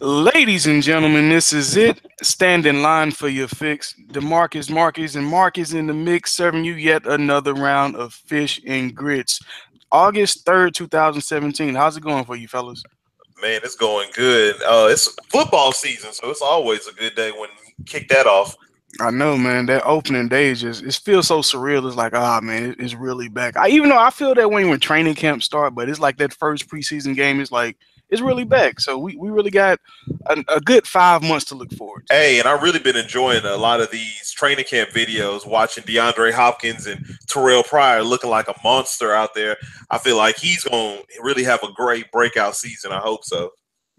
Ladies and gentlemen, this is it. Stand in line for your fix. DeMarcus Marcus and Marcus in the mix, serving you yet another round of fish and grits. August 3rd, 2017. How's it going for you, fellas? Man, it's going good. It's football season, so it's always a good day when you kick that off. I know, man. That opening day is just it feels so surreal. It's like, ah, man, it's really back. Even though I feel that way when training camp start, but it's like that first preseason game is like it's really back. So we really got a good 5 months to look forward to. Hey, and I've really been enjoying a lot of these training camp videos, watching DeAndre Hopkins and Terrell Pryor looking like a monster out there. I feel like he's going to really have a great breakout season. I hope so.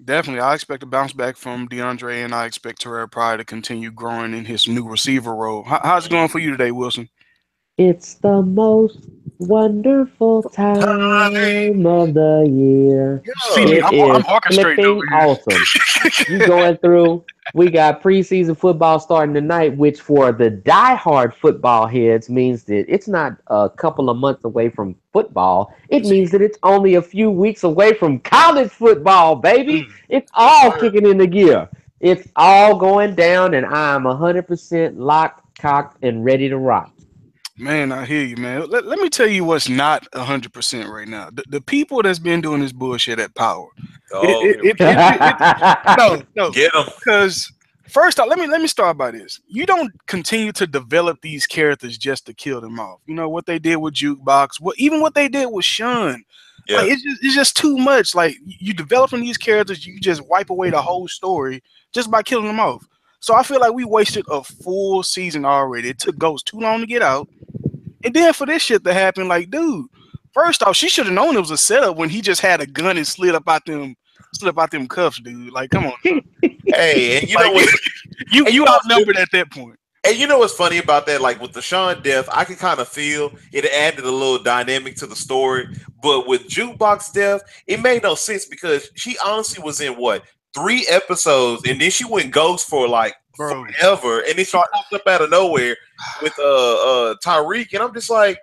Definitely, I expect a bounce back from DeAndre, and I expect Terrell Pryor to continue growing in his new receiver role. How's it going for you today, Wilson? It's the most wonderful time of the year. See me, It I'm is orchestrating over flipping awesome. You going through, we got preseason football starting tonight, which for the diehard football heads means that it's not a couple of months away from football. It here. means that it's only a few weeks away from college football, baby. It's all kicking into gear. It's all going down, and I'm 100% locked, cocked, and ready to rock. Man, I hear you, man. Let me tell you what's not 100% right now. The people that's been doing this bullshit at Power. Oh, No, no, get him. because first off, let me start by this. You don't continue to develop these characters just to kill them off. You know what they did with Jukebox, even what they did with Sean. Yeah. Like it's just too much. Like you developing these characters, you just wipe away the whole story just by killing them off. So I feel like we wasted a full season already. It took Ghost too long to get out. And then for this shit to happen, like, dude, first off, she should have known it was a setup when he just had a gun and slid out them cuffs, dude. Like, come on, bro. Hey, and you know Like, what? you outnumbered at that point. And you know what's funny about that? Like with the Sean death, I can kind of feel it added a little dynamic to the story. But with Jukebox death, it made no sense because she honestly was in what 3 episodes, and then she went ghost for like Bro. forever, and then she popped up out of nowhere with Tyreek, and I'm just like,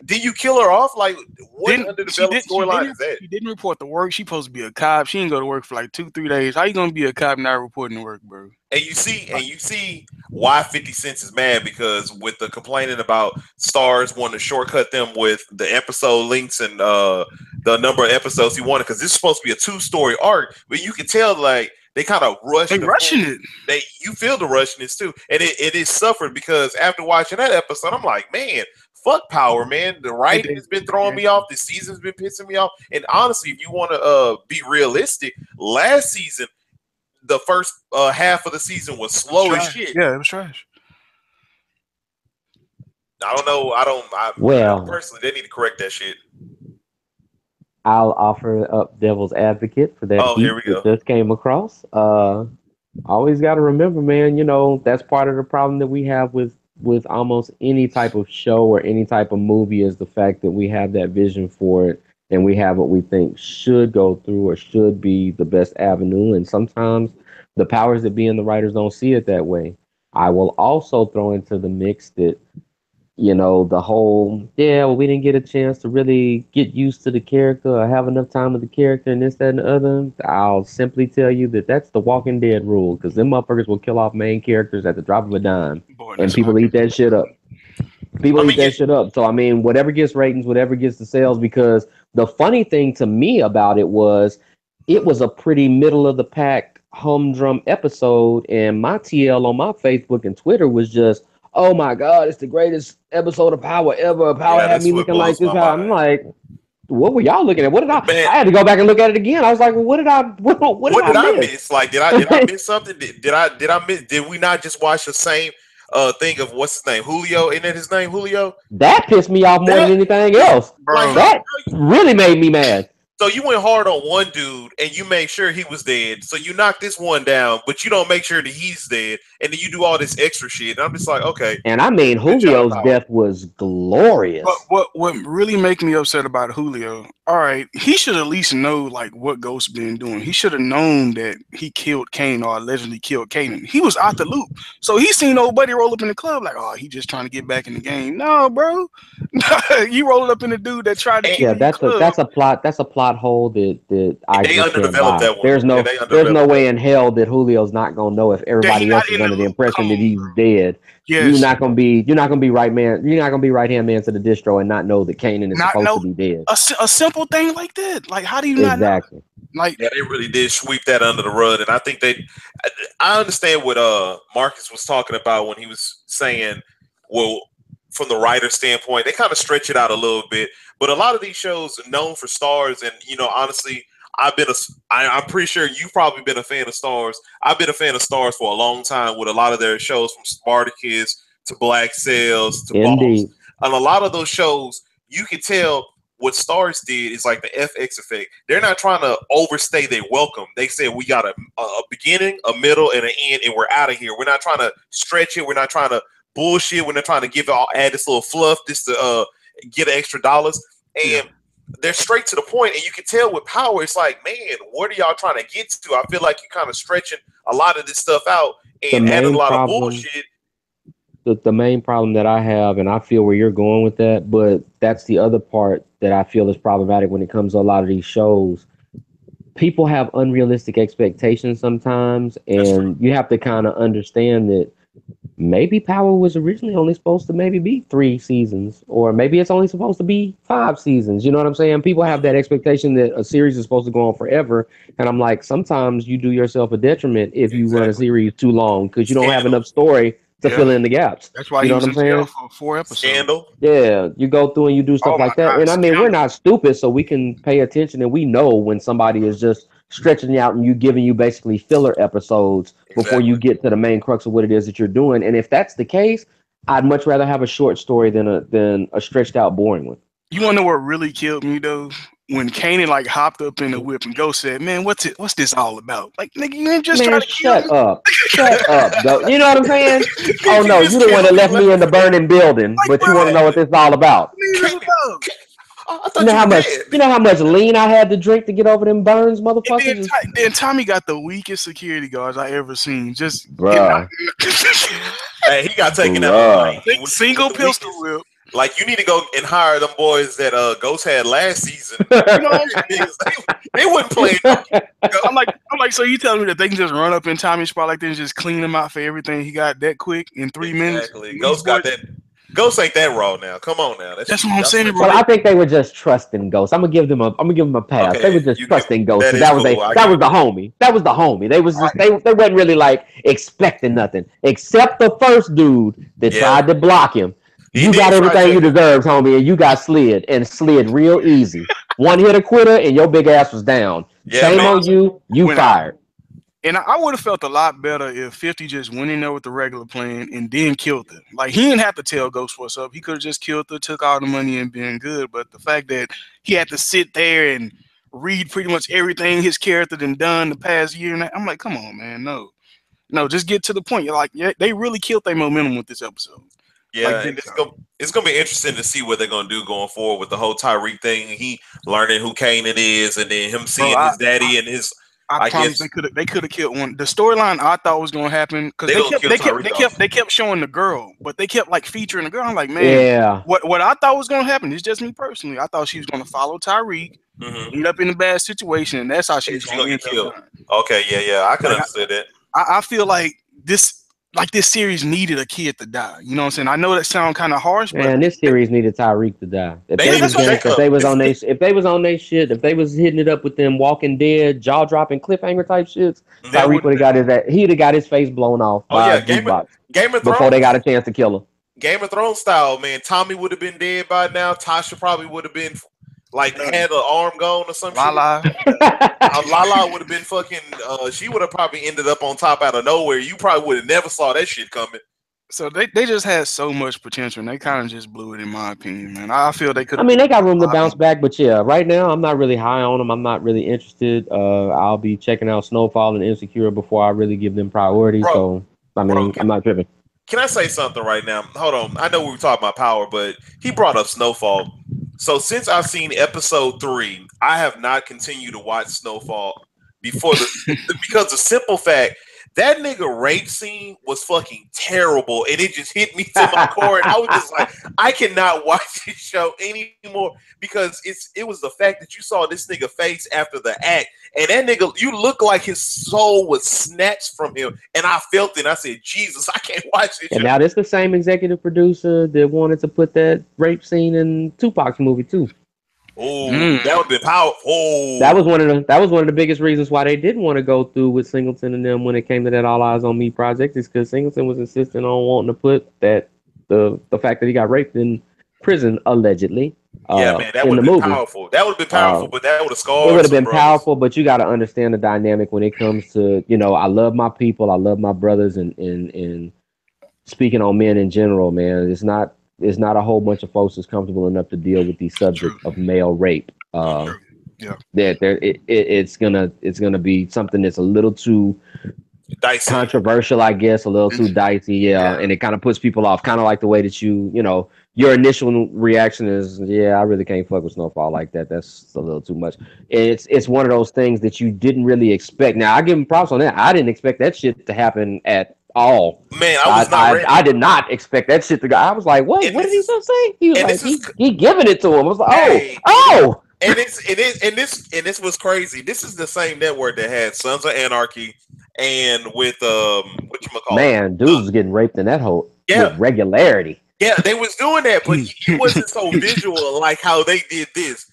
did you kill her off? Like, what underdeveloped storyline is that? She didn't report to work. She supposed to be a cop. She didn't go to work for like 2-3 days. How you gonna be a cop and not reporting to work, bro? And you see why 50 Cent is mad because with the complaining about stars wanting to shortcut them with the episode links and the number of episodes he wanted because this is supposed to be a 2-story arc, but you can tell like they kind of They rushing it. You feel the rushiness too, and it is suffered because after watching that episode, I'm like, man, fuck Power, man. The writing has been throwing me off. The season's been pissing me off. And honestly, if you want to be realistic, last season, the first half of the season was slow as shit. Yeah, it was trash. I don't know. Well, personally, they need to correct that shit. I'll offer up devil's advocate for that Oh, heat here we go. that just came across. Always got to remember, man. You know that's part of the problem that we have with almost any type of show or any type of movie is the fact that we have that vision for it and we have what we think should go through or should be the best avenue. And sometimes the powers that be in the writers don't see it that way. I will also throw into the mix that the whole, yeah, well, we didn't get a chance to really get used to the character or have enough time with the character and this, that, and the other. I'll simply tell you that that's the Walking Dead rule because them motherfuckers will kill off main characters at the drop of a dime. Boy, And people eat that shit up. People eat that shit up. So, I mean, whatever gets ratings, whatever gets the sales, because the funny thing to me about it was a pretty middle of the pack humdrum episode. And my TL on my Facebook and Twitter was just, oh my God, it's the greatest episode of Power ever. Power had me looking like this. I'm like, what were y'all looking at? What did I had to go back and look at it again. I was like, well, what did I miss? Like, did I miss something? Did I miss? Did we not just watch the same thing of what's his name? Julio? Isn't that his name? Julio? That pissed me off more than anything else. Bro. That really made me mad. So you went hard on one dude and you made sure he was dead. So you knock this one down, but you don't make sure that he's dead. And then you do all this extra shit. And I'm just like, okay. And I mean, Julio's death was glorious. But what really make me upset about Julio, all right, he should at least know like what Ghost been doing. He should have known that he killed Kane or allegedly killed Kanan. He was out the loop. So he seen old buddy roll up in the club like, oh, he just trying to get back in the game. No, bro. You rolled up in the dude that tried to kill that's a plot plot hole that I They just can't underdeveloped buy. that one. Yeah, they There's no underdeveloped that way one. in hell that Julio's not gonna know if That he everybody not else is in the under the loop. Come impression that on, he's bro. dead. Yes. You're not gonna be right man. You're not gonna be right hand man to the distro and not know that Kanan is Not supposed to know be dead. a simple thing like that. Like, how do you not know? Exactly. Like, Yeah, they really did sweep that under the rug, and I think I understand what Marcus was talking about when he was saying, well, from the writer standpoint, they kind of stretch it out a little bit. But a lot of these shows are known for stars, and honestly, I'm pretty sure you've probably been a fan of Stars. I've been a fan of Stars for a long time with a lot of their shows, from Spartacus to Black Sails to Boss, Indeed. and a lot of those shows you can tell what Stars did is like the FX effect. They're not trying to overstay their welcome. They said we got a beginning, a middle, and an end, and we're out of here. We're not trying to stretch it. We're not trying to bullshit. We're not trying to add this little fluff just to get extra dollars. yeah. And they're straight to the point, and you can tell with Power, it's like, man, what are y'all trying to get to? I feel like you're kind of stretching a lot of this stuff out The and adding a main lot of problem bullshit. the main problem that I have, and I feel where you're going with that, but that's the other part that I feel is problematic when it comes to a lot of these shows. People have unrealistic expectations sometimes, That's true. and you have to kind of understand that maybe Power was originally only supposed to maybe be 3 seasons, or maybe it's only supposed to be 5 seasons. You know what I'm saying? People have that expectation that a series is supposed to go on forever, and I'm like, sometimes you do yourself a detriment if you run a Exactly. series too long because you don't have Scandal. enough story to Yeah. fill in the gaps. That's why You he know was what I'm in jail saying? for 4 episodes. Scandal. Yeah, you go through and you do stuff Oh my like that. God, And I mean, we're Scandal. not stupid, so we can pay attention and we know when somebody is just stretching you out and you giving you basically filler episodes before you Exactly. get to the main crux of what it is that you're doing. And if that's the case, I'd much rather have a short story than a stretched out boring one. You wanna know what really killed me though? When Kanan like hopped up in the whip and Ghost said, "Man, what's this all about?" Like, nigga, you didn't just try Man, to kill me. shut up. Shut up. Go. You know what I'm saying? Oh You no, just you the one killed that me left me in the laughing. burning building, Like, but you bro, want to know what Exactly. this is all about. what is this Can't, about? I You thought know you how were much dead. lean I had to drink to get over them burns, And then, motherfuckers? then Tommy got the weakest security guards I ever seen. Just getting Bruh. Hey, he got taken out Bruh. light with single the pistol weakest. whip. Like, you need to go and hire them boys that Ghost had last season. You know what I'm saying? They wouldn't play no. I'm like, so you telling me that they can just run up in Tommy's spot like this and just clean him out for everything he got that quick in 3 minutes? Exactly. These Ghost got boys, that. Ghost ain't that raw now. Come on now. that's what I'm Y'all saying, slipping bro. Well, up. I think they were just trusting Ghost. I'm gonna give them a pass. They Okay, were just you give trusting Ghost that because is cool. I that give was you the that. homie. That was the homie. They was just they wasn't really like expecting nothing except the first dude that Yeah, tried to block him. he You got did try everything you checking. deserved, homie, and you got slid real easy. One hit a quitter, and your big ass was down. Yeah, Shame man. on you. You Went out. fired. And I would have felt a lot better if 50 just went in there with the regular plan and then killed her. Like, he didn't have to tell Ghost what's up. He could have just killed her, took all the money, and been good. But the fact that he had to sit there and read pretty much everything his character done the past year, and I'm like, come on, man, no. No, just get to the point. You're like, yeah, they really killed their momentum with this episode. Like, Yeah, and big time. it's gonna be interesting to see what they're gonna do going forward with the whole Tyreek thing. He learning who Kanan is, and then him Bro, seeing his daddy and his. I I promise guess they could have killed one. The storyline I thought was gonna happen because they gonna kill Tyreek off. they kept showing the girl, but they kept like featuring the girl. I'm like, man, Yeah. what I thought was gonna happen is just me personally. I thought she was gonna follow Tyreek, Hmm. end up in a bad situation, and that's how she And was she gonna gonna end get up killed. dying. Okay, yeah, I can Like understand that. I feel like this series needed a kid to die. You know what I'm saying? I know that sounds kind of harsh, but Man, this series needed Tyreek to die. If They they yeah, needed was that's what I'm saying. if Jacob. they was It's, on they if they was on their shit, if they was hitting it up with them Walking Dead, jaw dropping cliffhanger type shits, That Tyreek would would have got he'd have got his face blown off oh by yeah, a jukebox Game of before they Thrones. got a chance to kill him. Game of Thrones style, man. Tommy would have been dead by now. Tasha probably would have been like had an arm gone or some shit. Lala. Lala would have been fucking. She would have probably ended up on top out of nowhere. You probably would have never saw that shit coming. So they just had so much potential, and they kind of just blew it, in my opinion, man. I feel they could I have mean, put they got room a to lot bounce more. back, but yeah, right now I'm not really high on them. I'm not really interested. I'll be checking out Snowfall and Insecure before I really give them priority. Bro, So I bro, mean, I'm not tripping. can I say something right now? Hold on. I know we were talking about Power, but he brought up Snowfall. So since I've seen episode 3, I have not continued to watch Snowfall before because the simple fact That nigga rape scene was fucking terrible, and it just hit me to my core. And I was just like, I cannot watch this show anymore because it was the fact that you saw this nigga face after the act, and that nigga, you look like his soul was snatched from him, and I felt it. I said, Jesus, I can't watch this And show. now this the same executive producer that wanted to put that rape scene in Tupac's movie too. Oh, that would be powerful. Oh. That was one of the biggest reasons why they didn't want to go through with Singleton and them when it came to that All Eyes on Me project, is because Singleton was insisting on wanting to put that the fact that he got raped in prison allegedly. Yeah, man, that would have been powerful. That would have been powerful, but that would have scarred. It would have been powerful, but you got to understand the dynamic when it comes to, I love my people, I love my brothers, and speaking on men in general, man, it's not a whole bunch of folks that's comfortable enough to deal with the subject of male rape. Yeah, it's gonna be something that's a little too dicey, controversial, I guess, a little too dicey, yeah. And it kind of puts people off, kind of like the way that your initial reaction is, yeah, I really can't fuck with Snowfall like that. That's a little too much. It's one of those things that you didn't really expect. Now, I give him props on that. I didn't expect that shit to happen at all. Man, I was not ready. I did not expect that shit to go. I was like, what? What did he just say? He was like, he giving it to him. I was like, oh. And this was crazy. This is the same network that had Sons of Anarchy and with whatchamacallit. Man, dudes was getting raped in that hole with regularity. Yeah, they was doing that, but it wasn't so visual like how they did this.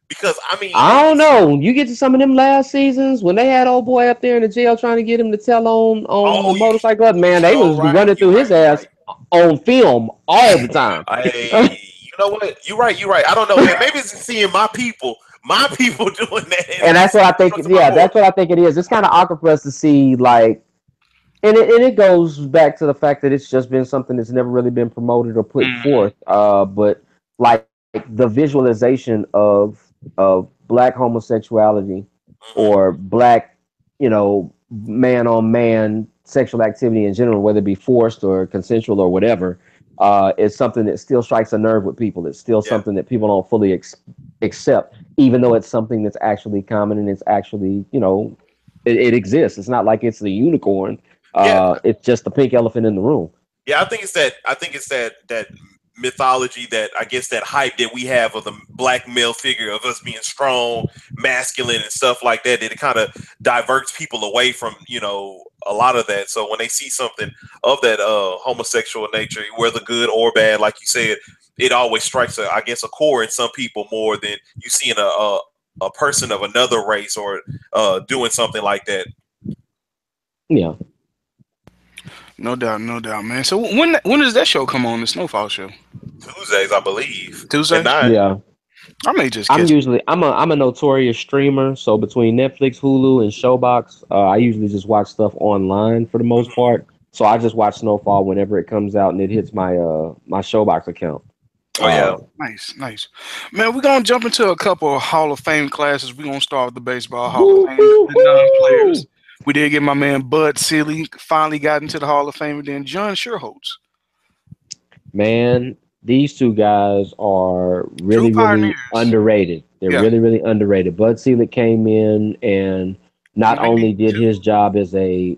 Because I don't know. You get to some of them last seasons when they had old boy up there in the jail trying to get him to tell on the motorcycle. Man, they was running through his ass on film all the time. Hey, you know what? You're right. I don't know, man. Maybe it's seeing my people doing that. And that's what I think. Yeah, that's what I think it is. It's kind of awkward for us to see, like, and it goes back to the fact that it's just been something that's never really been promoted or put forth. But like the visualization of black homosexuality or black, man on man sexual activity in general, whether it be forced or consensual or whatever, is something that still strikes a nerve with people. It's still something that people don't fully accept, even though it's something that's actually common and it's actually, it exists. It's not like it's the unicorn. It's just the pink elephant in the room. Yeah, I think it's that mythology, that I guess that hype that we have of the black male figure of us being strong, masculine, and stuff like that. That it kind of diverts people away from a lot of that. So when they see something of that homosexual nature, whether good or bad, like you said, it always strikes a core in some people more than you seeing a person of another race or doing something like that. Yeah. No doubt, man. So when does that show come on, the Snowfall show? Tuesdays, I believe. Tuesday? Yeah. I may just. I'm a notorious streamer, so between Netflix, Hulu, and Showbox, I usually just watch stuff online for the most part. So I just watch Snowfall whenever it comes out and it hits my my Showbox account. Oh yeah, nice, man. We're gonna jump into a couple of Hall of Fame classes. We're gonna start with the baseball Hall of Fame, the non-players. We did get my man Bud Seeley finally got into the Hall of Fame, and then John Sherholtz. Man, these two guys are really underrated. They're really underrated. Bud Seeley came in and not only did his job as a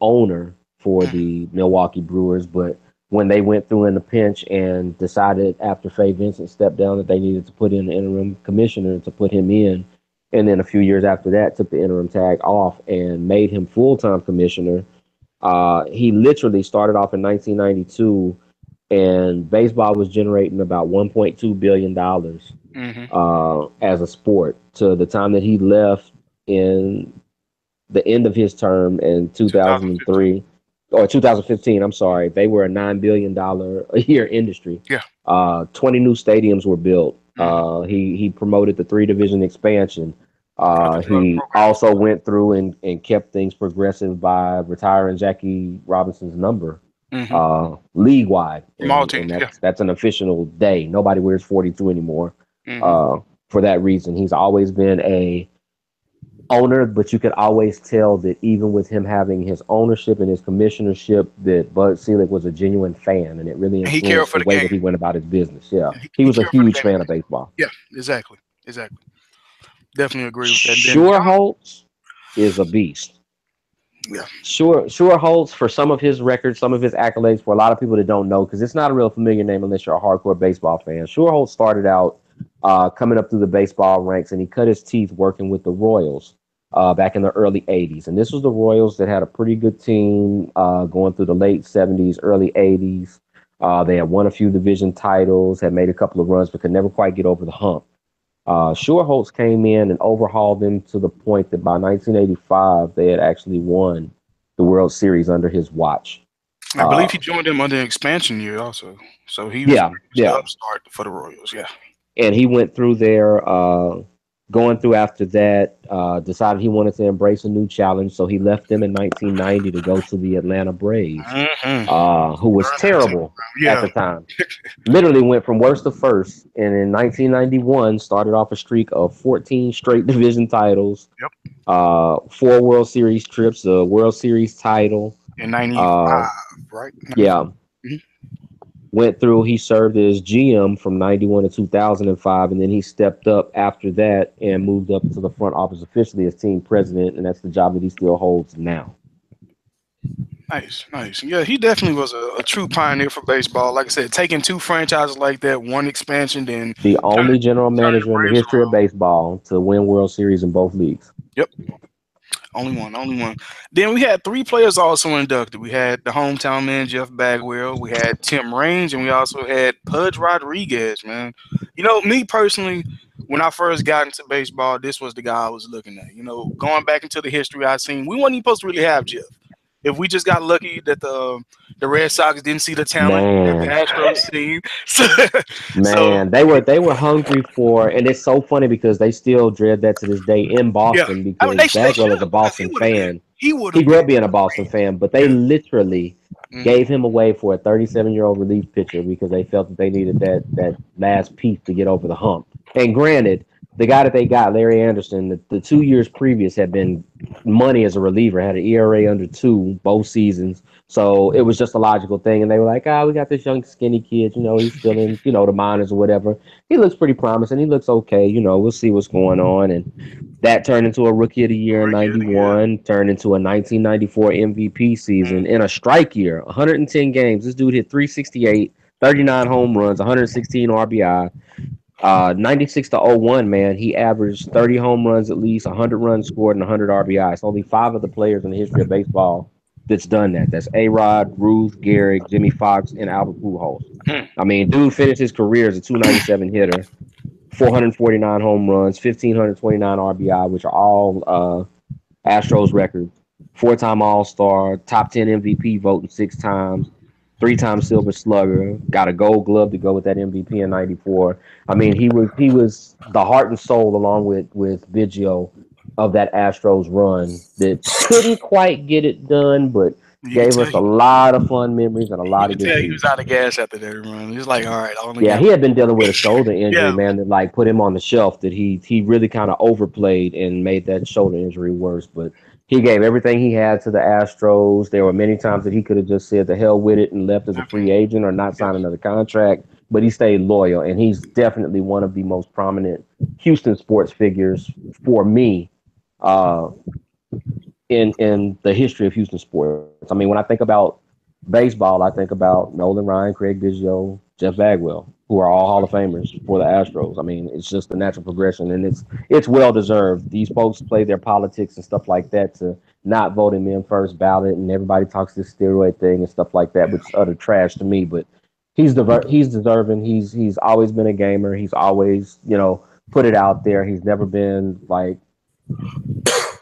owner for the Milwaukee Brewers, but when they went through in the pinch and decided after Faye Vincent stepped down that they needed to put in an interim commissioner to put him in. And then a few years after that, took the interim tag off and made him full-time commissioner. He literally started off in 1992, and baseball was generating about $1.2 billion as a sport. To the time that he left in the end of his term in 2003, or 2015, I'm sorry, they were a $9 billion a year industry. Yeah. 20 new stadiums were built. He promoted the 3-division expansion. He also went through and kept things progressive by retiring Jackie Robinson's number league wide. That's an official day. Nobody wears 42 anymore. For that reason, he's always been a owner, but you could always tell that even with him having his ownership and his commissionership, that Bud Selig was a genuine fan, and it really influenced the way that he went about his business. Yeah, he was a huge fan of baseball. Yeah, exactly. Definitely agree with that. Sherholtz is a beast. Yeah. Sure holds for some of his records, some of his accolades for a lot of people that don't know, because it's not a real familiar name unless you're a hardcore baseball fan. Sure Holtz started out coming up through the baseball ranks, and he cut his teeth working with the Royals back in the early 80s. And this was the Royals that had a pretty good team going through the late 70s, early 80s. They had won a few division titles, had made a couple of runs, but could never quite get over the hump. Holtz came in and overhauled them to the point that by 1985 they had actually won the World Series under his watch. I believe Uh, he joined them under expansion year also. So he was yeah, pretty much the yeah, upstart for the Royals. Yeah. and he went through there. Going through after that, decided he wanted to embrace a new challenge, so he left them in 1990 to go to the Atlanta Braves, who was Learn that too. terrible at Yeah. the time. Literally went from worst to first, and in 1991 started off a streak of 14 straight division titles, Yep. 4 World Series trips, a World Series title. In Uh, '95, right? yeah, 95. Mhm. went through. He served as GM from 91 to 2005, and then he stepped up after that and moved up to the front office officially as team president, and that's the job that he still holds now. Nice, nice. Yeah, he definitely was a true pioneer for baseball. Like I said, taking two franchises like that, one expansion, then The only general turning the manager in the Braves history of around. baseball to win World Series in both leagues. Yep. Only one, only one. Then we had three players also inducted. We had the hometown man Jeff Bagwell, we had Tim Raines, and we also had Pudge Rodriguez. Man, me personally, when I first got into baseball, this was the guy I was looking at. Going back into the history I seen, we weren't even supposed to really have Jeff. If we just got lucky that the Red Sox didn't see the talent that the Man, Astros seen, so man, they were hungry for, and it's so funny because they still dread that to this day in yeah, Boston I mean because they Bagwell is a should because Boston fan. he would He have grew been up being a Boston great. fan, but they Yeah. literally Mhm. gave him away for a 37-year-old relief pitcher because they felt that they needed that last piece to get over the hump. And granted, the guy that they got, Larry Anderson, the 2 years previous had been money as a reliever, had an ERA under 2 both seasons. So it was just a logical thing. And they were like, we got this young skinny kid, he's still in, the minors or whatever. He looks pretty promising. He looks okay. We'll see what's going on. And that turned into a Rookie of the Year in Rookie of the year. 91, turned into a 1994 MVP season in a strike year, 110 games. This dude hit 368, 39 home runs, 116 RBI. 96 to 01, man, he averaged 30 home runs at least, 100 runs scored, and 100 RBI. It's only 5 of the players in the history of baseball that's done that. That's A-Rod, Ruth, Gehrig, Jimmy Fox, and Albert Pujols. Hmm. I mean, dude finished his career as a 297 hitter, 449 home runs, 1,529 RBI, which are all Astros records. 4-time All Star, top 10 MVP voting 6 times, 3-time Silver Slugger, got a Gold Glove to go with that MVP in '94. I mean, he was the heart and soul, along with Biggio, of that Astros run that couldn't quite get it done, but You can gave tell us a lot of fun memories and a you lot of can good tell he was seasons. out of gas after that run. He's like, all right, I only Yeah, got he had been dealing with a shoulder injury, yeah. man, that like put him on the shelf. That he really kind of overplayed and made that shoulder injury worse. But he gave everything he had to the Astros. There were many times that he could have just said the hell with it and left as a free agent or not Yes. signed another contract. But he stayed loyal, and he's definitely one of the most prominent Houston sports figures for me uh, in the history of Houston sports. I mean, when I think about baseball, I think about Nolan Ryan, Craig Biggio, Jeff Bagwell, who are all Hall of Famers for the Astros. I mean, it's just a natural progression, and it's well deserved. These folks play their politics and stuff like that to not vote him in first ballot, and everybody talks this steroid thing and stuff like that, which is utter trash to me. But he's deserving. He's always been a gamer. He's always put it out there. He's never been like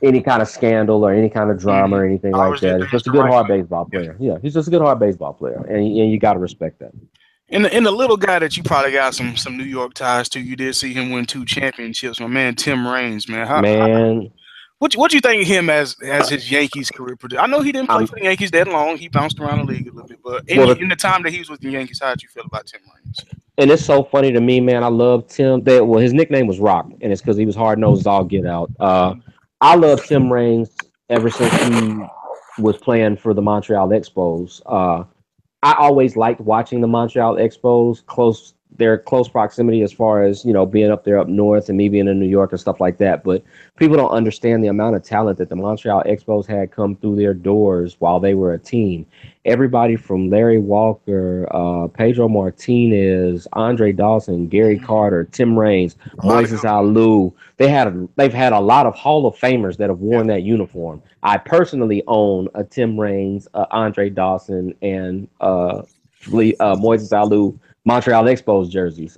any kind of scandal or any kind of drama Mm-hmm. or anything I like always did that. He's things just a the good right hard way. baseball Yeah. player. Yeah, he's just a good hard baseball player, and you got to respect that. And the little guy that you probably got some New York ties to, you did see him win 2 championships. My man Tim Raines, man. Man, What you think of him as his Yankees career? I know he didn't play I'm for the Yankees that long. He bounced around the league a little bit, but well, in the time that he was with the Yankees, how did you feel about Tim Raines? and it's so funny to me, man. I love Tim. Well, his nickname was Rock, and it's because he was hard nosed as all get out. I love Tim Raines ever since he was playing for the Montreal Expos. I always liked watching the Montreal Expos close they're close proximity as far as being up there up north and me being in New York and stuff like that. But people don't understand the amount of talent that the Montreal Expos had come through their doors while they were a team. Everybody from Larry Walker, Pedro Martinez, Andre Dawson, Gary Carter, Tim Raines, A lot of Moises good. Alou. They've had a lot of Hall of Famers that have Yeah. worn that uniform. I personally own a Tim Raines, Andre Dawson, and Moises Alou Montreal Expos jerseys.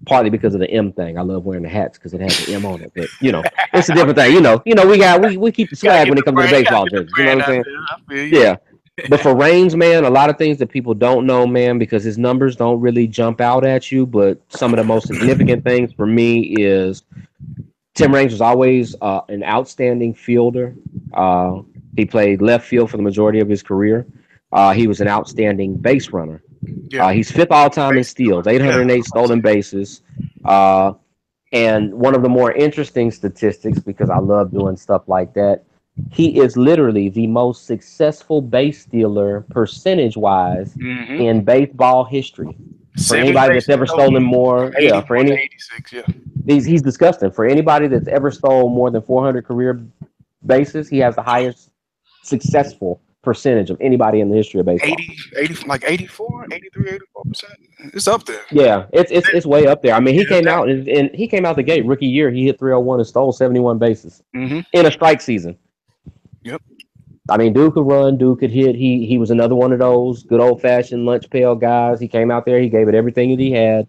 Partly because of the M thing. I love wearing the hats because it has the M on it. But it's a different thing. We keep the Gotta swag get when the it comes to the brand. Gotta baseball get the jerseys. You know what brand I'm out saying? there. I feel you. Yeah. But for Reigns, man, a lot of things that people don't know, man, because his numbers don't really jump out at you. But some of the most significant things for me is Tim Raines was always an outstanding fielder. Uh, he played left field for the majority of his career. He was an outstanding base runner. Yeah. He's fifth all time in Base steals, yeah. 808 stolen bases. Uh, and one of the more interesting statistics, because I love doing stuff like that, he is literally the most successful base stealer percentage wise Mm-hmm. in baseball history. For 7 anybody that's bases ever stolen stolen from more, yeah, for 81 to any 86. Yeah. he's disgusting. For anybody that's ever stole more than 400 career bases, he has the highest successful percentage of anybody in the history of baseball. 80, like 84, 83, 84%. It's up there. Yeah, it's way up there. I mean, he Yeah, came that. out and he came out the gate rookie year. He hit 301 and stole 71 bases Mm-hmm. in a strike season. Yep. I mean, dude could run, dude could hit. He was another one of those good old fashioned lunch pail guys. He came out there, he gave it everything that he had.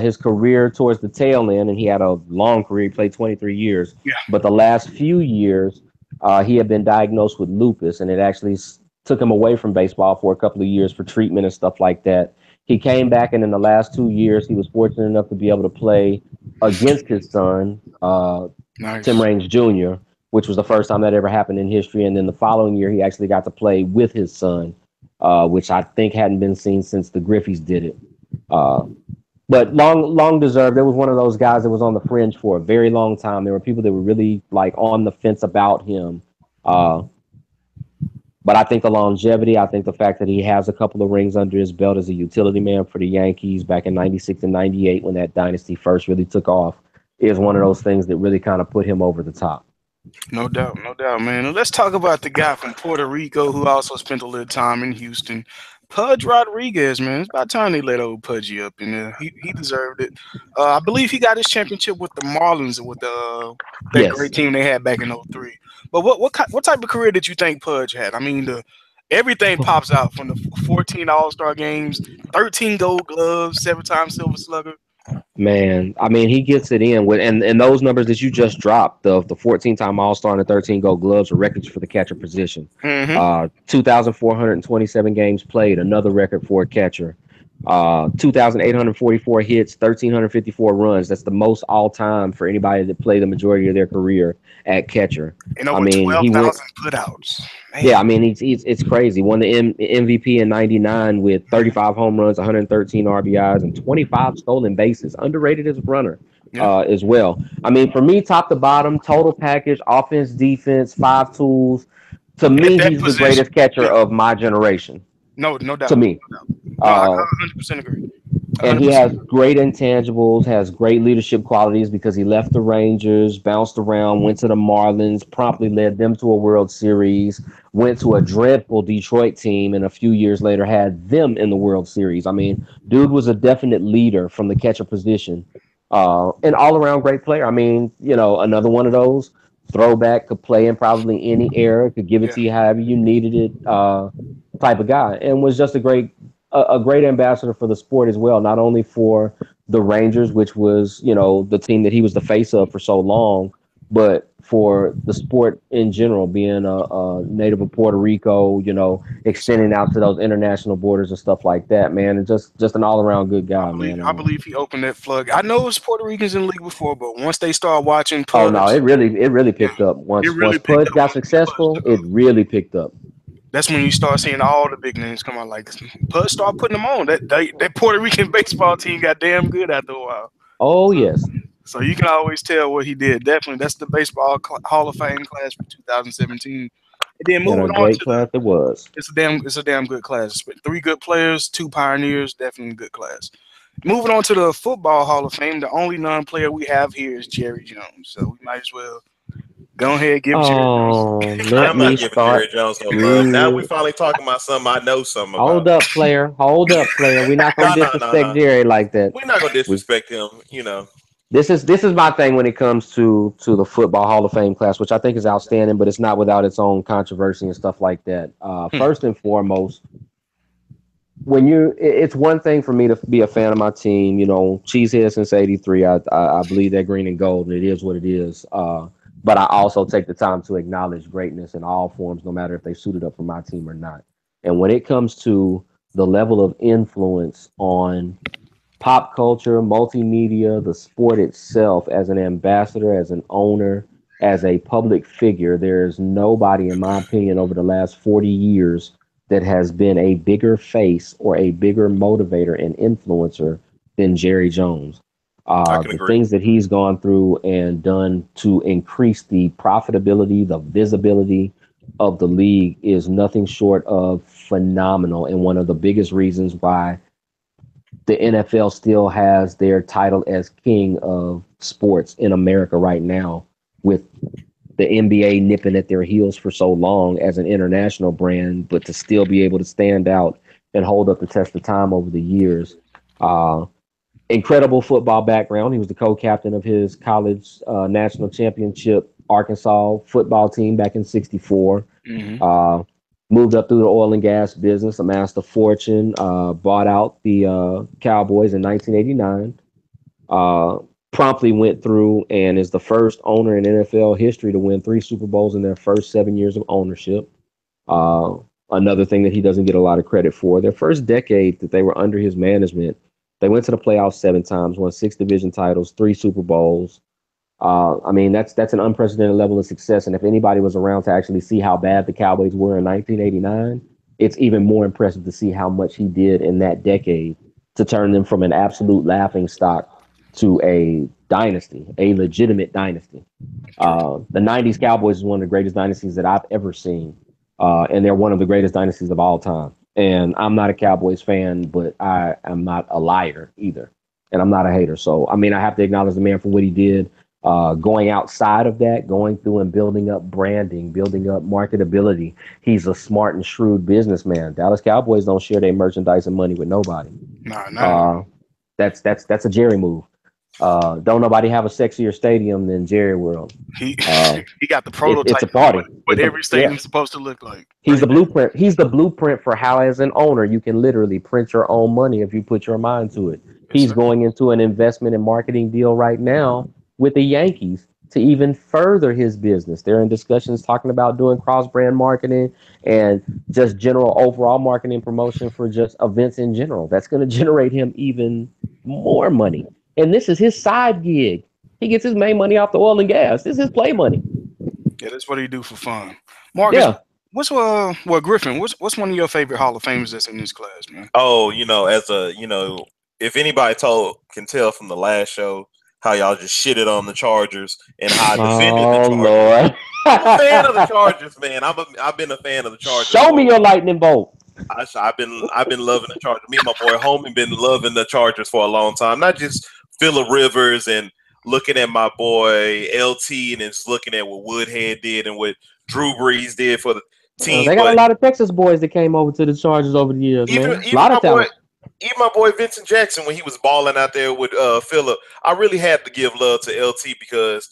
His career towards the tail end, and he had a long career. He played 23 years, Yeah. but the last few years, he had been diagnosed with lupus, and it actually took him away from baseball for a couple of years for treatment and stuff like that. He came back, and in the last 2 years, he was fortunate enough to be able to play against his son, Tim Nice. Raines Jr., which was the first time that ever happened in history. And then the following year, he actually got to play with his son, which I think hadn't been seen since the Griffeys did it. Uh, but long deserved. There was one of those guys that was on the fringe for a very long time. There were people that were really like on the fence about him. Uh, but I think the longevity, I think the fact that he has a couple of rings under his belt as a utility man for the Yankees back in '96 and '98 when that dynasty first really took off is one of those things that really kind of put him over the top. No doubt, man. And let's talk about the guy from Puerto Rico who also spent a little time in Houston. Pudge Rodriguez, man. It's about time they let old Pudgy up in there. He deserved it. I believe he got his championship with the Marlins with that Yes. great team they had back in '03. But what type of career did you think Pudge had? I mean, everything pops out from the 14 All-Star games, 13 Gold Gloves, 7-time Silver Slugger. Man, I mean, he gets it in with and those numbers that you just dropped, the 14-time All-Star and the 13 Gold Gloves are records for the catcher position. Mm-hmm. 2,427 games played, another record for a catcher. 2,844 hits, 1,354 runs. That's the most all time for anybody that played the majority of their career at catcher. And I over mean, he went 12,000 putouts. yeah, Man. I mean, it's crazy. Won the MVP in '99 with 35 home runs, 113 RBIs, and 25 stolen bases. Underrated as a runner, Yeah. as well. I mean, for me, top to bottom, total package, offense, defense, five tools. To At me, that he's the position. greatest catcher Yeah. of my generation. No To doubt. me, No doubt. No, I uh, 100% agree. and he 100%. has great intangibles, has great leadership qualities because he left the Rangers, bounced around, went to the Marlins, promptly led them to a World Series, went to a dreadful Detroit team, and a few years later had them in the World Series. I mean, dude was a definite leader from the catcher position, and all around great player. I mean, another one of those throwback, could play in probably any era, could give it Yeah. to you however you needed it, type of guy, and was just a great ambassador for the sport as well, not only for the Rangers, which was, the team that he was the face of for so long, but for the sport in general, being a native of Puerto Rico, extending out to those international borders and stuff like that, man. And just an all around good I guy, believe man. I believe he opened that flood. I know it was Puerto Ricans in the league before, but once they start watching Oh no, Pudge, it really yeah, picked up it once really picked Pudge up got once Pudge successful. took It off. really picked up. That's when you start seeing all the big names come out. Like Pudge start putting them on. That Puerto Rican baseball team got damn good after a while. Oh yes, So you can always tell what he did. Definitely, that's the baseball Hall of Fame class for 2017. And then and moving a on great to the, class it was. it's a damn good class. Three good players, two pioneers, definitely a good class. Moving on to the Football Hall of Fame, the only non-player we have here is Jerry Jones. So we might as well go ahead and give Jerry Jones. Let I'm not me giving Jerry start. Jones no love. Now we Mm, finally talking about something I know something hold about. up, player. Hold up, player. We're not gonna No, no, no, disrespect no. Jerry like that. We're not gonna We disrespect him. You know. this is my thing when it comes to the Football Hall of Fame class, which I think is outstanding, but it's not without its own controversy and stuff like that. Hmm. First and foremost, it's one thing for me to be a fan of my team. Cheesehead since '83. I believe that green and gold, and it is what it is. But I also take the time to acknowledge greatness in all forms, no matter if they suited up for my team or not. And when it comes to the level of influence on pop culture, multimedia, the sport itself, as an ambassador, as an owner, as a public figure, there's nobody, in my opinion, over the last 40 years that has been a bigger face or a bigger motivator and influencer than Jerry Jones. I can The agree. things that he's gone through and done to increase the profitability, the visibility of the league is nothing short of phenomenal, and one of the biggest reasons why the NFL still has their title as king of sports in America right now, with the NBA nipping at their heels for so long as an international brand, but to still be able to stand out and hold up the test of time over the years. Uh, Incredible football background. He was the co-captain of his college national championship Arkansas football team back in '64. Hmm. Uh, Moved up through the oil and gas business, amassed a fortune, bought out the Cowboys in 1989. Uh, Promptly went through and is the first owner in NFL history to win three Super Bowls in their first 7 years of ownership. Uh, Another thing that he doesn't get a lot of credit for, their first decade that they were under his management, they went to the playoffs 7 times, won six division titles, three Super Bowls. I mean, that's an unprecedented level of success. And if anybody was around to actually see how bad the Cowboys were in 1989, it's even more impressive to see how much he did in that decade to turn them from an absolute laughing stock to a dynasty, a legitimate dynasty. True. The '90s Cowboys is one of the greatest dynasties that I've ever seen, and they're one of the greatest dynasties of all time. And I'm not a Cowboys fan, but I am not a liar either, and I'm not a hater. So I mean, I have to acknowledge the man for what he did. Going outside of that, going through and building up branding, building up marketability. He's a smart and shrewd businessman. Dallas Cowboys don't share their merchandise and money with nobody. Nah, not at Uh, all. that's a Jerry move. Don't nobody have a sexier stadium than Jerry World. He Uh, he got the it's prototype a of what, party. what It's a every Yeah. stadium's supposed to look like He's right the there. blueprint. He's the blueprint for how, as an owner, you can literally print your own money if you put your mind to it. Yes, He's sir. going into an investment and marketing deal right now with the Yankees to even further his business. They're in discussions talking about doing cross brand marketing and just general overall marketing promotion for just events in general. That's going to generate him even more money. And this is his side gig. He gets his main money off the oil and gas. This is his play money. Yeah, that's what he do for fun. Marcus, Yeah. what's well Griffin? What's one of your favorite Hall of Famers that's in this class, man? Oh, as a if anybody told can tell from the last show how y'all just shitted on the Chargers and how I defended the Oh Chargers. Lord. I'm a fan of the Chargers, man. I've been a fan of the Chargers Show for me your lightning bolt. I've been loving the Chargers. Me and my boy Homie been loving the Chargers for a long time. Not just Phillip Rivers and looking at my boy LT and just looking at what Woodhead did and what Drew Brees did for the team, They got a but lot of Texas boys that came over to the Chargers over the years, even man. A even lot my of boy talent. even my boy Vincent Jackson when he was balling out there with Phillip, I really had to give love to LT because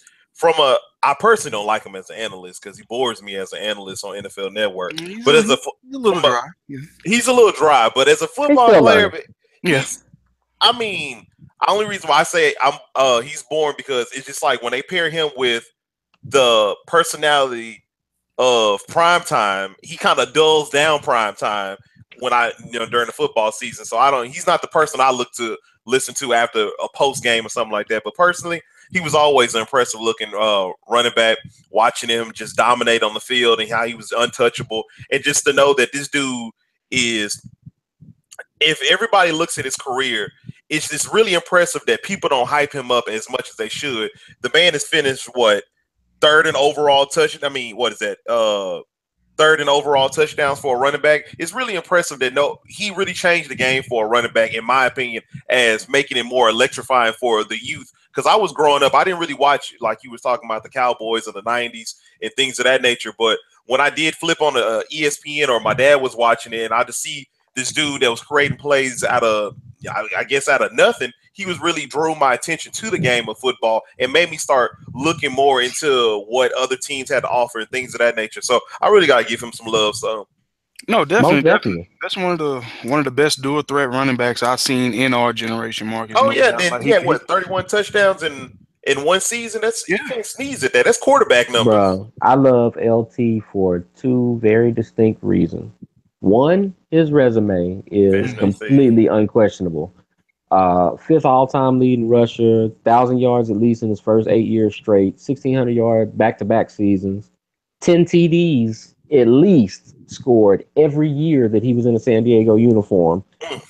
I personally don't like him as an analyst because he bores me as an analyst on NFL Network. But He's a little from a dry. Yeah. he's a little dry, but as a He's football still player, learning. Yeah. he's. I mean, the only reason why I say he's born because it's just like when they pair him with the personality of prime time, he kind of dulls down prime time when during the football season. So I don't. He's not the person I look to listen to after a post game or something like that. But personally, he was always an impressive looking running back. Watching him just dominate on the field and how he was untouchable, and just to know that this dude is. If everybody looks at his career, it's just really impressive that people don't hype him up as much as they should. The man has finished what third in overall touching. I mean, what is that? third in overall touchdowns for a running back. It's really impressive that he really changed the game for a running back, in my opinion, as making it more electrifying for the youth. Because I was growing up, I didn't really watch, like you was talking about, the Cowboys of the 90s and things of that nature. But when I did flip on the ESPN, or my dad was watching it, and I just see this dude that was creating plays out of, I guess, out of nothing, he was really drew my attention to the game of football and made me start looking more into what other teams had to offer and things of that nature. So I really got to give him some love. So no, definitely. That's one of the best dual threat running backs I've seen in our generation, Marcus. Oh yeah, then like, he had 31 touchdowns in one season. That's you can't sneeze at that. That's quarterback numbers. Bro, I love LT for two very distinct reasons. One, his resume is completely unquestionable. Fifth all-time leading rusher, 1,000 yards at least in his first 8 years straight, 1,600-yard back-to-back seasons, 10 TDs at least scored every year that he was in a San Diego uniform.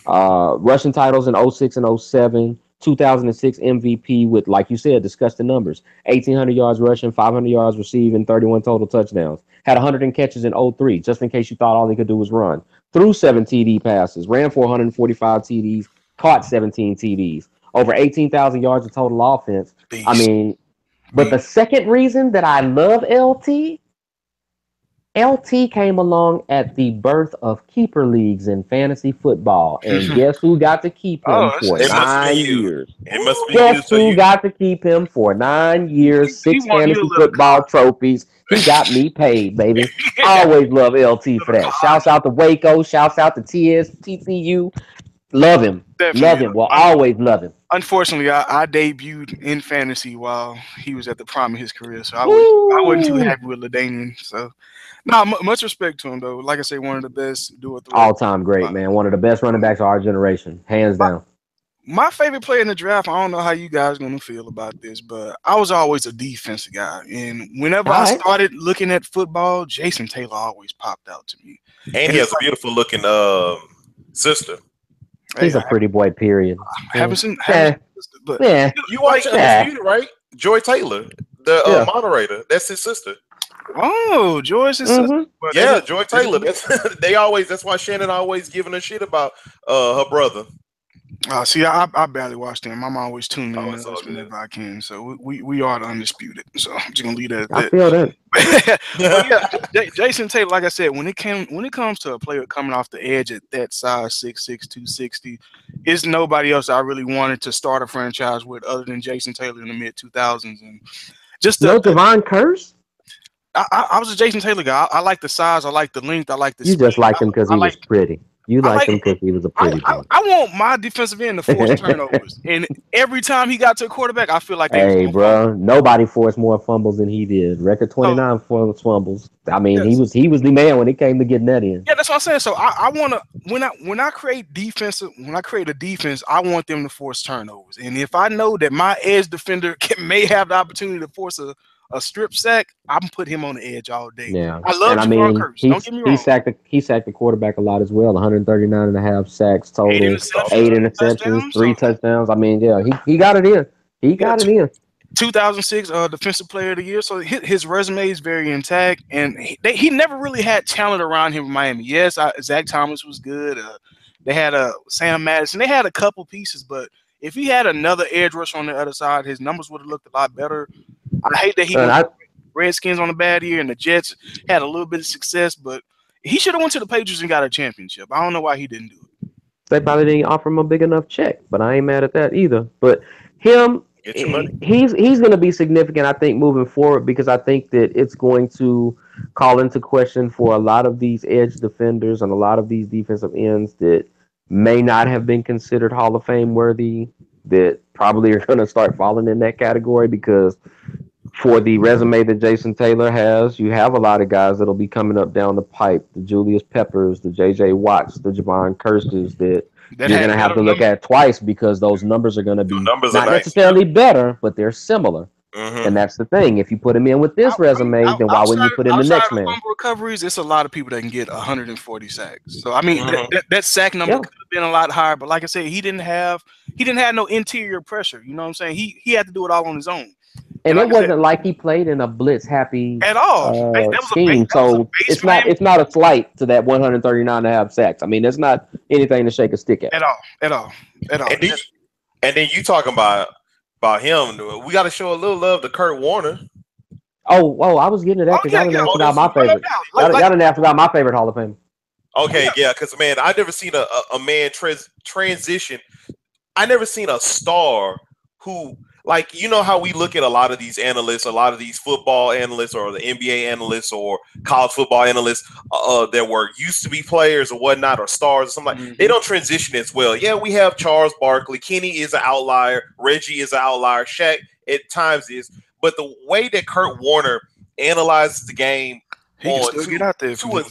Rushing titles in 06 and 07, 2006 MVP with, like you said, discuss the numbers. 1,800 yards rushing, 500 yards receiving, 31 total touchdowns. Had 100 catches in 03, just in case you thought all he could do was run. Threw 7 TD passes, ran for 145 TDs, caught 17 TDs, over 18,000 yards of total offense. I mean, but the second reason that I love LT came along at the birth of keeper leagues in fantasy football. And guess who got to keep him for 9 years? It must be guess who got to keep him for 9 years, 6 fantasy football trophies. He got me paid, baby. I always love LT for that. Shouts out to Waco. Shouts out to TCU. Love him. Definitely. Love him. Well, always love him. Unfortunately, I debuted in fantasy while he was at the prime of his career, so I wasn't too happy with LaDainian. So, much respect to him though. Like I say, one of the best all-time great, man. One of the best running backs of our generation, hands down. My favorite player in the draft, I don't know how you guys are going to feel about this, but I was always a defensive guy. And whenever I started looking at football, Jason Taylor always popped out to me. And he has a beautiful looking sister. He's a pretty boy, period. Haven't seen but you watch Undisputed, right? Joy Taylor, the moderator. That's his sister. Oh, Joy's his sister. Yeah, Joy Taylor. That's why Shannon always giving her shit about her brother. See, I barely watched him. I'm always tuning in whenever I can. So we are the Undisputed. So I'm just gonna leave that at that. I feel that. Yeah, Jason Taylor, like I said, when it comes to a player coming off the edge at that size, 6'6", 260, it's nobody else I really wanted to start a franchise with other than Jason Taylor in the mid 2000s. And just Devon Curse. I was a Jason Taylor guy. I like the size. I like the length. I like the. You just liked him because he was pretty. You liked him because he was a pretty boy. I want my defensive end to force turnovers, and every time he got to a quarterback, I feel like hey, bro, nobody forced more fumbles than he did. Record 29 fumbles. I mean, he was the man when it came to getting that in. Yeah, that's what I'm saying. So I want to when I create a defense, I want them to force turnovers, and if I know that my edge defender may have the opportunity to force a strip sack, I'm put him on the edge all day. Yeah, I love Javon Curse. Don't get me wrong. He sacked the quarterback a lot as well. 139 and a half sacks total, 8 interceptions, 3 touchdowns. I mean, yeah, he got it in. He got it in. 2006 Defensive Player of the Year. So his resume is very intact, and he never really had talent around him in Miami. Yes, Zach Thomas was good. They had Sam Madison. They had a couple pieces, but if he had another edge rusher on the other side, his numbers would have looked a lot better. I hate that he went Redskins on a bad year, and the Jets had a little bit of success, but he should have went to the Patriots and got a championship. I don't know why he didn't do it. They probably didn't offer him a big enough check, but I ain't mad at that either. But him, he's going to be significant, I think, moving forward, because I think that it's going to call into question for a lot of these edge defenders and a lot of these defensive ends that may not have been considered Hall of Fame worthy, that probably are going to start falling in that category, because for the resume that Jason Taylor has, you have a lot of guys that'll be coming up down the pipe, the Julius Peppers, the J.J. Watts, the Javon Curses, that you're going to have to look at twice, because those numbers are going to be not necessarily better, but they're similar. Mm-hmm. And that's the thing. If you put him in with this resume, then why wouldn't you put in the next man? Recoveries, it's a lot of people that can get 140 sacks. So I mean, that sack number could have been a lot higher. But like I said, he didn't have no interior pressure. You know what I'm saying? He had to do it all on his own. And like it I said, wasn't like he played in a blitz happy at all. scheme. That was a So base for him it's not a slight to that 139 and a half sacks. I mean, that's not anything to shake a stick at. at all, at all, at all. And then, you talking about him. We got to show a little love to Kurt Warner. Oh, I was getting to that Oh because yeah, y'all didn't yeah. ask Oh, about this my is No, no favorite. doubt. Y'all didn't ask about my favorite Hall of Fame. okay, Yeah. yeah, because man, I never seen a man transition. I never seen a star who, like, you know how we look at a lot of these analysts, a lot of these football analysts or the NBA analysts or college football analysts that were used to be players or whatnot or stars or something like. They Mhm. don't transition as well. Yeah, we have Charles Barkley, Kenny is an outlier, Reggie is an outlier, Shaq at times is, but the way that Kurt Warner analyzes the game He can on still get out there if to you. a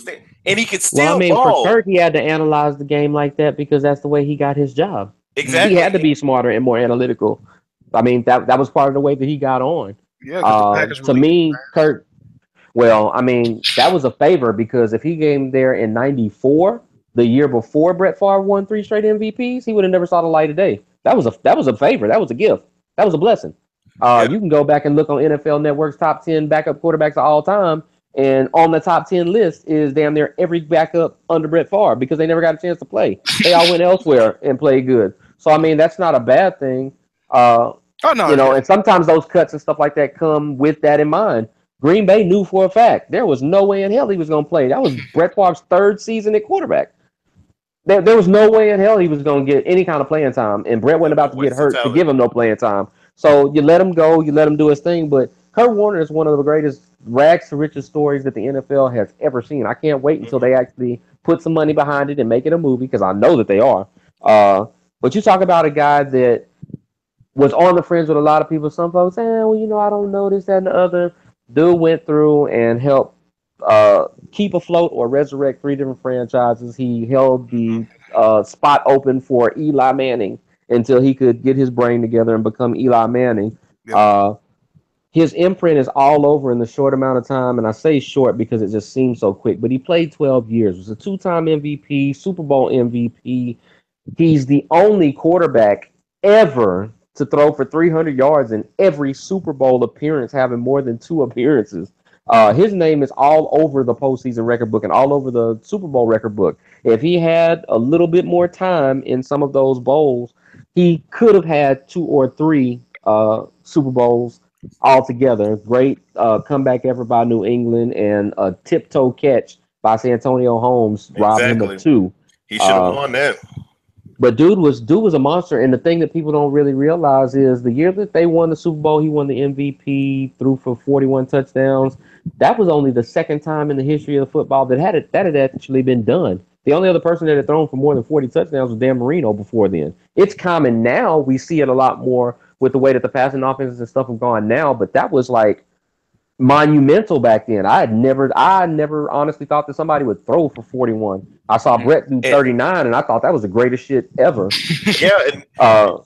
and he can Well, I still mean, for ball Kurt, he had to analyze the game like that because that's the way he got his job. He exactly. had to be smarter and more analytical. I mean, that was part of the way that he got on. Yeah, because the Packers To released. me, Kurt, well, I mean, that was a favor because if he came there in '94, the year before Brett Favre won 3 straight MVPs, he would have never saw the light of day. That was a favor. That was a gift. That was a blessing. Yeah, You can go back and look on NFL Network's top 10 backup quarterbacks of all time, and on the top 10 list is damn near every backup under Brett Favre because they never got a chance to play. They all went elsewhere and played good. So I mean, that's not a bad thing. Uh, Oh no, and sometimes those cuts and stuff like that come with that in mind. Green Bay knew for a fact there was no way in hell he was going to play. That was Brett Favre's third season at quarterback. There was no way in hell he was going to get any kind of playing time, and Brett wasn't about to get waste of hurt to talent. give him no playing time. So you let him go, you let him do his thing. But Kurt Warner is one of the greatest rags to riches stories that the NFL has ever seen. I can't wait until they actually put some money behind it and make it a movie because I know that they are. But you talk about a guy that was on the fringe with a lot of people. Some folks, well, I don't know this, that, and the other. Dude went through and helped keep afloat or resurrect 3 different franchises. He held the spot open for Eli Manning until he could get his brain together and become Eli Manning. Yep. His imprint is all over in the short amount of time, and I say short because it just seems so quick. But he played 12 years. Was a 2-time MVP, Super Bowl MVP. He's the only quarterback ever to throw for 300 yards in every Super Bowl appearance, having more than 2 appearances. His name is all over the postseason record book and all over the Super Bowl record book. If he had a little bit more time in some of those bowls, he could have had 2 or 3 Super Bowls altogether. Great comeback effort by New England and a tiptoe catch by Santonio Holmes robbed him of Exactly. 2. He should have Uh, won that. but dude was a monster, and the thing that people don't really realize is the year that they won the Super Bowl, he won the MVP, threw for 41 touchdowns. That was only the second time in the history of football that had actually been done. The only other person that had thrown for more than 40 touchdowns was Dan Marino before then. It's common now. We see it a lot more with the way that the passing offenses and stuff have gone now, but that was like monumental back then. I never honestly thought that somebody would throw for 41. I saw Brett do And 39, and I thought that was the greatest shit ever. yeah, Uh,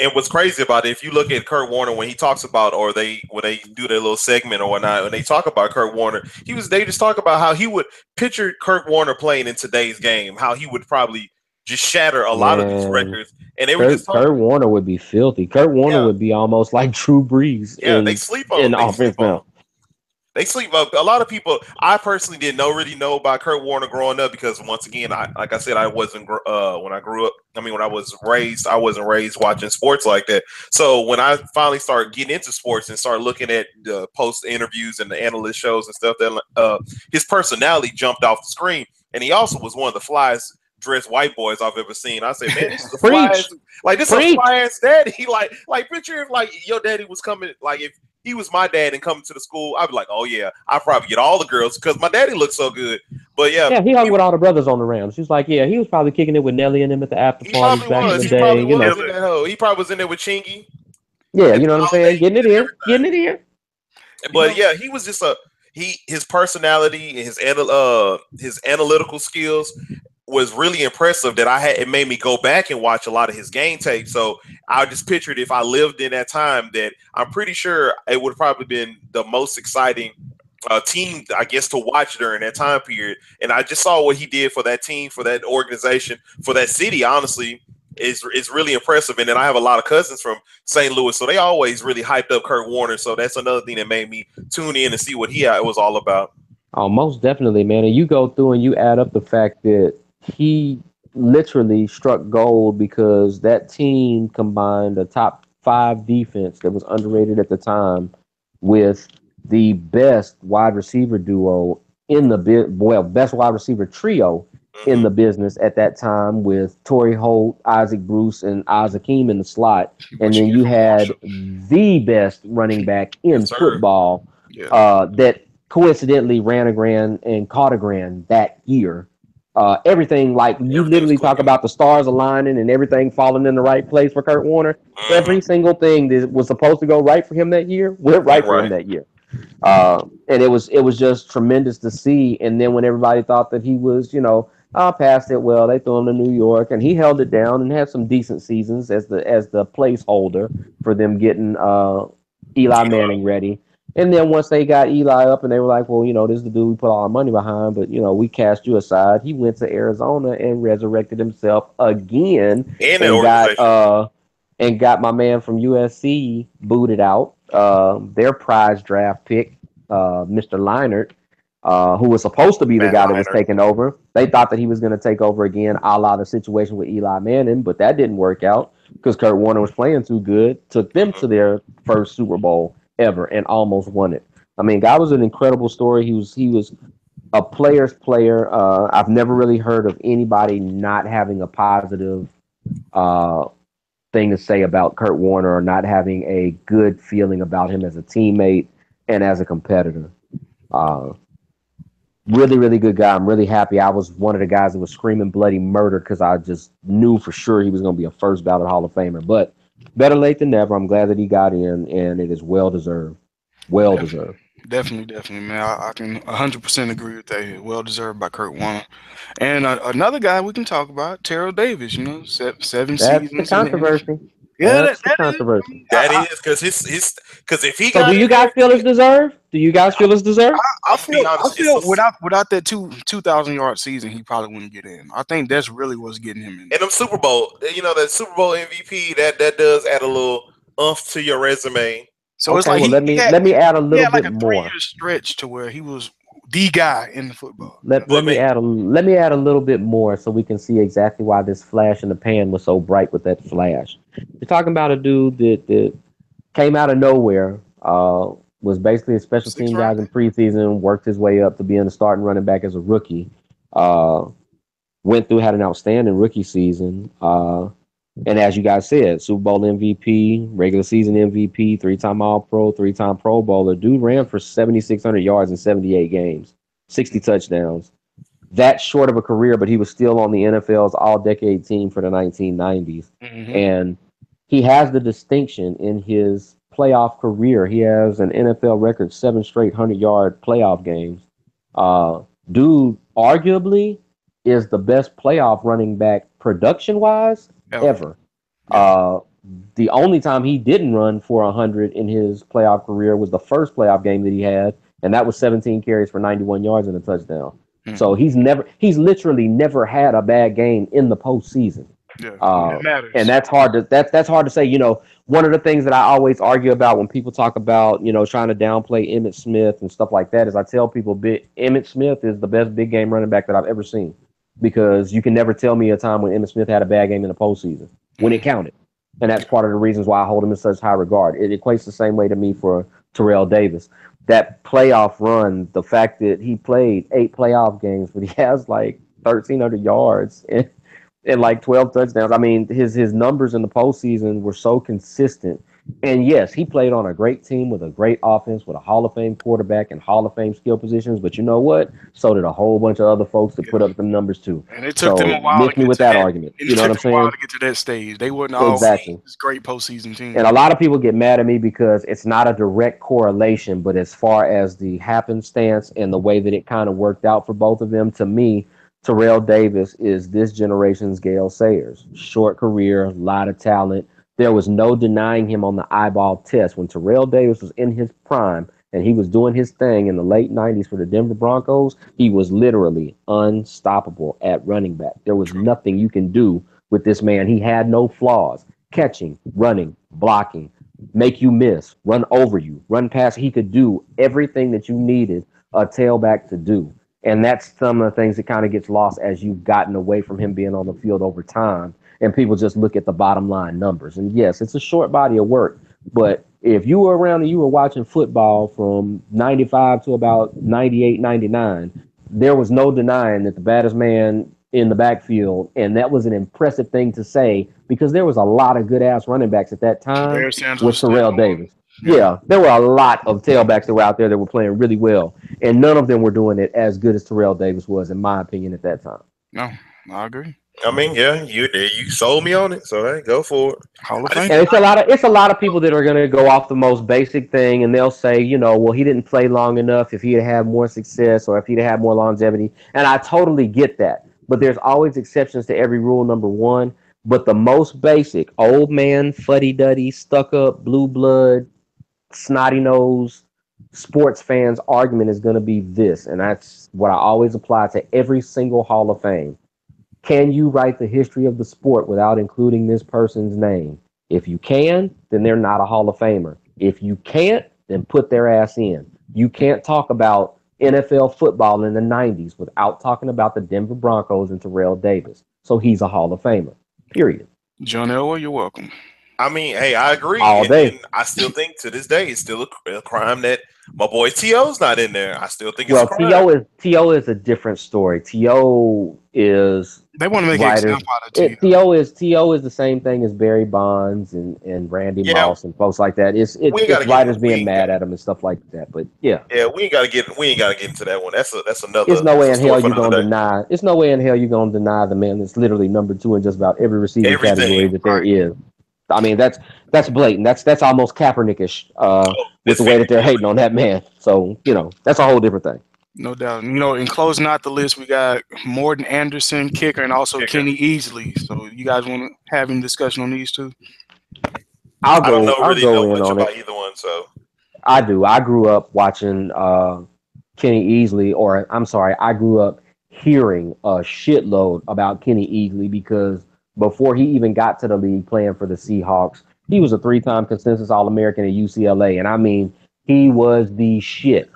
and what's crazy about it, if you look at Kurt Warner when he talks about, or when they do their little segment or whatnot, when they talk about Kurt Warner, they just talk about how he would picture Kurt Warner playing in today's game, how he would probably just shatter a lot of these man, records, and they were just Kurt talking. Warner would be filthy. Kurt Warner Yeah, would be almost like Drew Brees yeah, in they sleep offense on him. now. They sleep. A lot of people. I personally didn't really know about Kurt Warner growing up because, once again, like I said, I wasn't when I grew up. I mean, when I was raised, I wasn't raised watching sports like that. So when I finally started getting into sports and started looking at the post interviews and the analyst shows and stuff, that his personality jumped off the screen, and he also was one of the flyest dressed white boys I've ever seen. I said, man, this is the Preach, flyest. Like, this is a preach. fly ass daddy. Like picture if like your daddy was coming. Like, if he was my dad and coming to the school, I'd be like, oh yeah, I'd probably get all the girls because my daddy looks so good. But yeah, Yeah, he hung with all the brothers on the Rams. He's like, yeah, he was probably kicking it with Nelly and them at the after he parties probably back in was. the He probably day. was in that hoe. He probably was in there with Chingy Yeah, and you know what I'm saying? Holiday Getting it and in, everything. getting it in. But yeah, he was just his personality and his analytical skills was really impressive. It made me go back and watch a lot of his game tape. So I just pictured if I lived in that time, that I'm pretty sure it would have probably been the most exciting team, I guess, to watch during that time period. And I just saw what he did for that team, for that organization, for that city, honestly. is really impressive. And then I have a lot of cousins from St. Louis, so they always really hyped up Kurt Warner. So that's another thing that made me tune in and see what he was all about. Oh, most definitely, man. And you go through and you add up the fact that he literally struck gold because that team combined a top five defense that was underrated at the time with the best wide receiver duo in the best wide receiver trio in the business at that time with Torrey Holt, Isaac Bruce, and Isaac Hakeem in the slot. And then you had the best running back in Yes, sir. football that coincidentally ran a grand and caught a grand that year. Everything like you Everything was literally talk clicking. about the stars aligning and everything falling in the right place for Kurt Warner. Every single thing that was supposed to go right for him that year went right for him that year. And it was just tremendous to see. And then when everybody thought that he was, past it, well, they threw him to New York, and he held it down and had some decent seasons as the placeholder for them getting Eli Manning ready. And then once they got Eli up and they were like, well, this is the dude we put all our money behind, but, we cast you aside. He went to Arizona and resurrected himself again And the and organization. got my man from USC booted out. Their prize draft pick, Mr. Leinart, who was supposed to be the Matt guy that was Leinart. taking over. They thought that he was going to take over again, a la the situation with Eli Manning, but that didn't work out because Kurt Warner was playing too good. Took them to their first Super Bowl ever and almost won it. I mean, guy was an incredible story. He was a player's player. I've never really heard of anybody not having a positive uh, thing to say about Kurt Warner or not having a good feeling about him as a teammate and as a competitor. Uh, Really, really good guy. I'm really happy. I was one of the guys that was screaming bloody murder because I just knew for sure he was going to be a first ballot Hall of Famer. But better late than never. I'm glad that he got in, and it is well deserved. Well deserved. Definitely, man. I can 100% agree with that. Here. Well deserved by Kurt Warner. And another guy we can talk about, Terrell Davis. Seven That's the seasons in the NFL. controversy. Yeah, That's the that is. controversy. That is because because if he So, do got in you there, guys feel it's deserved? Do you guys feel it's deserved? I I'm gonna be feel I honest. feel without that 2,000 yard season, he probably wouldn't get in. I think that's really what's getting him in. And them Super Bowl, that Super Bowl MVP, that does add a little umph to your resume. So it's Okay, like well let me add a he little had like bit a more. 3 year stretch to where he was the guy in the football. Let, But let me man, add a little bit more so we can see exactly why this flash in the pan was so bright with that flash. You're talking about a dude that came out of nowhere, was basically a special Six team round guys in pick. preseason, worked his way up to being a starting running back as a rookie. Uh, had an outstanding rookie season. And as you guys said, Super Bowl MVP, regular season MVP, 3-time All Pro, 3-time Pro Bowler. Dude ran for 7,600 yards in 78 games, 60 touchdowns. That short of a career, but he was still on the NFL's all decade team for the 1990s. Mm-hmm. And he has the distinction in his playoff career. He has an NFL record, 7 straight 100-yard playoff games. Dude, arguably, is the best playoff running back production wise Ever. ever. Yeah. The only time he didn't run for 100 in his playoff career was the first playoff game that he had, and that was 17 carries for 91 yards and a touchdown. Hmm. So he's literally never had a bad game in the postseason. Yeah. It matters. And that's hard to say. One of the things that I always argue about when people talk about, trying to downplay Emmitt Smith and stuff like that is I tell people Emmitt Smith is the best big game running back that I've ever seen because you can never tell me a time when Emmitt Smith had a bad game in the postseason when it counted. And that's part of the reasons why I hold him in such high regard. It equates the same way to me for Terrell Davis. That playoff run, the fact that he played 8 playoff games, but he has like 1,300 yards and like 12 touchdowns. I mean, his numbers in the postseason were so consistent. And yes, he played on a great team with a great offense, with a Hall of Fame quarterback and Hall of Fame skill positions. But you know what? So did a whole bunch of other folks that put up them numbers too. And it took them a So while to miss me get with to that that. argument. It You know what I'm took them a while saying? to get to that stage. They wouldn't always Exactly. this great postseason team. And a lot of people get mad at me because it's not a direct correlation, but as far as the happenstance and the way that it kind of worked out for both of them, to me, Terrell Davis is this generation's Gale Sayers. Short career, lot of talent. There was no denying him on the eyeball test. When Terrell Davis was in his prime and he was doing his thing in the late 90s for the Denver Broncos, he was literally unstoppable at running back. There was nothing you can do with this man. He had no flaws. Catching, running, blocking, make you miss, run over you, run past. He could do everything that you needed a tailback to do. And that's some of the things that kind of gets lost as you've gotten away from him being on the field over time. And people just look at the bottom line numbers. And yes, it's a short body of work. But if you were around and you were watching football from 95 to about 98, 99, there was no denying that the baddest man in the backfield, and that was an impressive thing to say because there was a lot of good ass running backs at that time, Barry Sanders with was still Terrell on. Davis. Yeah. Yeah, there were a lot of tailbacks that were out there that were playing really well, and none of them were doing it as good as Terrell Davis was, in my opinion, at that time. No, I agree. I mean, yeah, you sold me on it, so hey, go for it. Hall of I just, Fame. And it's a lot of people that are going to go off the most basic thing, and they'll say, well, he didn't play long enough. If he had had more success, or if he'd had more longevity, and I totally get that. But there's always exceptions to every rule. Number one, but the most basic, old man, fuddy duddy, stuck up, blue blood, snotty nose sports fans argument is going to be this, and that's what I always apply to every single Hall of Fame. Can you write the history of the sport without including this person's name? If you can, then they're not a Hall of Famer. If you can't, then put their ass in. You can't talk about NFL football in the 90s without talking about the Denver Broncos and Terrell Davis. So he's a Hall of Famer. Period. John Elway, you're welcome. I mean, hey, I agree, All day. and I still think to this day it's still a crime that my boy To's not in there. I still think it's a Well, crime. To is a different story. To is They want to make an writers. example out of T. To is the same thing as Barry Bonds and Randy Yeah. Moss and folks like that. It's We ain't gotta writers we being ain't mad gotta- at him and stuff like that. But yeah, Yeah, we ain't gotta get into that one. That's another. it's no way in that's a story hell for you're another gonna day. deny. It's no way in hell you're gonna deny the man that's literally number two in just about every receiving Everything, category that there right. is. I mean, that's blatant. That's almost Kaepernickish with It's the way that they're 50. hating on that man. So that's a whole different thing. No doubt. In closing out the list, we got Morton Anderson, kicker, and also Kicker. Kenny Easley. So you guys want to have any discussion on these two? I'll I don't go. know I'll really go know in much on about it. either one, so I do. I grew up watching Kenny Easley, or I'm sorry, I grew up hearing a shitload about Kenny Easley because before he even got to the league playing for the Seahawks, he was a three-time consensus All-American at UCLA, and I mean, he was the shit.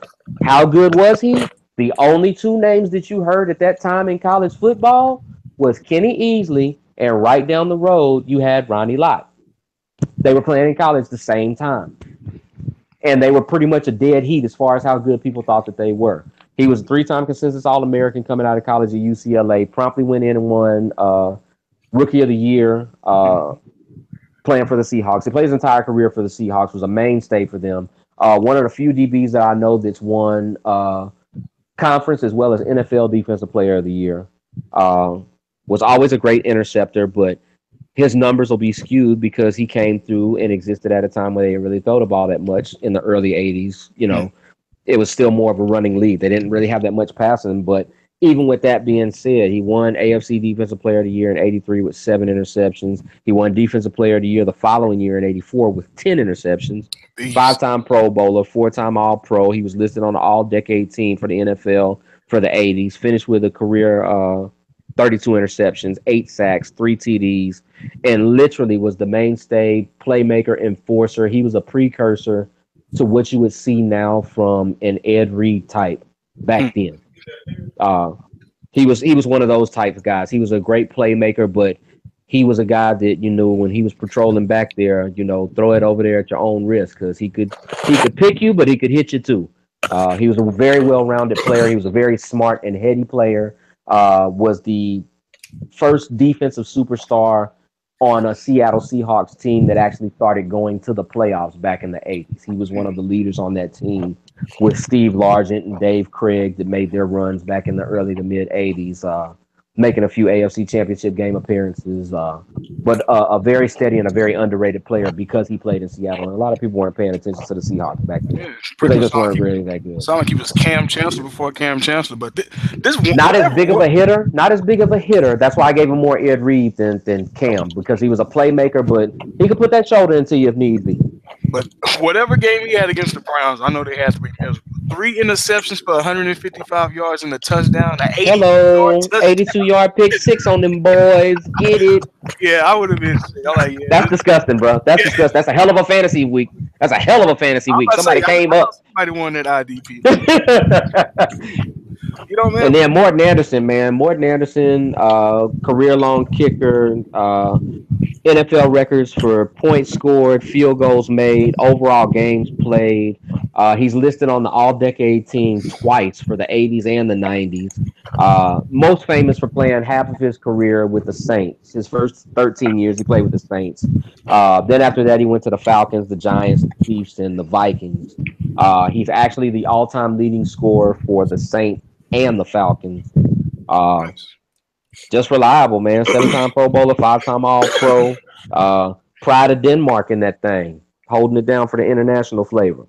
How good was he? The only two names that you heard at that time in college football was Kenny Easley, and right down the road you had Ronnie Lott. They were playing in college the same time, and they were pretty much a dead heat as far as how good people thought that they were. He was a three-time consensus All-American coming out of college at UCLA. Promptly went in and won Rookie of the Year, playing for the Seahawks. He played his entire career for the Seahawks. Was a mainstay for them. One of the few DBs that I know that's won conference as well as NFL Defensive Player of the Year. Was always a great interceptor, but his numbers will be skewed because he came through and existed at a time where they didn't really throw the ball that much in the early 80s. It was still more of a running lead. They didn't really have that much passing, but even with that being said, he won AFC Defensive Player of the Year in '83 with 7 interceptions. He won Defensive Player of the Year the following year in '84 with 10 interceptions. Beast. 5-time Pro Bowler, 4-time All-Pro. He was listed on the All-Decade team for the NFL for the '80s. Finished with a career 32 interceptions, 8 sacks, 3 TDs, and literally was the mainstay, playmaker, enforcer. He was a precursor to what you would see now from an Ed Reed type back then. He was one of those type of guys. He was a great playmaker, but he was a guy that when he was patrolling back there, throw it over there at your own risk because he could pick you, but he could hit you too. He was a very well-rounded player. He was a very smart and heady player. Was the first defensive superstar on a Seattle Seahawks team that actually started going to the playoffs back in the 80s. He was one of the leaders on that team with Steve Largent and Dave Craig that made their runs back in the early to mid 80s, making a few AFC Championship game appearances. But a very steady and a very underrated player because he played in Seattle. And a lot of people weren't paying attention to the Seahawks back then. Yeah, Because they just weren't really that good. Sound like he was Cam Chancellor before Cam Chancellor, but this Not as big of a hitter. Not as big of a hitter. That's why I gave him more Ed Reed than Cam, because he was a playmaker, but he could put that shoulder into you if need be. But whatever game he had against the Browns, I know they had to be miserable. 3 interceptions for 155 yards and a touchdown. An 82-yard Hello, touchdown. 82-yard pick six on them boys. Get it? Yeah, I would have been sick. I'm like, yeah, That's disgusting, bro. That's disgusting. That's a hell of a fantasy week. That's a hell of a fantasy I'm week. about to say, Somebody came I know up. somebody won that IDP. And You know, man. then Morton Anderson, man. Morton Anderson, career long kicker, NFL records for points scored, field goals made, overall games played. He's listed on the All Decade team twice for the 80s and the 90s. Most famous for playing half of his career with the Saints. His first 13 years, he played with the Saints. Then after that, he went to the Falcons, the Giants, the Chiefs, and the Vikings. He's actually the all-time leading scorer for the Saints and the Falcons. Uh, just reliable, man. 7-time Pro Bowler, 5-time All Pro. Pride of Denmark in that thing, holding it down for the international flavor.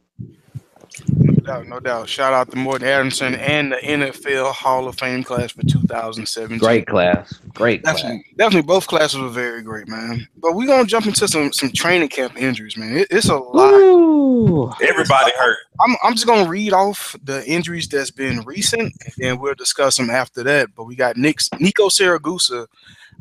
No doubt, no doubt. Shout out to Morton Anderson and the NFL Hall of Fame class for 2017. Great class, great class. Definitely, both classes were very great, man. But we're gonna jump into some training camp injuries, man. It's a lot. Ooh. Everybody hurt. I'm just gonna read off the injuries that's been recent, and then we'll discuss them after that. But we got Nico Saragusa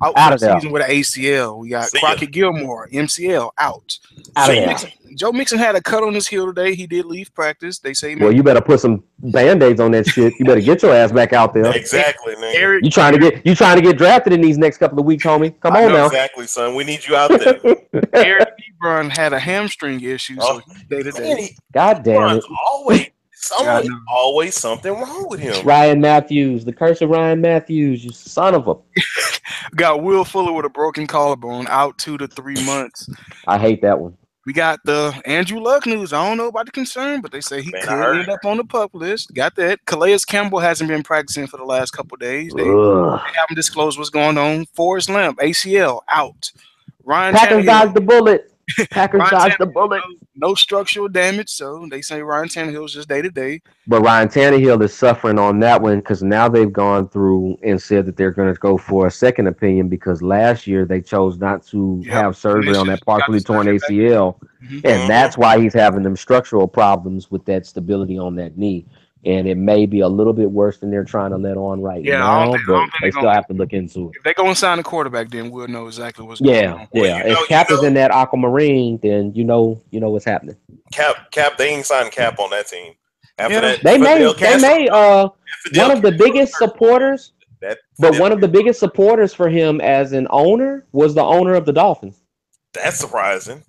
out Out for of the there. season with an ACL. We got See ya. Crockett Gilmore, MCL, out. Out of Joe there. Mixon had a cut on his heel today. He did leave practice. They say, man, Well, you better put some band-aids on that shit. You better get your ass back out there. Exactly, man. Eric, You trying to get drafted in these next couple of weeks, homie. Come I on know, now. Exactly, son. We need you out there. Eric Ebron had a hamstring issue, so day to Man, day. God damn it. Always something wrong with him. Ryan Matthews, the curse of Ryan Matthews, you son of a. Got Will Fuller with a broken collarbone, out 2 to 3 months. I hate that one. We got the Andrew Luck news. I don't know about the concern, but they say he Man, I could heard. end up on the pup list. Got that. Calais Campbell hasn't been practicing for the last couple of days. They Ugh. haven't disclosed what's going on. Forrest Lamp, ACL, out. Ryan Packers Tannehill, dodged the bullet. Packers Ryan dodged the Tannehill, bullet. no structural damage, so they say Ryan Tannehill's just day to day. But Ryan Tannehill is suffering on that one because now they've gone through and said that they're going to go for a second opinion because last year they chose not to have surgery on that partially torn ACL. And that's why he's having them structural problems with that stability on that knee. And it may be a little bit worse than they're trying to let on right now, but they still have to look into it. If they go and sign a quarterback, then we'll know exactly what's going on. Yeah. If Cap is in that aquamarine, then you know what's happening. Cap, they ain't signed Cap on that team. After that, they may one of the biggest supporters, one of the biggest supporters for him as an owner was the owner of the Dolphins. That's surprising.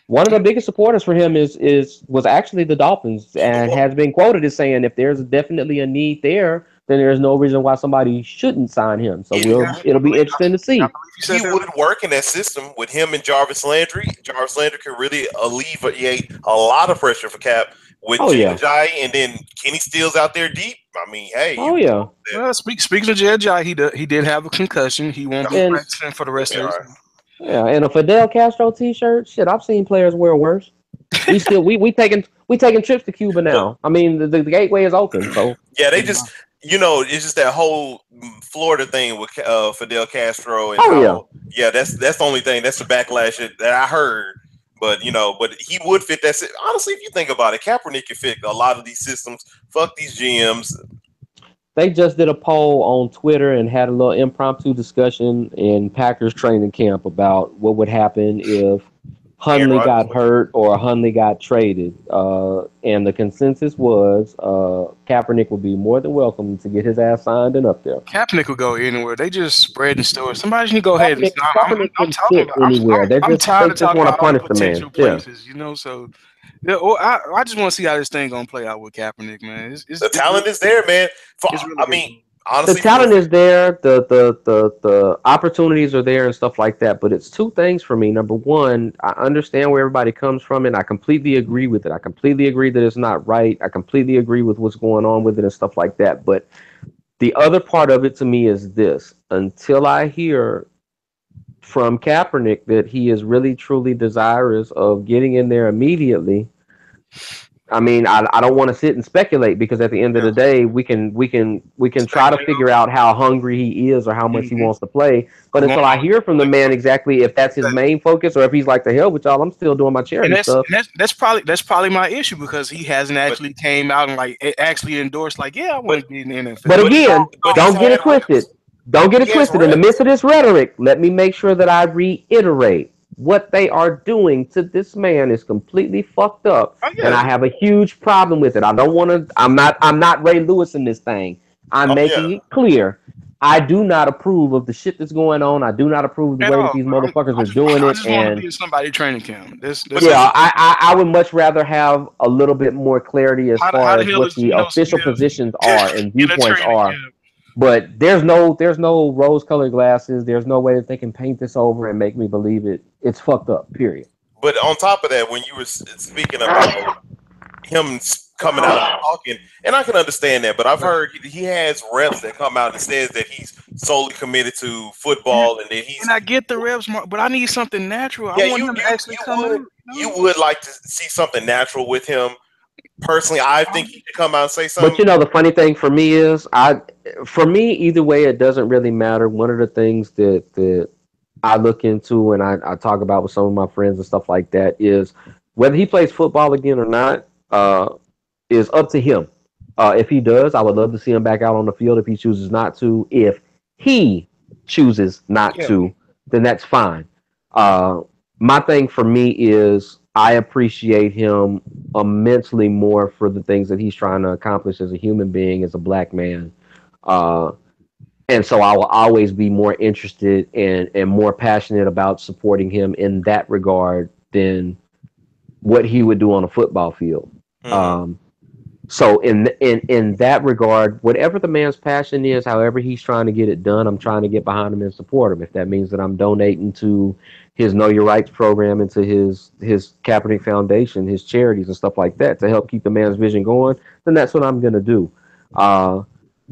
One of the biggest supporters for him was actually the Dolphins, and has been quoted as saying, if there's definitely a need there, then there's no reason why somebody shouldn't sign him. So it'll be interesting to see. He would work in that system with him and Jarvis Landry. Jarvis Landry can really alleviate a lot of pressure for Cap with Jai, and then Kenny Steele's out there deep. I mean, hey. Well, speaking of Jai, he did have a concussion. He won't be practicing for the rest of the season. Yeah, and a Fidel Castro T-shirt. Shit, I've seen players wear worse. We taking trips to Cuba now. I mean, the gateway is open. So yeah, they just it's just that whole Florida thing with Fidel Castro and that's the only thing. That's the backlash that I heard. But but he would fit that. Honestly, if you think about it, Kaepernick could fit a lot of these systems. Fuck these GMs. They just did a poll on Twitter and had a little impromptu discussion in Packers training camp about what would happen if Hundley got hurt or Hundley got traded. And the consensus was Kaepernick would be more than welcome to get his ass signed and up there. Kaepernick would go anywhere. They just spreading stories. Somebody should go ahead and I'm talking about anywhere. They just want to punish the man. Places, so. Yeah, well, I just want to see how this thing gonna play out with Kaepernick, man. The talent is there, man. Honestly, the talent is there. The opportunities are there and stuff like that. But it's two things for me. Number one, I understand where everybody comes from, and I completely agree with it. I completely agree that it's not right. I completely agree with what's going on with it and stuff like that. But the other part of it to me is this: until I hear from Kaepernick that he is really truly desirous of getting in there immediately, I mean, I don't want to sit and speculate because at the end of Yeah. the day, we can try to Speculate figure out how hungry he is or how much he Mm-hmm. wants to play. But Who won't until I know hear from the man exactly if that's his exactly. main focus or if he's like the hell with y'all, I'm still doing my And charity stuff. that's probably my issue because he hasn't But actually came out and like actually endorsed like, yeah, I want but to be in the But NFL. but he again, but he's don't get had it twisted. reps. Don't get it He has twisted. In the midst reps. of this rhetoric, let me make sure that I reiterate what they are doing to this man is completely fucked up, Oh and yeah, I have a huge problem with it. I don't want to. I'm not Ray Lewis in this thing. I'm Oh yeah. making it clear. I do not approve of the shit that's going on. I do not approve of the at way that all, these bro. motherfuckers I are just doing I it, just want to and be in somebody training camp. But This this yeah, is I would much rather have a little bit more clarity as far how the as hell what is the official positions are and in a viewpoints training are. camp? But there's no rose-colored glasses. There's no way that they can paint this over and make me believe it. It's fucked up. Period. but on top of that, when you were speaking about him coming out and talking, and I can understand that, but I've heard he has reps that come out and says that he's solely committed to And, football and that he's and I get the reps, but I need something natural. I yeah, want him to actually come out. you would like to see something natural with him. Personally, I think he should come out and say But something. you know, the funny thing for me is, for me, either way, it doesn't really matter. One of the things that I look into and I talk about with some of my friends and stuff like that is whether he plays football again or not is up to him. If he does, I would love to see him back out on the field. If he chooses not to, if he chooses not Yeah, to, then that's fine. Uh, my thing for me is I appreciate him immensely more for the things that he's trying to accomplish as a human being, as a black man. Uh, and so I will always be more interested and more passionate about supporting him in that regard than what he would do on a football field. Hmm. Um, so in that regard, whatever the man's passion is, however he's trying to get it done, I'm trying to get behind him and support him. If that means that I'm donating to his Know Your Rights program and to his Kaepernick Foundation, his charities and stuff like that to help keep the man's vision going, then that's what I'm gonna do. Uh,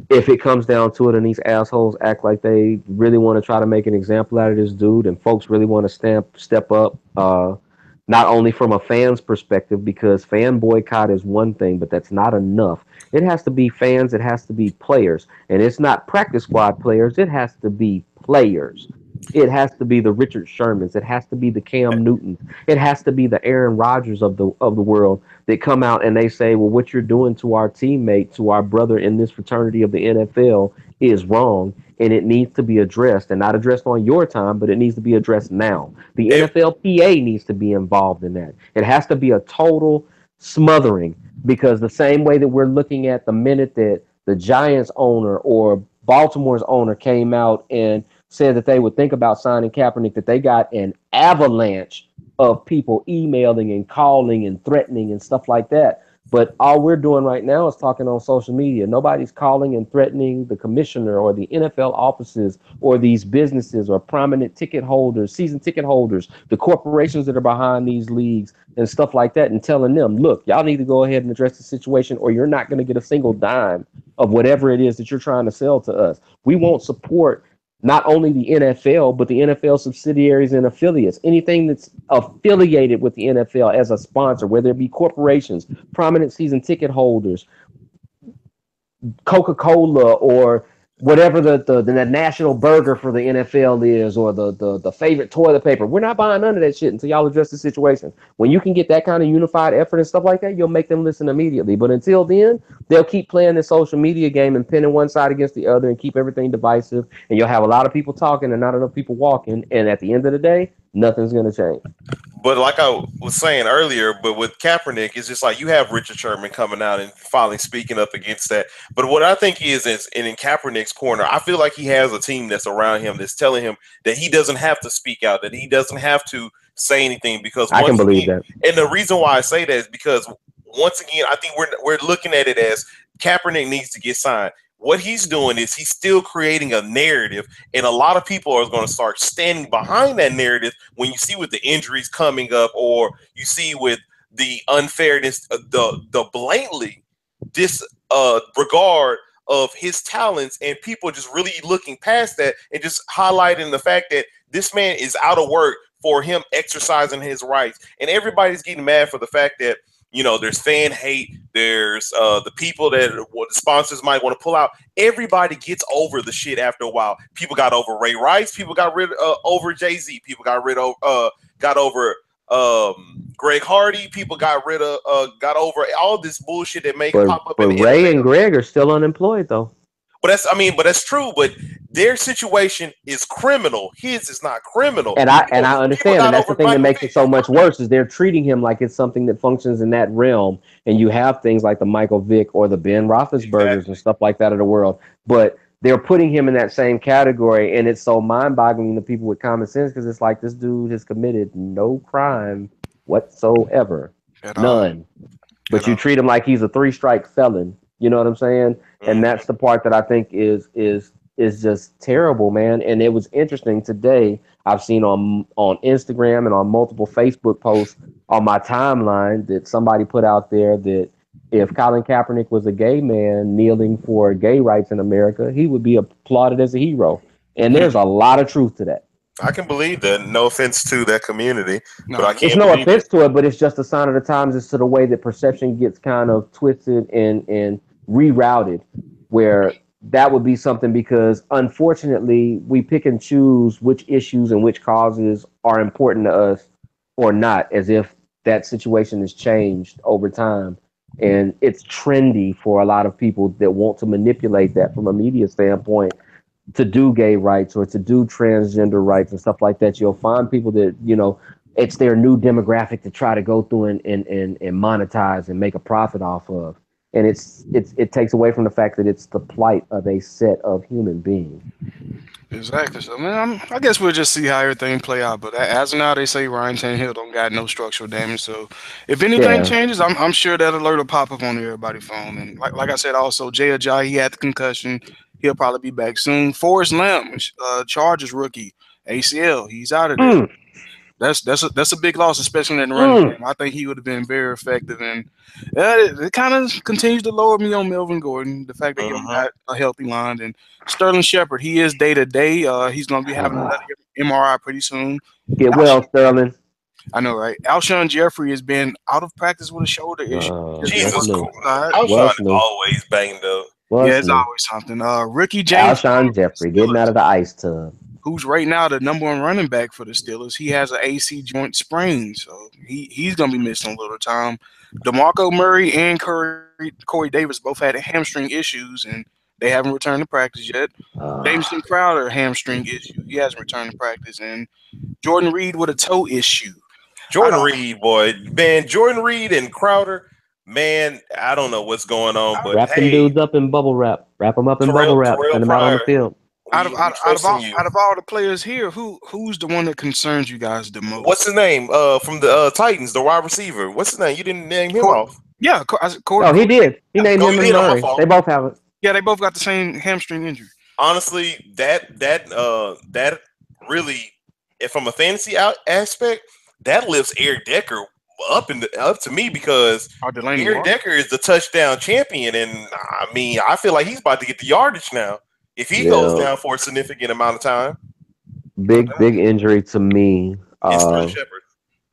if it comes down to it and these assholes act like they really want to try to make an example out of this dude and folks really want to step up, not only from a fan's perspective, because fan boycott is one thing, but that's not enough. It has to be fans, it has to be players, and it's not practice squad players, it has to be players. It has to be the Richard Shermans, it has to be the Cam Newtons, it has to be the Aaron Rodgers of the world that come out and they say, well, what you're doing to our teammate, to our brother in this fraternity of the NFL is wrong and it needs to be addressed, and not addressed on your time, but it needs to be addressed now. The It, NFLPA needs to be involved in that. It has to be a total smothering because the same way that we're looking at the minute that the Giants owner or Baltimore's owner came out and said that they would think about signing Kaepernick, that they got an avalanche of people emailing and calling and threatening and stuff like that. But all we're doing right now is talking on social media. Nobody's calling and threatening the commissioner or the NFL offices or these businesses or prominent ticket holders, season ticket holders, the corporations that are behind these leagues and stuff like that, and telling them, look, y'all need to go ahead and address the situation or you're not going to get a single dime of whatever it is that you're trying to sell to us. We won't support not only the NFL, but the NFL subsidiaries and affiliates. Anything that's affiliated with the NFL as a sponsor, whether it be corporations, prominent season ticket holders, Coca-Cola, or whatever the national burger for the NFL is, or the favorite toilet paper. We're not buying none of that shit until y'all address the situation. When you can get that kind of unified effort and stuff like that, you'll make them listen immediately. But until then, they'll keep playing this social media game and pinning one side against the other and keep everything divisive. And you'll have a lot of people talking and not enough people walking. And at the end of the day, nothing's gonna change. but like I was saying earlier, but with Kaepernick, it's just like you have Richard Sherman coming out and finally speaking up against that. But what I think is in Kaepernick's corner, I feel like he has a team that's around him that's telling him that he doesn't have to speak out, that he doesn't have to say anything because I can once believe again, that. and the reason why I say that is because once again, I think we're looking at it as Kaepernick needs to get signed. What he's doing is he's still creating a narrative, and a lot of people are going to start standing behind that narrative when you see with the injuries coming up, or you see with the unfairness, the blatantly disregard of his talents, and people just really looking past that and just highlighting the fact that this man is out of work for him exercising his rights, and everybody's getting mad for the fact that there's fan hate. There's the people that what the sponsors might want to pull out. Everybody gets over the shit after a while. People got over Ray Rice. People got rid over Jay-Z. People got over Greg Hardy. People got over all this bullshit that may pop up in But the Ray and NFL. Greg are still unemployed though. But that's true. But their situation is criminal. His is not criminal. And I People understand, and got that's the over thing that Michael makes it Vick. so much worse is they're treating him like it's something that functions in that realm. And you have things like the Michael Vick or the Ben Roethlisbergers and Exactly. stuff like that of the world, but they're putting him in that same category, and it's so mind-boggling to people with common sense because it's like this dude has committed no crime whatsoever, At all. none. At But you all. treat him like he's a three-strike felon. You know what I'm saying? And Mhm. that's the part that I think is just terrible, man. And it was interesting today. I've seen on Instagram and on multiple Facebook posts on my timeline that somebody put out there that if Colin Kaepernick was a gay man kneeling for gay rights in America, he would be applauded as a hero. And there's a lot of truth to that. I can believe that. No offense to that community, but I No, It's can't no believe it. offense to it, but it's just a sign of the times as to the way that perception gets kind of twisted and rerouted, where that would be something because unfortunately we pick and choose which issues and which causes are important to us or not, as if that situation has changed over time. And it's trendy for a lot of people that want to manipulate that from a media standpoint to do gay rights or to do transgender rights and stuff like that. You'll find people that, it's their new demographic to try to go through and monetize and make a profit off of. And it takes away from the fact that it's the plight of a set of human beings. exactly. So, man, I guess we'll just see how everything play out. But as of now, they say Ryan Tannehill don't got no structural damage. So, if anything Yeah. changes, I'm sure that alert will pop up on everybody's phone. And like I said, also Jay Ajayi, he had the concussion. He'll probably be back soon. Forrest Lamb, Chargers rookie, ACL, he's out of there. Mm, That's a big loss, especially in the running mm. game. I think he would have been very effective, and it kind of continues to lower me on Melvin Gordon. The fact that he don't Hmm. got a healthy line, and Sterling Shepard, he is day to day. He's going to be having another MRI pretty soon. Get well, Alshon, Sterling. I know, right? Alshon Jeffrey has been out of practice with a shoulder issue. Just been What's Jesus working new? on the side. Alshon What's is new? always banged up. Yeah, What's it's new? always something. Ricky James, Alshon Jeffrey getting out Steelers, of the ice tub. who's right now the number one running back for the Steelers. He has an AC joint sprain, so he's gonna be missing a little time. DeMarco Murray and Corey Davis both had hamstring issues, and they haven't returned to practice yet. Uh, Jameson Crowder hamstring issue, he hasn't returned to practice, and Jordan Reed with a toe issue. I Jordan don't, Reed, boy, man, Jordan Reed and Crowder, man, I don't know what's going on, I, but wrap them hey, dudes up in bubble wrap. Wrap them up in bubble wrap. Terrell Send them out on the Pryor, field. we trusting you. out of all the players here, who's the one that concerns you guys the What's most? his name? From the Titans, the wide receiver. What's his name? You didn't name him Cor- off. yeah, Oh, he did. He yeah, named Oh, him you and did on my Murray. They fault. both have it. yeah, they both got the same hamstring injury. Honestly, that really, if from a fantasy aspect, that lifts Eric Decker up to me because Or Delaney Eric Walker. Decker is the touchdown champion, and I mean, I feel like he's about to get the yardage now if he goes Yeah. down for a significant amount of time. No Big injury to me. It's Sterling Shepard.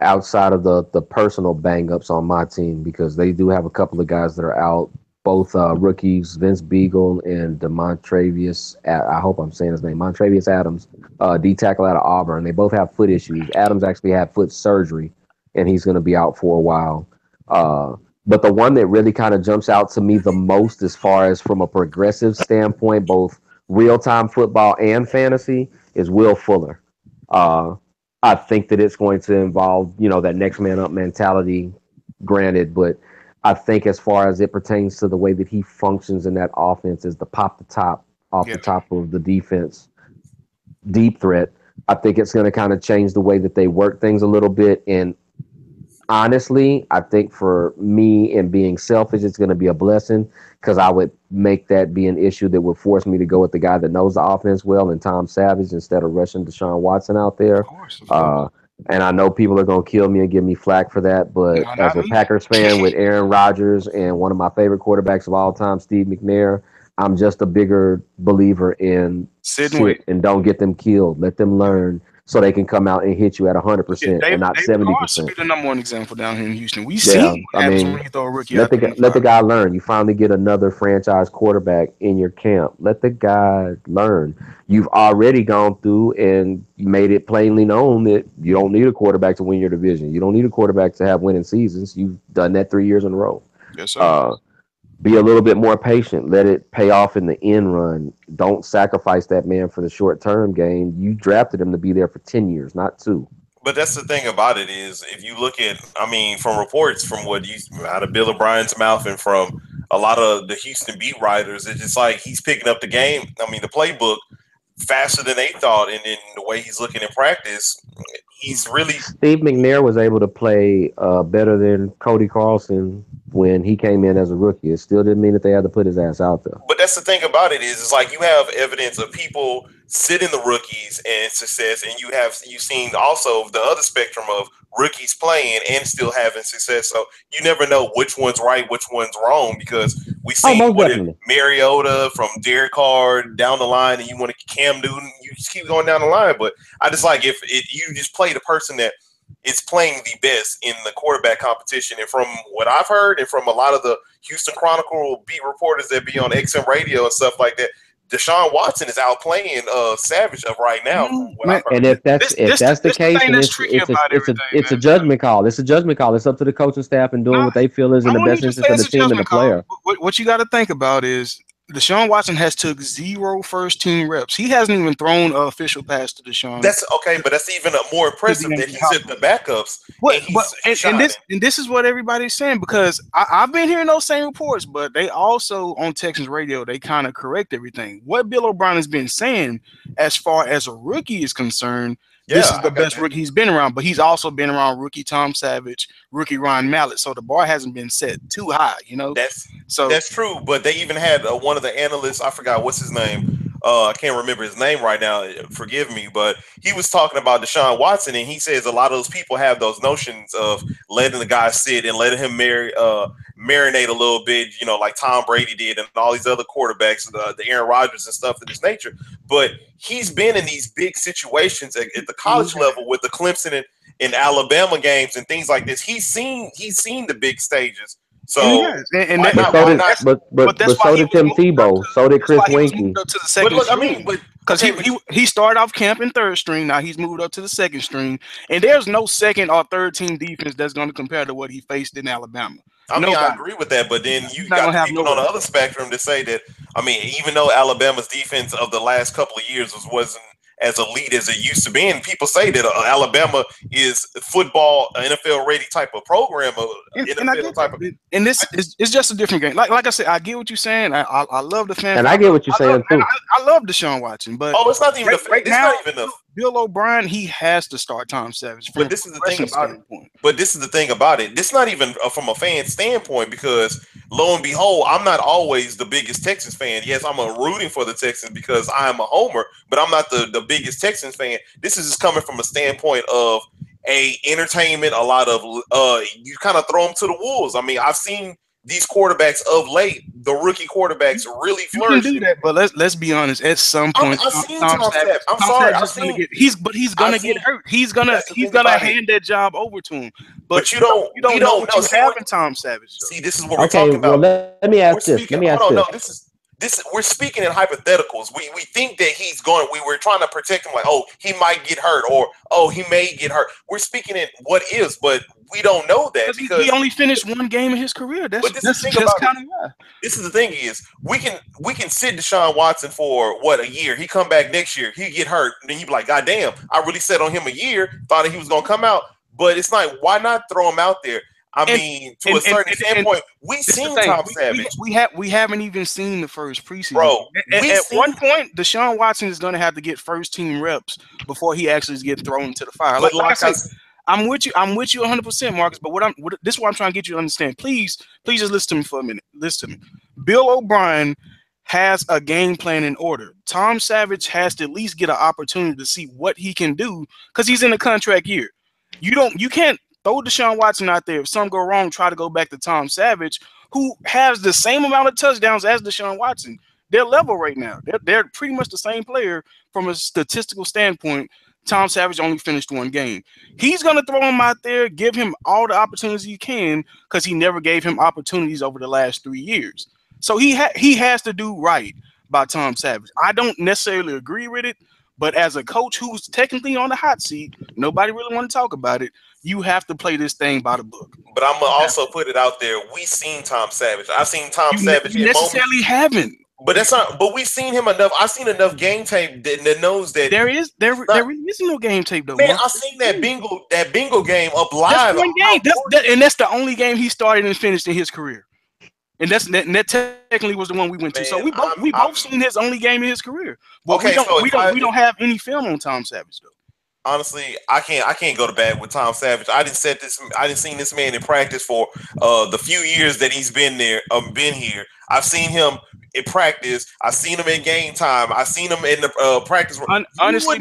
Outside of the personal bang ups on my team because they do have a couple of guys that are out, both rookies, Vince Beagle and Demontravius. I hope I'm saying his name, Montravius Adams, D tackle out of Auburn. They both have foot issues. Adams actually had foot surgery, and he's going to be out for a while. But the one that really kind of jumps out to me the most, as far as from a progressive standpoint, both real time football and fantasy, is Will Fuller. Uh, I think that it's going to involve, that next man up mentality, granted, but I think as far as it pertains to the way that he functions in that offense is the pop the top off Yeah. the top of the defense, deep threat. I think it's going to kind of change the way that they work things a little bit. And honestly, I think for me and being selfish, it's going to be a blessing because I would make that be an issue that would force me to go with the guy that knows the offense well and Tom Savage instead of rushing Deshaun Watson out Of there. course, of course. Uh, and I know people are going to kill me and give me flack for that, but No, as not a me. Packers fan with Aaron Rodgers and one of my favorite quarterbacks of all time, Steve McNair, I'm just a bigger believer in Sitting wait. sit and don't get them killed. Let them learn so they can come out and hit you at 100% and not David Carr should 70%. be the number one example down here in Houston. We Yeah, seen I what happens when mean, you throw a rookie out there in the let the fire. guy learn. You finally get another franchise quarterback in your camp. Let the guy learn. You've already gone through and made it plainly known that you don't need a quarterback to win your division. You don't need a quarterback to have winning seasons. You've done that 3 years in a row. Yes, sir. Uh, be a little bit more patient. Let it pay off in the end run. Don't sacrifice that man for the short term game. You drafted him to be there for 10 years, not two. But that's the thing about it is, if you look at, I mean, from reports from what you out of Bill O'Brien's mouth and from a lot of the Houston beat writers, it's just like he's picking up the game. I mean, the playbook faster than they thought, and then the way he's looking in practice, he's really. Steve McNair was able to play better than Cody Carlson when he came in as a rookie. It still didn't mean that they had to put his ass out there. But that's the thing about it is, it's like you have evidence of people sitting the rookies and success, and you've seen also the other spectrum of rookies playing and still having success. So you never know which one's right, which one's wrong, because we seen most what definitely. Mariota from Derek Carr down the line, and you want to Cam Newton, you just keep going down the line. But I just like if you just play the person that is playing the best in the quarterback competition. And from what I've heard, and from a lot of the Houston Chronicle beat reporters that be on XM radio and stuff like that, Deshaun Watson is outplaying Savage up right now. And if that's the case, then it's a judgment call. It's a judgment call. It's up to the coaching staff and doing what they feel is in the best interest of the team and the player. What you got to think about is Deshaun Watson has took 0 first team reps. He hasn't even thrown an official pass to Deshaun. That's okay, but that's even more impressive that he's at the backups. And this is what everybody's saying, because I've been hearing those same reports, but they also on Texans radio, they kind of correct everything. What Bill O'Brien has been saying as far as a rookie is concerned, this is the best rookie he's been around, but he's also been around rookie Tom Savage, rookie Ryan Mallett, so the bar hasn't been set too high, you know. That's true, but they even had one of the analysts, I forgot what's his name. I can't remember his name right now. Forgive me, but he was talking about Deshaun Watson, and he says a lot of those people have those notions of letting the guy sit and letting him marinate a little bit, you know, like Tom Brady did and all these other quarterbacks, the Aaron Rodgers and stuff of this nature. But he's been in these big situations at the college level with the Clemson and Alabama games and things like this. He's seen the big stages. So, but so did Tim Tebow. So did Chris Winkie. Because he started off camp in third string. Now he's moved up to the second string, and there's no second or third team defense that's going to compare to what he faced in Alabama. I mean, I agree with that, but then you got people on the other spectrum to say that. I mean, even though Alabama's defense of the last couple of years wasn't as elite as it used to be, and people say that Alabama is football, NFL ready type of program, and this is just a different game. Like I said, I get what you're saying. I love the fan, and I get what you're saying too. I love Deshaun Watson, but it's not even not even Bill O'Brien, he has to start Tom Savage. But this is the thing about it. But this is the thing about it. This is not even from a fan standpoint, because lo and behold, I'm not always the biggest Texans fan. Yes, I'm rooting for the Texans because I am a homer, but I'm not the biggest Texans fan. This is just coming from a standpoint of entertainment. A lot of you kind of throw them to the wolves. I mean, I've seen these quarterbacks of late, the rookie quarterbacks, really flourish. You can do that, but let's be honest. At some point, he's gonna get hurt. He's gonna hand that job over to him. But you don't know what you have in Tom Savage. See, this is what we're talking about. Well, let me ask this. We're speaking in hypotheticals. We think that he's going. We were trying to protect him, like, oh, he might get hurt, or oh, he may get hurt. We're speaking in what ifs, but we don't know that because he only finished one game in his career. This is the thing is we can sit Deshaun Watson for a year. He come back next year, he get hurt, and then you be like, God damn, I really set on him a year, thought that he was gonna come out, but it's like, why not throw him out there? I mean, to a certain standpoint, we've seen Tom Savage. We haven't even seen the first preseason. Bro, at one point, Deshaun Watson is going to have to get first team reps before he actually gets thrown into the fire. Like I said, I'm with you 100%, Marcus. But this is what I'm trying to get you to understand. Please just listen to me for a minute. Listen to me. Bill O'Brien has a game plan in order. Tom Savage has to at least get an opportunity to see what he can do because he's in a contract year. You can't throw Deshaun Watson out there. If something go wrong, try to go back to Tom Savage, who has the same amount of touchdowns as Deshaun Watson. They're level right now. They're pretty much the same player from a statistical standpoint. Tom Savage only finished one game. He's gonna throw him out there, give him all the opportunities he can, because he never gave him opportunities over the last 3 years. So he has to do right by Tom Savage. I don't necessarily agree with it, but as a coach who's technically on the hot seat, nobody really want to talk about it. You have to play this thing by the book. But I'm gonna also put it out there. We seen Tom Savage. I've seen Tom Savage You in necessarily moments. haven't. But that's not. But we've seen him enough. I've seen enough game tape that knows that there really isn't no game tape though. Man, Mark. I seen that bingo game up live. That's one game. And that's the only game he started and finished in his career. And that technically was the one we went to. Man, so we both seen his only game in his career. But Okay, we don't have any film on Tom Savage though. Honestly, I can't go to bat with Tom Savage. I didn't seen this man in practice for the few years that he's been here. I've seen him in practice. I've seen him in game time. I've seen him in the practice. Honestly,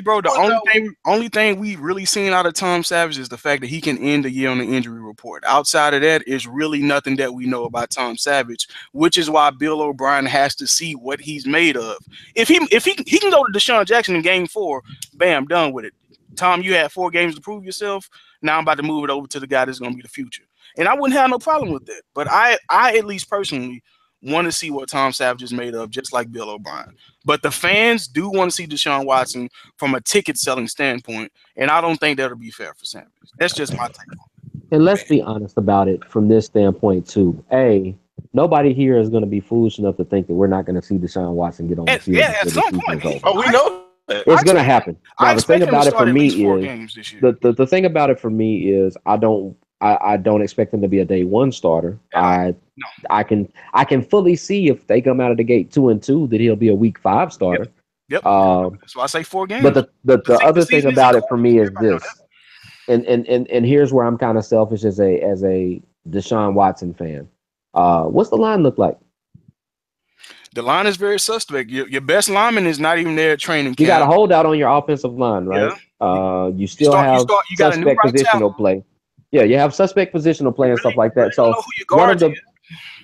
bro, the only thing we really seen out of Tom Savage is the fact that he can end the year on the injury report. Outside of that, is really nothing that we know about Tom Savage, which is why Bill O'Brien has to see what he's made of. If he can go to Deshaun Jackson in game 4, bam, done with it. Tom, you had 4 games to prove yourself. Now I'm about to move it over to the guy that's going to be the future. And I wouldn't have no problem with that. But I at least personally want to see what Tom Savage is made of, just like Bill O'Brien. But the fans do want to see Deshaun Watson from a ticket selling standpoint, and I don't think that'll be fair for Savage. That's just my take. And let's be honest about it from this standpoint too. Nobody here is going to be foolish enough to think that we're not going to see Deshaun Watson get on the field. Yeah, at some point. We know that. It's going to happen. Now, the thing about it for me is the thing about it for me is I don't expect him to be a day one starter. I can fully see if they come out of the gate 2-2 that he'll be a week 5 starter. Yep. So I say 4 games. But the other thing about it for me is this, and here's where I'm kind of selfish as a Deshaun Watson fan. What's the line look like? The line is very suspect. Your best lineman is not even there at training camp. You got a holdout on your offensive line, right? Yeah. You still have suspect positional play. Yeah, you have suspect positional play and stuff like that. So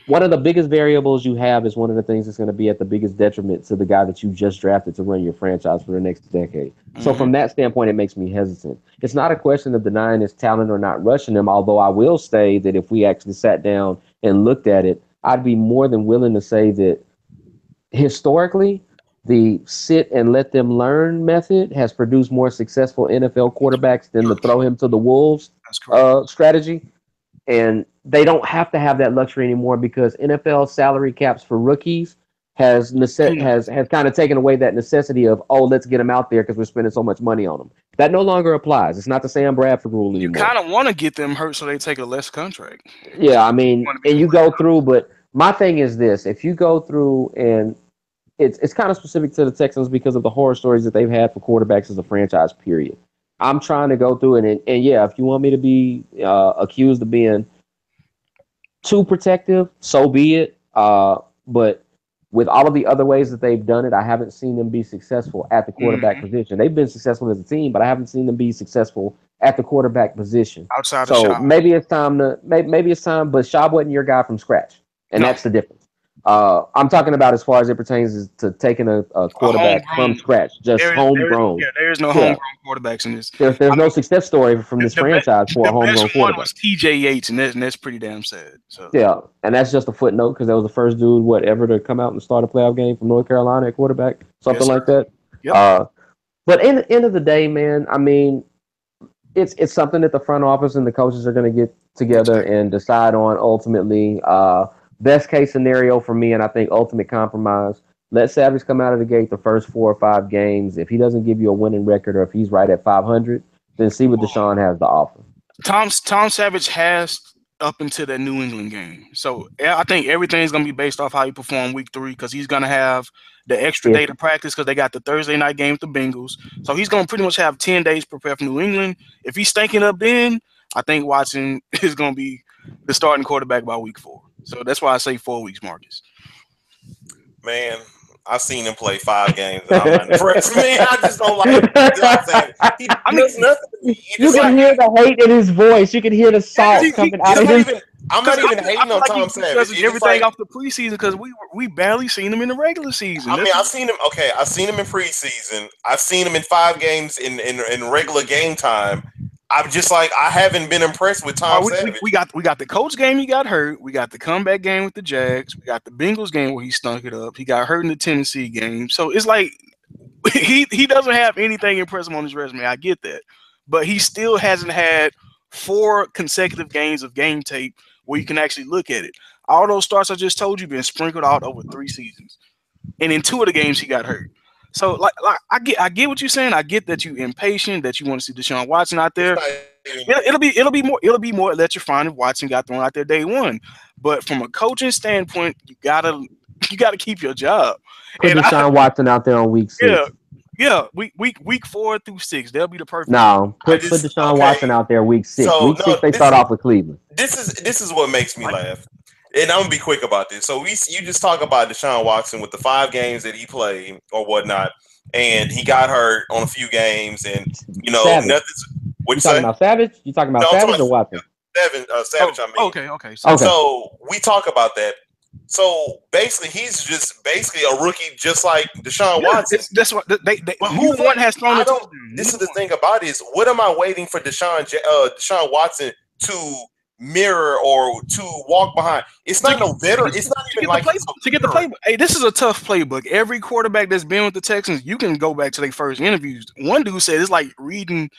one of the biggest variables you have is one of the things that's going to be at the biggest detriment to the guy that you just drafted to run your franchise for the next decade. Mm-hmm. So from that standpoint, it makes me hesitant. It's not a question of denying his talent or not rushing him, although I will say that if we actually sat down and looked at it, I'd be more than willing to say that historically, the sit and let them learn method has produced more successful NFL quarterbacks than the throw him to the wolves strategy. And they don't have to have that luxury anymore because NFL salary caps for rookies has kind of taken away that necessity of, let's get them out there because we're spending so much money on them. That no longer applies. It's not the Sam Bradford rule anymore. You kind of want to get them hurt so they take a less contract. Yeah, I mean, and you go through, but my thing is this: if you go through, and it's kind of specific to the Texans because of the horror stories that they've had for quarterbacks as a franchise, period. I'm trying to go through it, and yeah, if you want me to be accused of being too protective, so be it. But with all of the other ways that they've done it, I haven't seen them be successful at the quarterback position. They've been successful as a team, but I haven't seen them be successful at the quarterback position. Outside of Schaub. Maybe it's time, but Schaub wasn't your guy from scratch, and that's the difference. I'm talking about as far as it pertains to taking a quarterback from scratch, just homegrown. There is no homegrown quarterbacks in this. There's no success story from this franchise for a homegrown quarterback. Was T.J. Yates, and that's pretty damn sad. So. Yeah, and that's just a footnote because that was the first dude ever to come out and start a playoff game from North Carolina at quarterback, something like that. Yep. But in the end of the day, man, I mean, it's something that the front office and the coaches are going to get together and decide on ultimately. Best case scenario for me, and I think ultimate compromise, let Savage come out of the gate the first 4 or 5 games. If he doesn't give you a winning record or if he's right at 500, then see what Deshaun has to offer. Tom Savage has up into that New England game. So I think everything's going to be based off how he performed week 3 because he's going to have the extra day to practice because they got the Thursday night game with the Bengals. So he's going to pretty much have 10 days prepared for New England. If he's stinking up then, I think Watson is going to be the starting quarterback by week 4. So that's why I say 4 weeks, Marcus. Man, I've seen him play 5 games. And I'm not impressed. Man, I just don't like him. He does nothing. You can hear the hate in his voice. You can hear the salt coming out of his. I'm not even hating on Tom Savage. Because everything off the preseason, because we barely seen him in the regular season. I mean, I've seen him. Okay, I've seen him in preseason. I've seen him in 5 games in regular game time. I'm just like, I haven't been impressed with Tom Savage. We got the Colts game, he got hurt. We got the comeback game with the Jags. We got the Bengals game where he stunk it up. He got hurt in the Tennessee game. So it's like he doesn't have anything impressive on his resume. I get that, but he still hasn't had 4 consecutive games of game tape where you can actually look at it. All those starts I just told you been sprinkled out over 3 seasons, and in 2 of the games he got hurt. So like I get what you're saying. I get that you're impatient, that you want to see Deshaun Watson out there. It'll be more electrifying if Watson got thrown out there day one. But from a coaching standpoint, you gotta keep your job. Put Deshaun Watson out there on week 6. Yeah, week 4 through 6, they'll be the perfect. No, put Deshaun Watson out there week 6. So, week 6 they start off with Cleveland. This is what makes me laugh, and I'm gonna be quick about this. So you just talk about Deshaun Watson with the 5 games that he played or whatnot, and he got hurt on a few games, and nothing's. What you talking about, Savage? You talking about Savage or Watson? Savage. I mean, okay. So we talk about that. So basically, he's just a rookie, just like Deshaun Watson. That's what who has thrown it. This is the thing about it is, what am I waiting for Deshaun Watson to mirror or to walk behind? It's not no veteran. It's not even like to get the playbook. Hey, this is a tough playbook. Every quarterback that's been with the Texans, you can go back to their first interviews. One dude said it's like reading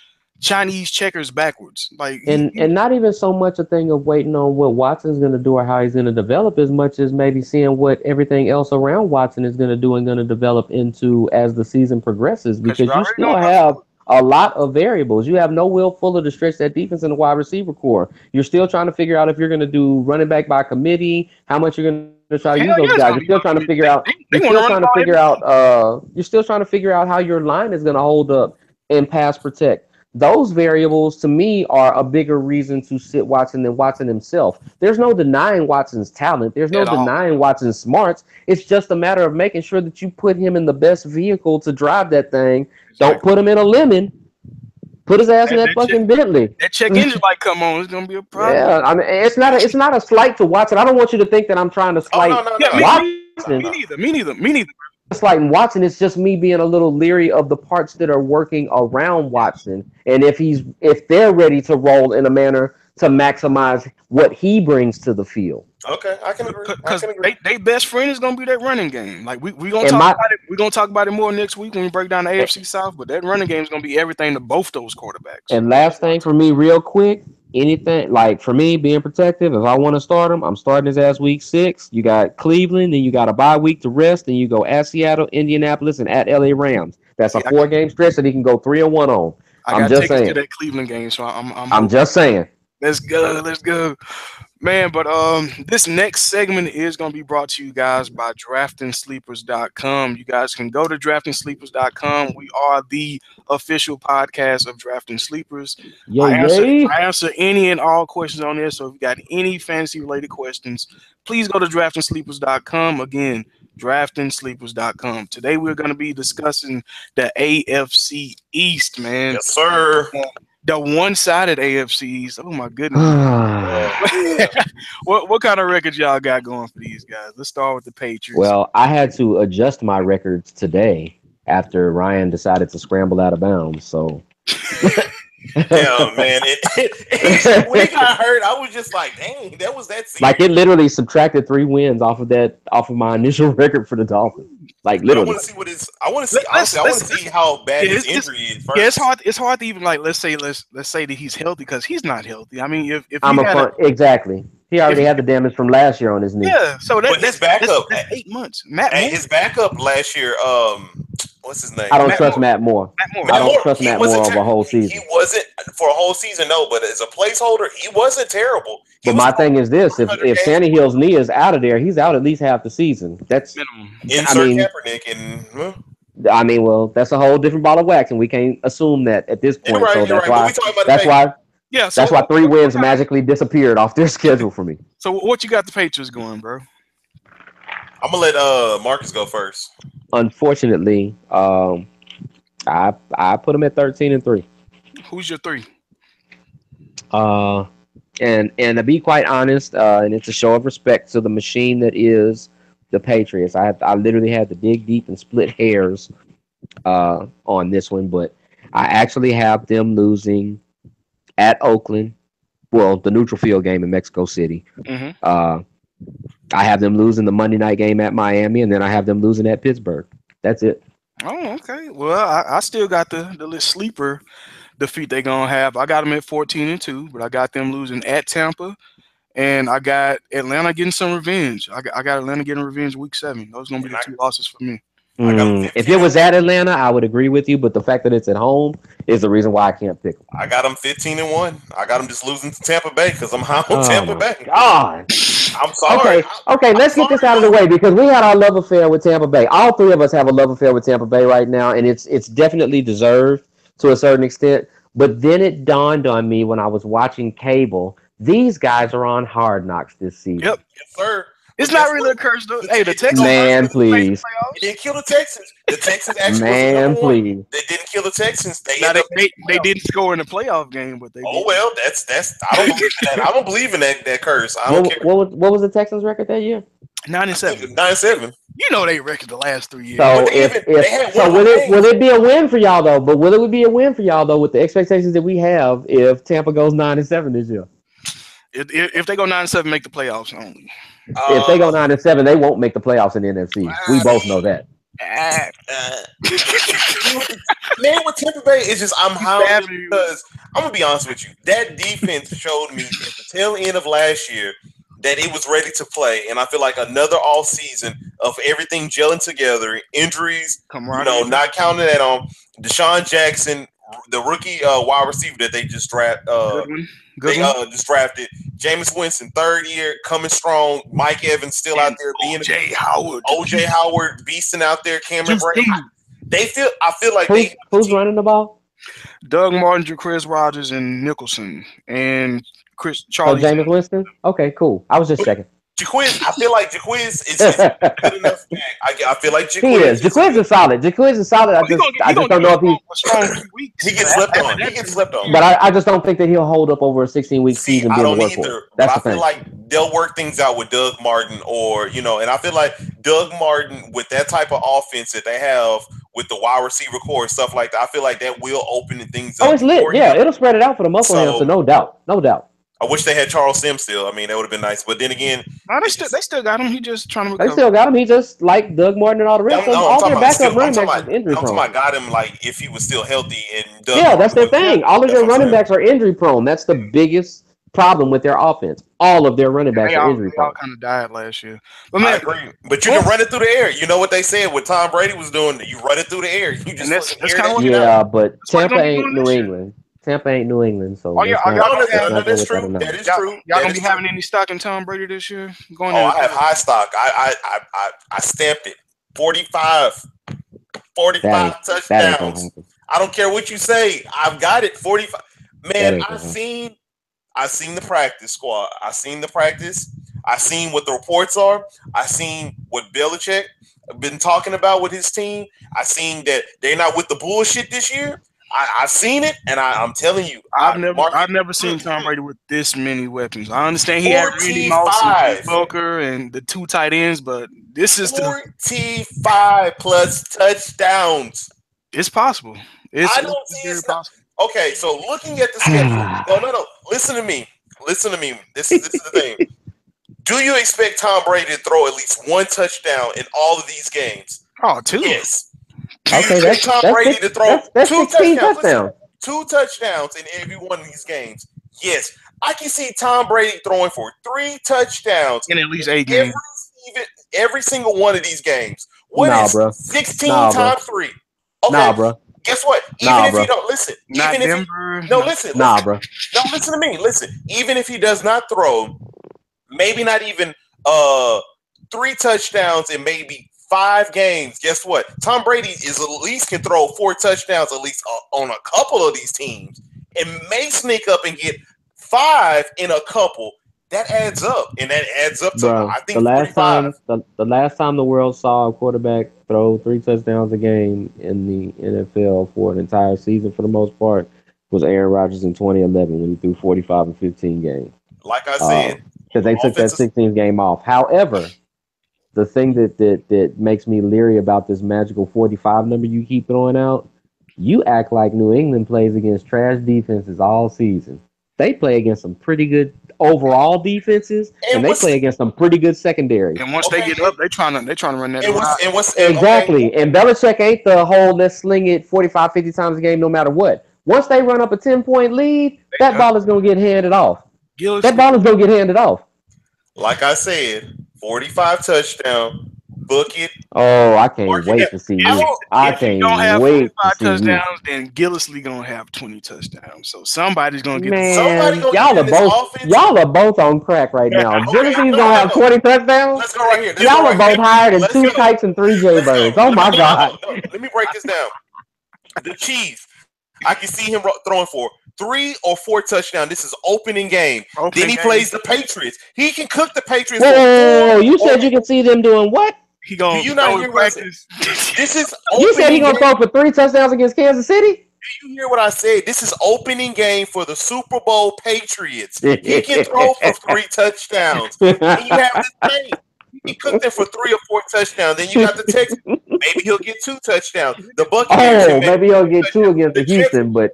Chinese checkers backwards, and not even so much a thing of waiting on what Watson's going to do or how he's going to develop, as much as maybe seeing what everything else around Watson is going to do and going to develop into as the season progresses, because you still have a lot of variables. You have no Will Fuller to stretch that defense in the wide receiver core. You're still trying to figure out if you're going to do running back by committee, how much you're going to try to use those guys. You're still trying to figure out. You're still trying to figure out how your line is going to hold up and pass protect. Those variables, to me, are a bigger reason to sit Watson than Watson himself. There's no denying Watson's talent. There's no denying Watson's smarts. It's just a matter of making sure that you put him in the best vehicle to drive that thing. Don't put him in a lemon. Put his ass in that fucking Bentley. That check engine light come on, it's gonna be a problem. Yeah, I mean, it's not a slight to Watson. I don't want you to think that I'm trying to slight Watson. Me neither. It's like Watson, it's just me being a little leery of the parts that are working around Watson, and if they're ready to roll in a manner to maximize what he brings to the field. Okay, I can agree. Because they best friend is gonna be that running game. Like we gonna talk about it. We're gonna talk about it more next week when we break down the AFC South. But that running game is gonna be everything to both those quarterbacks. And last thing for me, real quick. Anything like for me being protective, if I want to start him, I'm starting his ass week 6. You got Cleveland, then you got a bye week to rest, then you go at Seattle, Indianapolis, and at LA Rams. That's a 4-game stretch that he can go 3-1 on. I'm just saying. To that Cleveland game, so I'm just saying. Let's go. Man, but this next segment is going to be brought to you guys by DraftingSleepers.com. You guys can go to DraftingSleepers.com. We are the official podcast of Drafting Sleepers. I answer any and all questions on there. So if you got any fantasy-related questions, please go to DraftingSleepers.com. Again, DraftingSleepers.com. Today we're going to be discussing the AFC East, man. Yes, sir. The one-sided AFCs. Oh my goodness. What kind of records y'all got going for these guys? Let's start with the Patriots. Well, I had to adjust my records today after Ryan decided to scramble out of bounds. So yeah, man. When he got hurt, I was just like, dang, that was that season. Like it literally subtracted 3 wins off of my initial record for the Dolphins. Like literally. I want to see how bad his injury is first. Yeah, it's hard to even like let's say that he's healthy, because he's not healthy. I mean, if exactly. He already had the damage from last year on his knee. Yeah, so his backup, that's 8 months. His backup last year, what's his name? I don't trust Matt Moore. I don't trust Matt Moore over a whole season. He wasn't for a whole season, no, but as a placeholder, he wasn't terrible. But my thing is this: if Tannehill's knee is out of there, he's out at least half the season. That's minimum. Insert Kaepernick and. I mean, well, that's a whole different ball of wax, and we can't assume that at this point. Right, so that's why. Yeah, that's why 3 wins magically disappeared off their schedule for me. So what you got the Patriots going, bro? I'm gonna let Marcus go first. Unfortunately, I put them at 13-3. Who's your 3? And to be quite honest, and it's a show of respect to the machine that is the Patriots. I literally had to dig deep and split hairs on this one, but I actually have them losing at Oakland. Well, the neutral field game in Mexico City. Hmm. Uh, I have them losing the Monday night game at Miami, and then I have them losing at Pittsburgh. That's it. Oh, okay. Well, I still got the little sleeper defeat they gonna have. I got them at 14-2, but I got them losing at Tampa, and I got Atlanta getting some revenge. I got Atlanta getting revenge week 7. Those gonna be And the two losses for me. I got them If 15 it and was at Atlanta, I would agree with you, but the fact that it's at home is the reason why I can't pick them. I got them 15-1. I got them just losing to Tampa Bay because I'm high on Oh Tampa my Bay. God. I'm sorry. Okay, okay, I'm let's get this sorry, out of the though. way because we had our love affair with Tampa Bay. All three of us have a love affair with Tampa Bay right now, and it's definitely deserved to a certain extent. But then it dawned on me when I was watching cable, these guys are on Hard Knocks this season. Yep. Yes, sir. It's But not guess really what? a curse though. The, Hey, the it, no, Texans Man, made the please. it playoffs. didn't kill the Texans. The Texans actually was the Man, number one. please. They didn't kill the Texans. They Now ended they, up making they the they playoffs. didn't score in the playoff game, but they Oh did. well, that's I don't believe in that. I don't believe in that curse. I don't care. What was the Texans record that year? 97. 9-7. You know they record the last 3 years. But So they even they had so winnable will games. it be a win for y'all though? But will it be a win for y'all though with the expectations that we have if Tampa goes 9-7 this year? If they go 9-7, make the playoffs only. If they go Uh, 9-7, they won't make the playoffs in the NFC. We I both know mean, that. Ah, uh, man, with Tampa Bay, it's just I'm you high on them stabbing me. because I'm gonna be honest with you. That defense showed me at the tail end of last year that it was ready to play, and I feel like another all season of everything gelling together, injuries, Camaraderie. not counting that on Deshaun Jackson, the rookie wide receiver that they just Good one. Good they one. just drafted. Jameis Winston, third year, coming strong. Mike Evans still out And there being OJ Howard. OJ Howard beasting out there. Cameron Just Brate. dude. I feel like they Who's have the who's team. running the ball? Doug Martin, Chris Rogers, and Nicholson, and Chris So Charlie. Jameis Winston? Okay, cool. I was just checking. Jaquiz, I feel like Jaquiz is good enough. I feel like He Jaquiz is. Jaquiz is solid. Jaquiz is solid. He gonna I he just gonna don't get know if he's a strong 3 weeks. he gets But slept after on. He that, gets slept on. but I just don't think that he'll hold up over a 16-week See, season I being the don't workhorse. either, but That's I the feel thing. like they'll work things out with Doug Martin, or and I feel like Doug Martin with that type of offense that they have with the wide receiver core and stuff like that. I feel like that will open things Oh, up it's lit. for Yeah, him. it'll spread it out for the muscle hamster, So no doubt. No doubt. I wish they had Charles Sims still. I mean, that would have been nice. But then again, nah, it's just they still got him. He just trying to They recover. still got him. He just like Doug Martin and all the rest of them. I'm All talking their about backup still. running backs is injury I'm talking prone. about got him like if he was still healthy and Doug Yeah, that's Martin their was. thing. All of That's their what I'm running saying. backs are injury prone. That's the biggest problem with their offense. All of their running backs They are all injury they all prone. kind of died last year. But I man, agree, but you can run it through the air. You know what they said? What Tom Brady was doing? You run it through the air. You and just that's fucking that's air kind of that what shit out. Yeah, but that's what he's Tampa gonna be ain't doing New this year. England. Tampa ain't New England, so Are let's y'all, not y'all No, gonna let's have not go that's with that true. analogy. That is y'all, true. y'all That gonna be is true. having any stock in Tom Brady this year? Going Oh, into I have the high stock. I stamped it. 45, That 45 ain't that ain't gonna touchdowns. happen. I don't care what you say. I've got it. 45. That Man, ain't gonna happen. I seen the practice squad. I seen the practice. I seen what the reports are. I seen what Belichick been talking about with his team. I seen that they're not with the bullshit this year. I've seen it, and I'm telling you, I've never seen Tom Brady with this many weapons. I understand he had Randy Moss and Wes 45, Welker and the 2 tight ends, but this is the 45 plus touchdowns. it's possible. I It's don't see very it's not. possible. Okay, so looking at the schedule, no. Listen to me. Listen to me. This is the thing. Do you expect Tom Brady to throw at least one touchdown in all of these games? Oh, 2. Yes. Do you Okay, expect Tom Brady to throw that's two 16 touchdowns? Listen, touchdowns. 2 touchdowns in every one of these games? Yes. I can see Tom Brady throwing for 3 touchdowns In at least in 8 games. every single one of these games. What Nah, is bro. 16 Nah, bro. times 3? Nah, Okay. bro. Guess what? Even Nah, if bro. he don't listen, Not even if he Denver. no Not, listen, Nah, bro. no listen to me. Listen, even if he does not throw, maybe not even 3 touchdowns in maybe 5 games. Guess what? Tom Brady is at least can throw 4 touchdowns at least on a couple of these teams, and may sneak up and get 5 in a couple. That adds up, and that adds up to Bro, I think 45. the last time the world saw a quarterback throw 3 touchdowns a game in the NFL for an entire season for the most part was Aaron Rodgers in 2011 when he threw 45 in 15 games. Like I said, because they took that 16th game off. However, the thing that makes me leery about this magical 45 number you keep throwing out, you act like New England plays against trash defenses all season. They play against some pretty good overall defenses, and they play against some pretty good secondaries. And once they get up, they trying to run that route. Exactly. And Belichick ain't the whole let's sling it 45, 50 times a game no matter what. Once they run up a 10-point lead, that ball is going to get handed off. That ball is going to get handed off. Like I said, 45 touchdown, book it. Oh, I can't wait to see you. I can't wait to see touchdowns, then Gillislee gonna have 20 touchdowns. So somebody's gonna get. Man, y'all are both on crack right now. Gillislee's gonna have 20 touchdowns. Let's go right here. Y'all are both higher than 2 Kikes and 3 Jaybirds. Oh my God. Let me break this down. The Chiefs, I can see him throwing for 3 or 4 touchdowns. This is opening game. Then he plays the Patriots. He can cook the Patriots. Whoa, you said you can see them doing what? He gonna. Do you not hear practice? This is. You said he gonna throw for 3 touchdowns against Kansas City? Do you hear what I said? This is opening game for the Super Bowl Patriots. He can throw for 3 touchdowns. And you have this thing. He cooked them for 3 or 4 touchdowns. Then you got the Texans. Maybe he'll get 2 touchdowns. The Buccaneers. Oh, maybe he'll get 2 against the Houston, but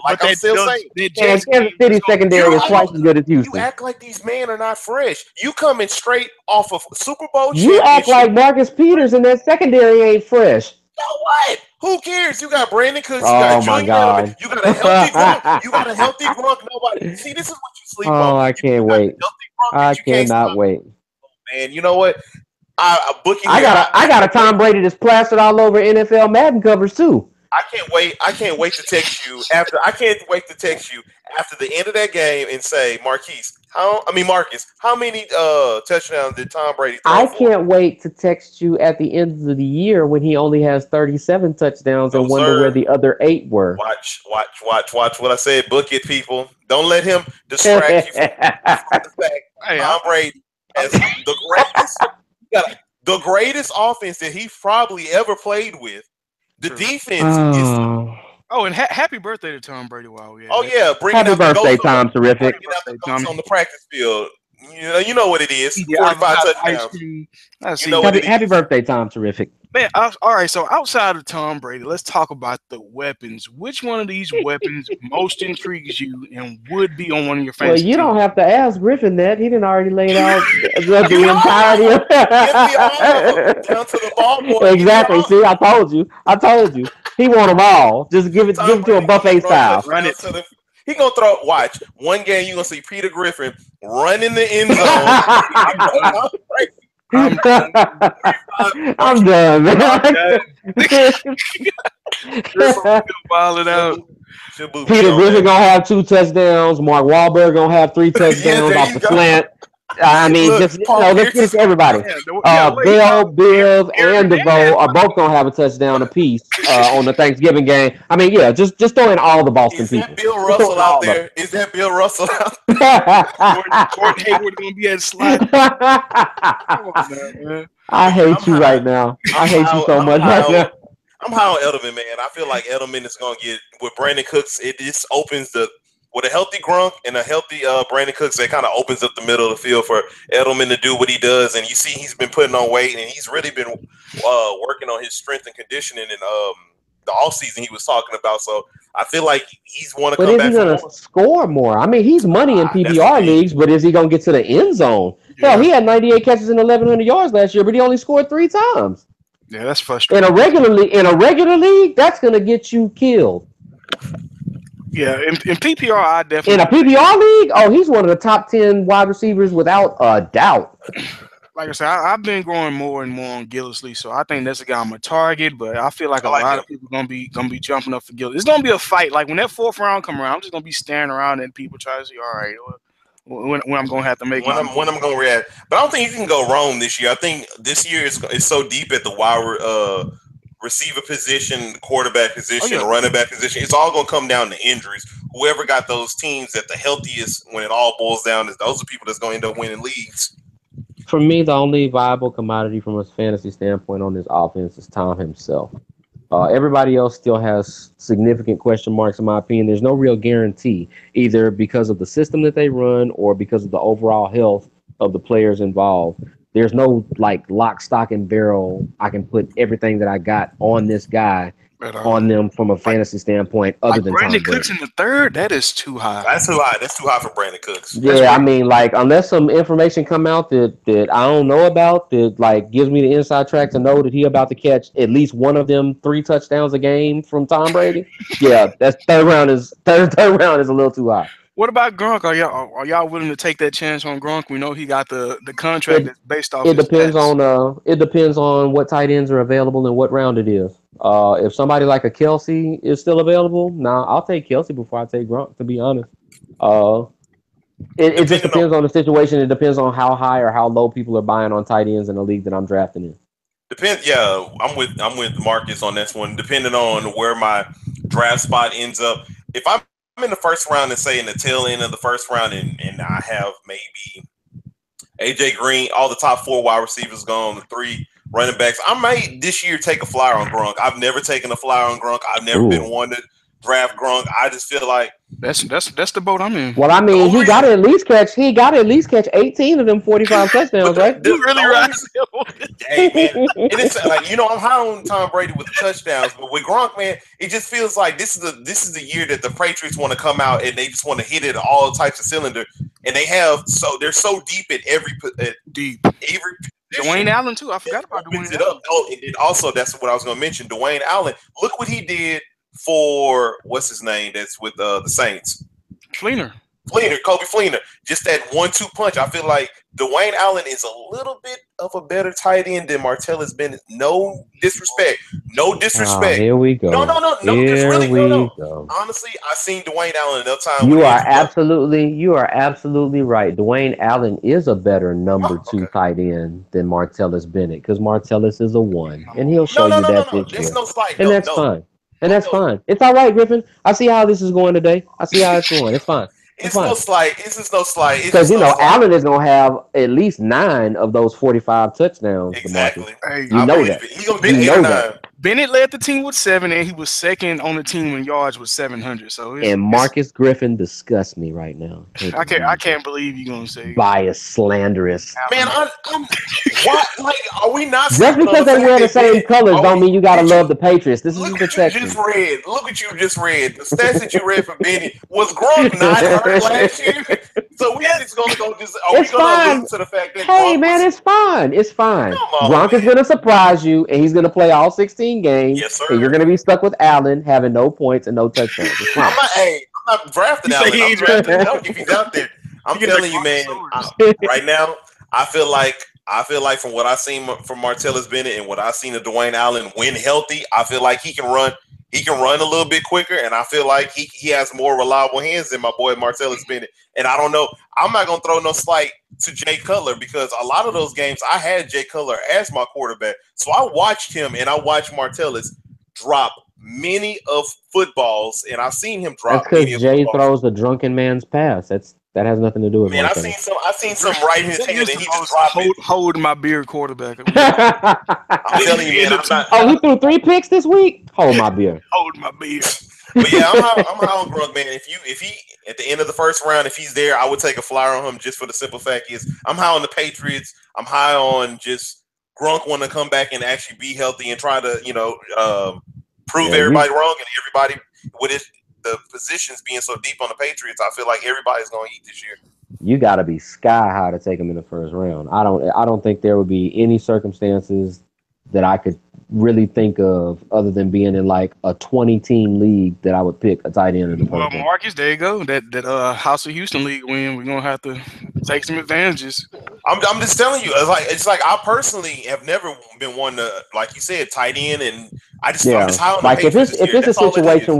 I'm still saying, Kansas City secondary is twice as good as Houston. You act like these men are not fresh. You coming straight off of Super Bowl. You act like Marcus Peters and that secondary ain't fresh. So what? Who cares? You got Brandon Cooks. You got my God. You got a healthy Gronk. You got a healthy Gronk. Nobody. See, this is what you sleep on. Oh, I can't wait. I cannot wait. Man, you know what? I got a Tom Brady that's plastered all over NFL Madden covers too. I can't wait. I can't wait to text you after. I can't wait to text you after the end of that game and say, Marcus, how many touchdowns did Tom Brady throw for? Can't wait to text you at the end of the year when he only has 37 touchdowns and wonder where the other 8 were. Watch what I said. Book it, people. Don't let him distract you from the fact Tom Brady has the greatest offense that he probably ever played with. The defense is. Oh, and happy birthday to Tom Brady! Wow, yeah. Oh yeah, happy birthday, Tom! Terrific. On the practice field. You know what it is. 45 touchdowns. Happy birthday, Tom! Terrific. Man, all right. So outside of Tom Brady, let's talk about the weapons. Which one of these weapons most intrigues you and would be on one of your fantasy? Well, you don't have to ask Griffin that. He didn't already laid out the entirety. Down to the ball boy. Exactly. See, I told you. He want them all. Just give it to a buffet style. Run it to the. He gonna throw. Watch one game. You gonna see Peter Griffin run in the end zone. I'm done, man. Peter Griffin gonna have 2 touchdowns. Mark Wahlberg gonna have 3 touchdowns off the slant. I mean, let's get it to everybody. Bill, and DeVoe are both gonna have a touchdown apiece on the Thanksgiving game. I mean, yeah, just throw in all the Boston people. Is that Bill Russell out there? Is that Bill Russell out there? Gordon Hayward gonna be at slide. I hate you right now. I hate you so much right now. I'm high on Edelman, man. I feel like Edelman is gonna get with Brandon Cooks. It just opens with a healthy Gronk and a healthy Brandon Cooks, that kind of opens up the middle of the field for Edelman to do what he does. And you see he's been putting on weight, and he's really been working on his strength and conditioning in the offseason he was talking about. So I feel like he's want to come back. But is he going to score more? I mean, he's money in PPR leagues, but is he going to get to the end zone? Yeah. Hell, he had 98 catches and 1,100 yards last year, but he only scored 3 times. Yeah, that's frustrating. In a regular league, that's going to get you killed. Yeah, in PPR, I definitely. In a PPR league, he's one of the top 10 wide receivers without a doubt. Like I said, I've been growing more and more on Gillislee, so I think that's a guy I'm a target. But I feel like a lot of people gonna be jumping up for Gillislee. It's gonna be a fight. Like when that 4th round come around, I'm just gonna be staring around and people try to see, all right, when I'm gonna have to make when I'm gonna react. But I don't think you can go wrong this year. I think this year is so deep at the wide receiver position, quarterback position, running back position. It's all going to come down to injuries. Whoever got those teams at the healthiest when it all boils down, those are people that's going to end up winning leagues. For me, the only viable commodity from a fantasy standpoint on this offense is Tom himself. Everybody else still has significant question marks, in my opinion. There's no real guarantee, either because of the system that they run or because of the overall health of the players involved. There's no like lock, stock, and barrel. I can put everything that I got on this guy But on them from a like fantasy standpoint, other like than Brandon Tom Cooks Brady. in the third, that is too high. That's too high. That's too high for Brandon Cooks. That's Yeah, way I mean, like, unless some information come out that I don't know about, that like gives me the inside track to know that he about to catch at least one of them 3 touchdowns a game from Tom Brady. Yeah, that's third round is a little too high. What about Gronk? Are y'all willing to take that chance on Gronk? We know he got the contract It that's based off it his depends stats. on what tight ends are available and what round it is. If somebody like a Kelsey is still available, now I'll take Kelsey before I take Gronk. To be honest, uh, it just Depending on depends on the situation. It depends on how high or how low people are buying on tight ends in the league that I'm drafting in. Yeah, I'm with Marcus on this one. Depending on where my draft spot ends up, if I'm in the first round and say in the tail end of the first round, and I have maybe AJ Green, all the top 4 wide receivers gone, the 3 running backs, I might this year take a flyer on Gronk. I've never taken a flyer on Gronk. I've never been Ooh. one to draft Gronk. I just feel like That's the boat I'm in. Well, I the mean, only reason, he got to at least catch 18 of them 45 but touchdowns, the, right? the, You the really only right. reason, hey man, and it's like I'm high on Tom Brady with the touchdowns, but with Gronk, man, it just feels like this is the year that the Patriots want to come out and they just want to hit it all types of cylinder, and they're so deep at Deep. every Dwayne position Allen too. I that forgot about opens Dwayne it up. Allen. Oh, and then also that's what I was going to mention. Dwayne Allen, look what he did for what's his name? That's with the Saints. Fleener. Fleener, Kobe Fleener, just that 1-2 punch. I feel like Dwayne Allen is a little bit of a better tight end than Martellus Bennett. No disrespect. No Ah, disrespect. here we No, go. no, no, no. There's Here really no. we go. Honestly, I've seen Dwayne Allen enough time when You he are was young. absolutely right. Dwayne Allen is a better number Oh, two okay. tight end than Martellus Bennett because Martellus is a one, and he'll show No, no, you no, no, that no. this There's year, no slight. and No, that's no, fine. And that's no. fine. It's all right, Griffin. I see how this is going today. I see how it's going. It's fine. It's It's no fine. slight. It's just no slight. It's Because just no slight. Allen is gonna have at least 9 of those 45 touchdowns, Demarcus. Exactly. Hey, You I know believe that. it. He's gonna You get Ben- 8 or know that. 9. Bennett led the team with 7, and he was second on the team in yards with 700. So And it's Marcus Griffin disgusts me right now. Hate I to can't tell I you this. can't believe you're gonna say Biased, slanderous. Man, Allen. I'm what? Like, are we not Just sleeping on because the they fact wear the that same Bennett? colors Are don't we? mean you gotta Did love you the Patriots. This is look the what you just Texans. read? Look what you just read. The stats that you read for Bennett was Gronk not hurt last year. So we just gonna go. Just are we It's gonna fine. allude to the fact that Hey Gronk man, was? it's fine. It's fine. Come on, Gronk is man. gonna surprise you, and he's gonna play all 16 games, Yes, and you're sir. gonna be stuck with Allen having no points and no touchdowns. It's I'm fine. not. Hey, I'm not drafting You say Allen. he I'm ain't drafting drafted. Gronk if he's out there. I'm You get the telling you, man. Brontosaurus. Right now, I feel like from what I've seen from Martellus Bennett and what I've seen of Dwayne Allen when healthy, I feel like he can run. He can run a little bit quicker, and I feel like he has more reliable hands than my boy Martellus Bennett. And I don't know. I'm not gonna throw no slight to Jay Cutler because a lot of those games I had Jay Cutler as my quarterback. So I watched him and I watched Martellus drop many of footballs, and I've seen him That's drop many because of Jay footballs. throws a drunken man's pass. That has nothing to do with Man, I've seen Martellus. some. I've seen some right in his That hand, is and the he just most drop it. hold my beer quarterback. I'm telling you, In man. the I'm two not. Oh, he threw 3 picks this week. Hold my beer. hold my beer. But yeah, I'm high on Gronk, man. If he at the end of the first round, if he's there, I would take a flyer on him just for the simple fact is I'm high on the Patriots. I'm high on just Gronk want to come back and actually be healthy and try to prove Yeah, you everybody wrong and everybody with the positions being so deep on the Patriots. I feel like everybody's going to eat this year. you got to be sky high to take him in the first round. I don't think there would be any circumstances that I could really think of other than being in like a 20 team league that I would pick a tight end in the Well, first round. Marcus, there you go. That House of Houston League win. We're gonna have to take some advantages. I'm just telling you, it's like I personally have never been one to, like you said, tight end, and I'm Yeah, just high on the like if Patriots it's this if year. it's a That's all it situation is.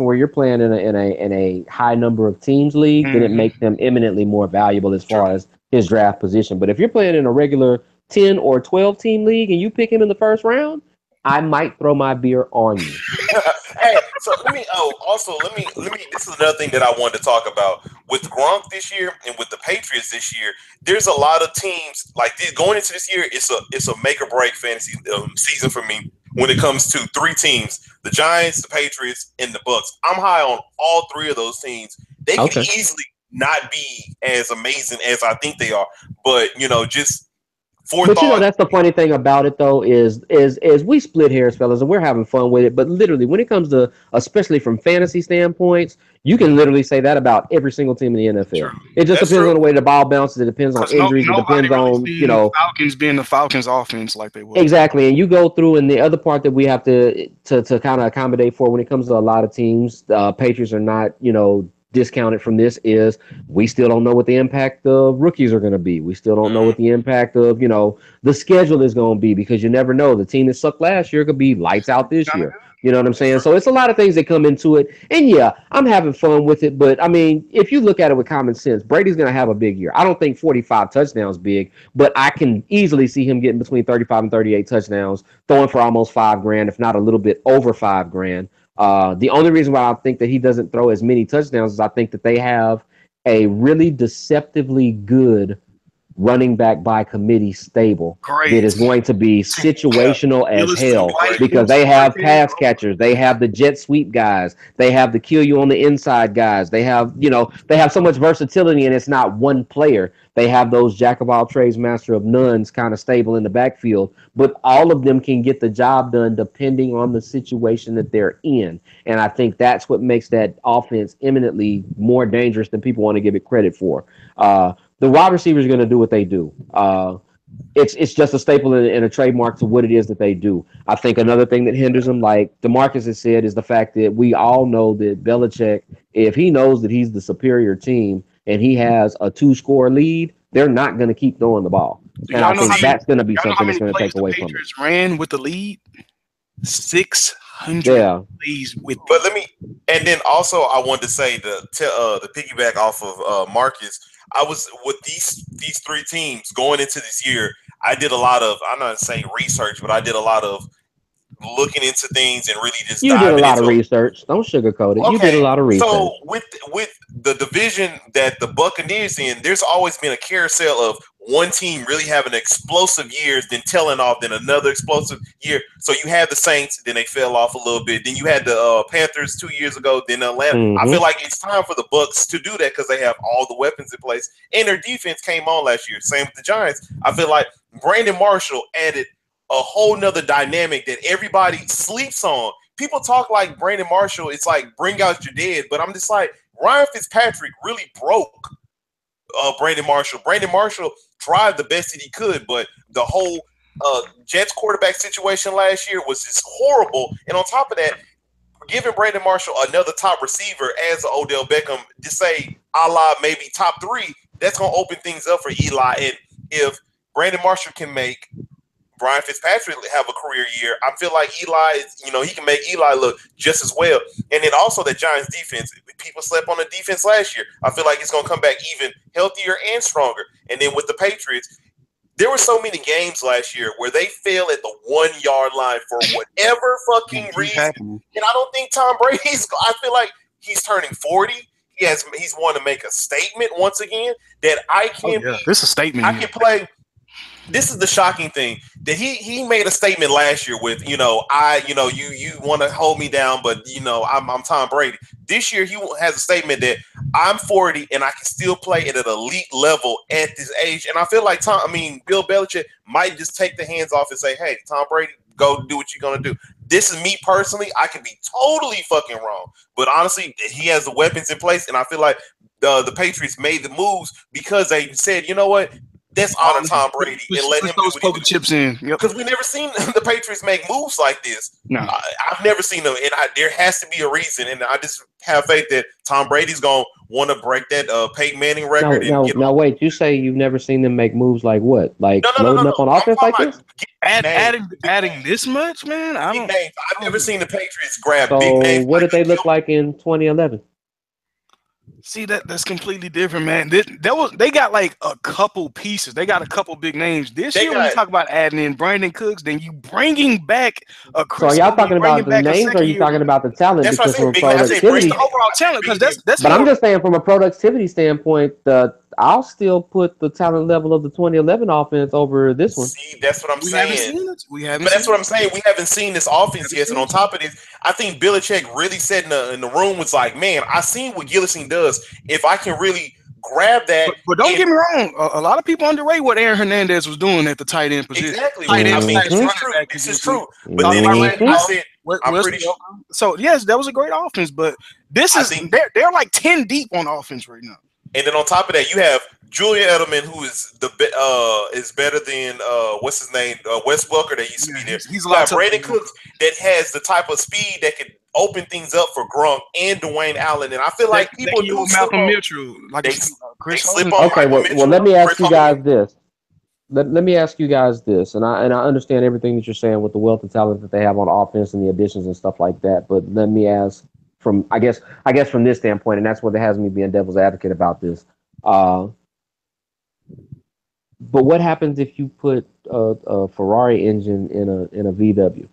where you're playing in a high number of teams league, then it Hmm. makes them eminently more valuable as True. far as his draft position. But if you're playing in a regular 10 or 12 team league and you pick him in the first round, I might throw my beer on you. Hey, so let me. Oh, also let me. This is another thing that I wanted to talk about with Gronk this year and with the Patriots this year. There's a lot of teams like this, going into this year. It's a make or break fantasy season for me. when it comes to three teams: the Giants, the Patriots, and the Bucks. I'm high on all three of those teams. They can easily not be as amazing as I think they are, but just But forethought. that's the funny thing about it though is we split hairs, fellas, and we're having fun with it. But literally, when it comes to, especially from fantasy standpoints, you can literally say that about every single team in the NFL. True. It just That's depends true. on the way the ball bounces. It depends on injuries. It depends Nobody really on seen Falcons being the Falcons offense like they were. exactly. And you go through, and the other part that we have to kind of accommodate for when it comes to a lot of teams, Patriots are not discounted from this, is we still don't know what the impact of rookies are going to be. We still don't know what the impact of, the schedule is going to be, because you never know. The team that sucked last year could be lights out this year. You know what I'm saying? So it's a lot of things that come into it. And yeah, I'm having fun with it. But I mean, if you look at it with common sense, Brady's going to have a big year. I don't think 45 touchdowns big, but I can easily see him getting between 35 and 38 touchdowns, throwing for almost $5,000, if not a little bit over $5,000. The only reason why I think that he doesn't throw as many touchdowns is I think that they have a really deceptively good running back by committee stable that is going to be situational as hell, because they have pass catchers, they have the jet sweep guys, they have the kill you on the inside guys, they have they have so much versatility, and it's not one player. They have those jack of all trades, master of nones kind of stable in the backfield, but all of them can get the job done depending on the situation that they're in. And I think that's what makes that offense eminently more dangerous than people want to give it credit for. The wide receivers are going to do what they do. It's just a staple and a trademark to what it is that they do. I think another thing that hinders them, like DeMarcus has said, is the fact that we all know that Belichick, if he knows that he's the superior team and he has a 2-score lead, they're not going to keep throwing the ball. And I think that's going to be something that's going to take away from it. Ran with the lead 600 plays with. But and then also I wanted to say to piggyback off of Marcus. I was with these three teams going into this year. I did a lot of, I'm not saying research, but I did a lot of looking into things and really just you did a lot of research. Don't sugarcoat it. Okay. You did a lot of research. So with the division that the Buccaneers in, there's always been a carousel of one team really having explosive years, then tailing off, then another explosive year. So you had the Saints, then they fell off a little bit. Then you had the Panthers 2 years ago, then Atlanta. Mm-hmm. I feel like it's time for the Bucs to do that because they have all the weapons in place, and their defense came on last year. Same with the Giants. I feel like Brandon Marshall added a whole nother dynamic that everybody sleeps on. People talk like Brandon Marshall, it's like bring out your dead, but I'm just like, Ryan Fitzpatrick really broke Brandon Marshall. Brandon Marshall tried the best that he could, but the whole Jets quarterback situation last year was just horrible. And on top of that, giving Brandon Marshall another top receiver as Odell Beckham, to say a la maybe top 3, that's going to open things up for Eli. And if Brandon Marshall can make Ryan Fitzpatrick have a career year, I feel like Eli is, he can make Eli look just as well. And then also the Giants defense, people slept on the defense last year. I feel like it's going to come back even healthier and stronger. And then with the Patriots, there were so many games last year where they fell at the 1-yard line for whatever fucking reason. And I don't think Tom Brady's, I feel like he's turning 40. He's wanting to make a statement once again that I can be. This is a statement. I can play. This is the shocking thing that he made a statement last year with, you want to hold me down, but I'm Tom Brady. This year he has a statement that I'm 40 and I can still play at an elite level at this age. And I feel like Bill Belichick might just take the hands off and say, hey, Tom Brady, go do what you're going to do. This is me personally. I could be totally fucking wrong, but honestly, he has the weapons in place. And I feel like the Patriots made the moves because they said, you know what? Let's honor Tom Brady and let him those poker chips in. Because we never seen the Patriots make moves like this. No, I've never seen them, and there has to be a reason. And I just have faith that Tom Brady's gonna want to break that Peyton Manning record. Now, wait. You say you've never seen them make moves like what? Like loading up on offense like this? Adding this much, man. I've never seen the Patriots grab so big names. What did they look like in 2011? See that's completely different, man. They got like a couple pieces. They got a couple big names this They year. When you got talk about adding in Brandon Cooks, then you bringing back a So are Chris y'all Olave, talking about bringing the back a names or are second you year. talking about the talent? that's what I Because said. from a Big. I said Just the productivity, Brandon. overall I said talent, because Big name. that's but I'm more. just saying from a productivity standpoint, I'll still put the talent level of the 2011 offense over this one. See, that's what I'm We haven't saying. seen it. We haven't But that's seen what it. I'm saying. We haven't seen this We offense haven't yet. And seen on it. top of this, I think Belichick really said in the room was like, man, I seen what Gillison does. If I can really grab that But don't and get me wrong. A lot of people underrate what Aaron Hernandez was doing at the tight end position, exactly, tight end I mean, slash this Hmm. is running true. back This is position. true. But Talking then about Hmm. again, Randy I Moss, said, I'm Wes pretty sure. Welker. So yes, that was a great offense. But this I is think they're like 10 deep on offense right now. And then on top of that, you have Julian Edelman, who is is better than what's his name, Wes Welker that used to Yeah, be there. he's a You lot got tougher Brandon than Cooks Welker. that has the type of speed that can open things up for Gronk and Dwayne Allen. And I feel They, like they people can do use slip Malcolm on Mitchell, like you they said, they Chris slip Hogan. on Okay, Michael well, Mitchell, let me Chris ask you Hogan. guys this. Let me ask you guys this, and I understand everything that you're saying with the wealth of talent that they have on offense and the additions and stuff like that. But let me ask from I guess from this standpoint, and that's what has me being devil's advocate about this. Uh, but what happens if you put a Ferrari engine in a VW?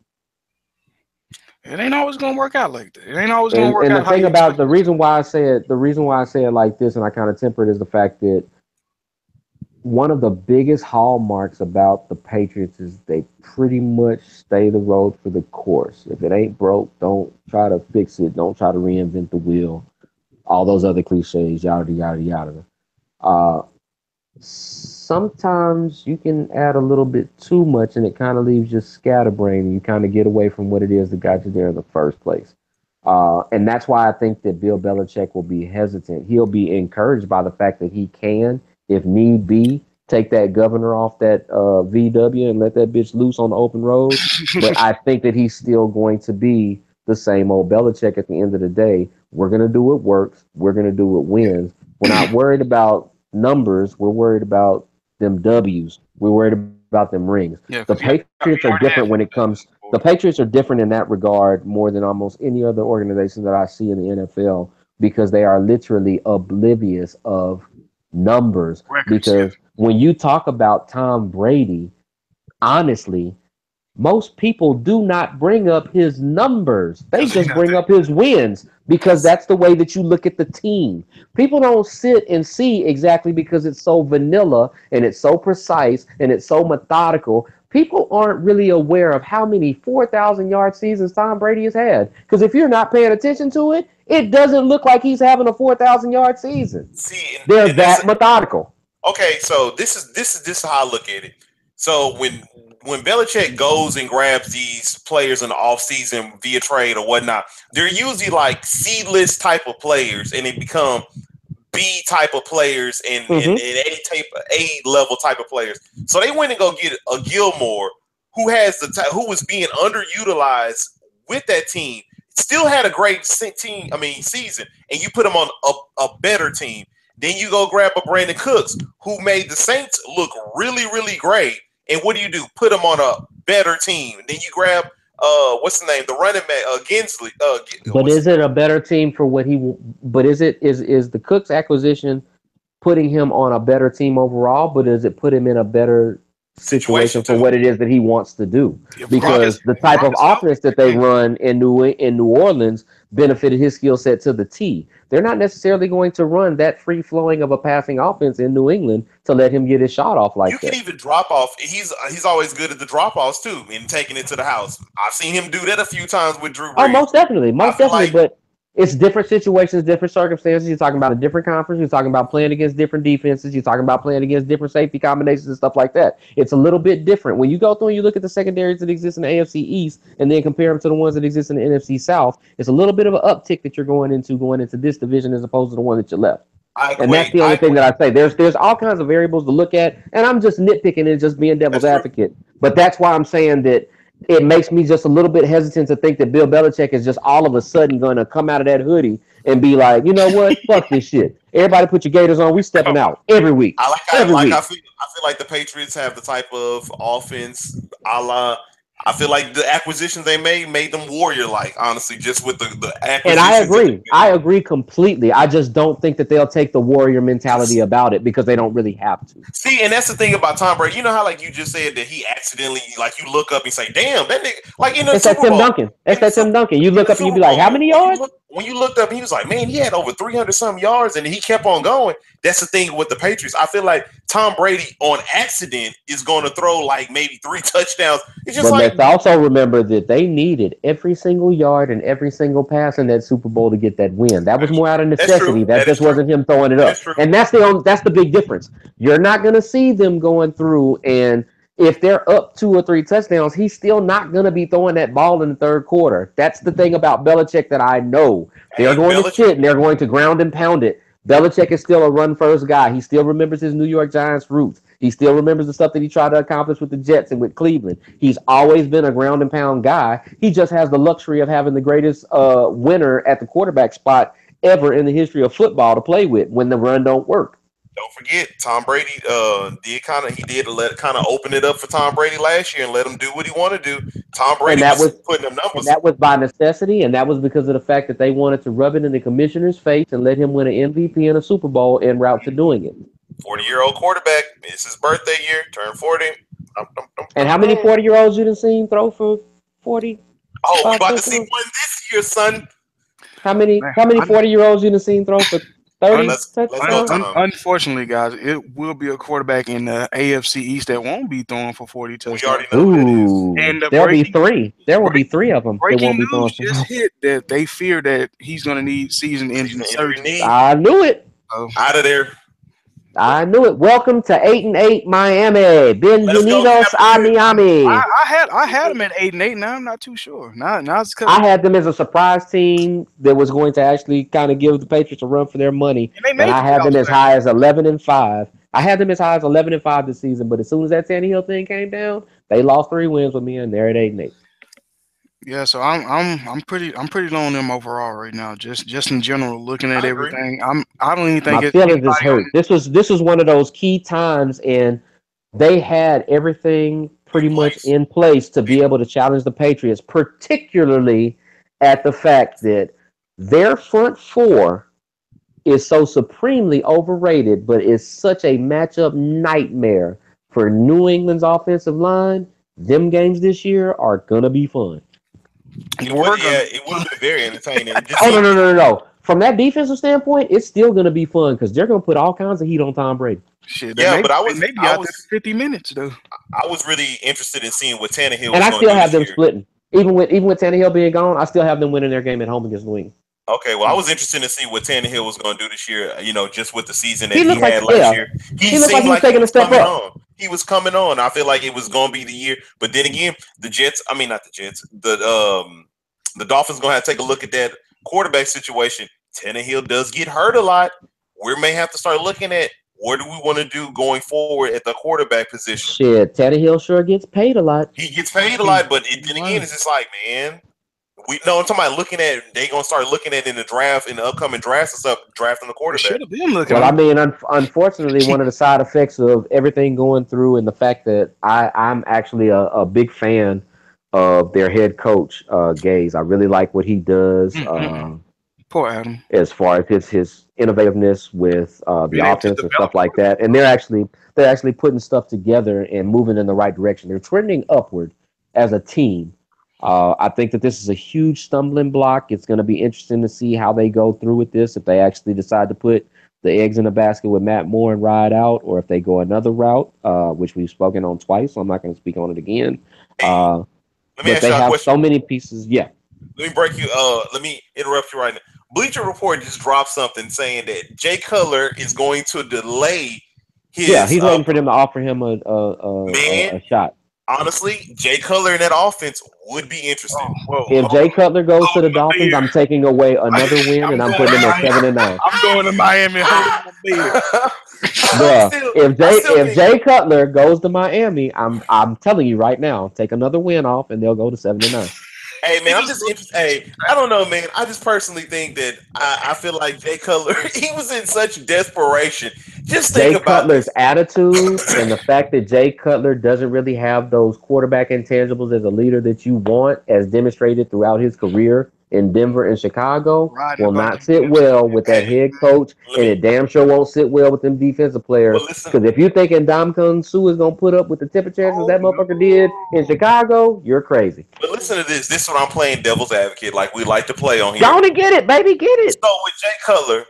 It ain't always gonna work out like that. It ain't always gonna And work and the out how thing you about expect the it to. reason why I say it like this, and I kind of temper it, is the fact that one of the biggest hallmarks about the Patriots is they pretty much stay the road for the course. If it ain't broke, don't try to fix it. Don't try to reinvent the wheel. All those other cliches, yada yada yada. Uh, Sometimes you can add a little bit too much, and it kind of leaves you scatterbrained, and you kind of get away from what it is that got you there in the first place. And that's why I think that Bill Belichick will be hesitant. He'll be encouraged by the fact that he can, if need be, take that governor off that VW and let that bitch loose on the open road. But I think that he's still going to be the same old Belichick at the end of the day. We're going to do what works. We're going to do what wins. We're not worried about numbers. We're worried about them W's. We're worried about them rings. The Yeah, because Patriots are different when it comes. The Patriots are different in that regard more than almost any other organization that I see in the NFL because they are literally oblivious of numbers. records. Yeah, Because when you talk about Tom Brady, honestly, most people do not bring up his numbers. They because he's just not bring there. up his wins because Because that's the way that you look at the team. People don't sit and see exactly because it's so vanilla and it's so precise and it's so methodical. People aren't really aware of how many 4,000-yard seasons Tom Brady has had. Because if you're not paying attention to it, it doesn't look like he's having a 4,000-yard season. See, They're and that's that methodical. okay. So this is how I look at it. So when Belichick goes and grabs these players in the offseason via trade or whatnot, they're usually like C list type of players, and they become B type of players and Hmm. A level type of players. So they went and go get a Gilmore who has who was being underutilized with that team. Still had a great team. I mean season, and you put him on a better team. Then you go grab a Brandon Cooks who made the Saints look really great. And what do? Put him on a better team. Then you grab what's the name? The running back Gensley. But What's is it a better team for what he? But is the Cooks acquisition putting him on a better team overall? But does it put him in a better situation situation for too? what it is that he wants to do? if Because the type Gronk of is healthy, offense that they run in New Orleans benefited his skill set to the T. They're not necessarily going to run that free flowing of a passing offense in New England to let him get his shot off You like can that. even drop off. He's always good at the drop offs too, and taking it to the house. I've seen him do that a few times with Drew Oh, Brees. I most feel definitely. like But it's different situations, different circumstances. You're talking about a different conference. You're talking about playing against different defenses. You're talking about playing against different safety combinations and stuff like that. It's a little bit different when you go through and you look at the secondaries that exist in the AFC East and then compare them to the ones that exist in the NFC South. It's a little bit of an uptick that you're going into this division as opposed to the one that you left. I And that's agree. the I only thing agree. that I say. There's all kinds of variables to look at, and I'm just nitpicking and just being devil's That's true. advocate. But that's why I'm saying that it makes me just a little bit hesitant to think that Bill Belichick is just all of a sudden going to come out of that hoodie and be like, you know what, fuck this shit. Everybody put your gators on. We stepping out every week, I like. every week. I feel like the Patriots have the type of offense, a la. I feel like the acquisitions they made them warrior like. Honestly, just with the And acquisitions. I agree completely. I just don't think that they'll take the warrior mentality about it because they don't really have to. See, and that's the thing about Tom Brady. You know how like you just said that he accidentally like you look up and say, "Damn, that nigga!" Like in the It's that Super Tim Bowl. Duncan. It's that Tim Duncan. You look up and you be like, how many yards? When you looked up, he was like, "Man, he had over 300 some yards," and he kept on going. That's the thing with the Patriots. I feel like Tom Brady on accident is going to throw like maybe 3 touchdowns. It's just But like let's also remember that they needed every single yard and every single pass in that Super Bowl to get that win. That was more out of necessity. That just wasn't him throwing it up. And that's the big difference. You're not going to see them going through, and if they're up 2 or 3 touchdowns, he's still not going to be throwing that ball in the third quarter. That's the thing about Belichick that I know. They're going to sit and they're going to ground and pound it. Belichick is still a run-first guy. He still remembers his New York Giants roots. He still remembers the stuff that he tried to accomplish with the Jets and with Cleveland. He's always been a ground and pound guy. He just has the luxury of having the greatest winner at the quarterback spot ever in the history of football to play with when the run don't work. Don't forget, Tom Brady did open it up for Tom Brady last year and let him do what he wanted to do. Tom Brady was putting them numbers. And that was by necessity, and that was because of the fact that they wanted to rub it in the commissioner's face and let him win an MVP and a Super Bowl en route to doing it. 40-year-old quarterback. It's his birthday year. Turned 40. And how many 40-year-olds you done seen throw for 40? Oh, we're about to see one this year, son. How many 40-year-olds you done seen throw for 30? Unfortunately, guys, it will be a quarterback in the AFC East that won't be throwing for 40 touchdowns. We already know who that is. And there'll be 3. There will be 3 of them. Breaking news just hit that they fear that he's going to need season-ending surgery. I knew it. Out of there. I knew it. Welcome to 8-8 Miami. Bienvenidos a Miami. I had them at 8-8. Now I'm not too sure. Now it's I had them as a surprise team that was going to actually kind of give the Patriots a run for their money. And I had them as high as 11-5. I had them as high as 11-5 this season, but as soon as that Tannehill thing came down, they lost 3 wins with me, and they're at 8-8. Yeah, so I'm pretty low on them overall right now. Just in general, looking at everything, I don't even think my feelings is hurt. This was one of those key times, and they had everything pretty much in place to be able to challenge the Patriots, particularly at the fact that their front four is so supremely overrated, but is such a matchup nightmare for New England's offensive line. Them games this year are gonna be fun. It would have been very entertaining. No. From that defensive standpoint, it's still going to be fun because they're going to put all kinds of heat on Tom Brady. Shit, but I was maybe out there for 50 minutes though. I was really interested in seeing what Tannehill was and I still have them splitting. Even with Tannehill being gone, I still have them winning their game at home against New England. Okay, well, I was interested to see what Tannehill was going to do this year. Just with the season that he had last year, he seemed like he was coming on. He was coming on. I feel like it was going to be the year, but then again, the Dolphins going to have to take a look at that quarterback situation. Tannehill does get hurt a lot. We may have to start looking at what do we want to do going forward at the quarterback position. Shit, Tannehill sure gets paid a lot. He gets paid a lot, but then again, it's just like, man. I'm talking about looking at. They gonna start looking at in the draft, in the upcoming drafts and stuff, drafting the quarterback. Should have been looking. Well, I mean, unfortunately, one of the side effects of everything going through, and the fact that I'm actually a big fan of their head coach, Gaze. I really like what he does. Poor Adam. As far as his innovativeness with the offense and stuff like that, and they're actually putting stuff together and moving in the right direction. They're trending upward as a team. I think that this is a huge stumbling block. It's going to be interesting to see how they go through with this, if they actually decide to put the eggs in the basket with Matt Moore and ride out, or if they go another route, which we've spoken on twice, so I'm not going to speak on it again. Let me ask they you a have question. So many pieces. Yeah. Let me interrupt you right now. Bleacher Report just dropped something saying that Jay Cutler is going to delay his. Yeah, he's waiting for them to offer him a shot. Honestly, Jay Cutler in that offense would be interesting. If Jay Cutler goes to the Dolphins, I'm taking away another win, and I'm putting them at 7-9. I'm going to Miami holding my bed. If Jay Cutler goes to Miami, I'm telling you right now, take another win off, and they'll go to 7-9. Hey man, I'm just interested. Hey, I don't know, man. I just personally think that I feel like Jay Cutler, he was in such desperation. Just think Jay about Cutler's this. attitude and the fact that Jay Cutler doesn't really have those quarterback intangibles as a leader that you want, as demonstrated throughout his career in Denver and Chicago, Riding will about not them sit damn well with that Hey, head coach, let and me. it damn sure won't sit well with them defensive players. But listen. Because if you thinking Ndamukong Suh is gonna put up with the temperatures that Oh motherfucker did in no. Chicago, you're crazy. But listen to this. This is what I'm playing devil's advocate, like we like to play on Go here. on and get it, baby, get it. So with Jay Cutler,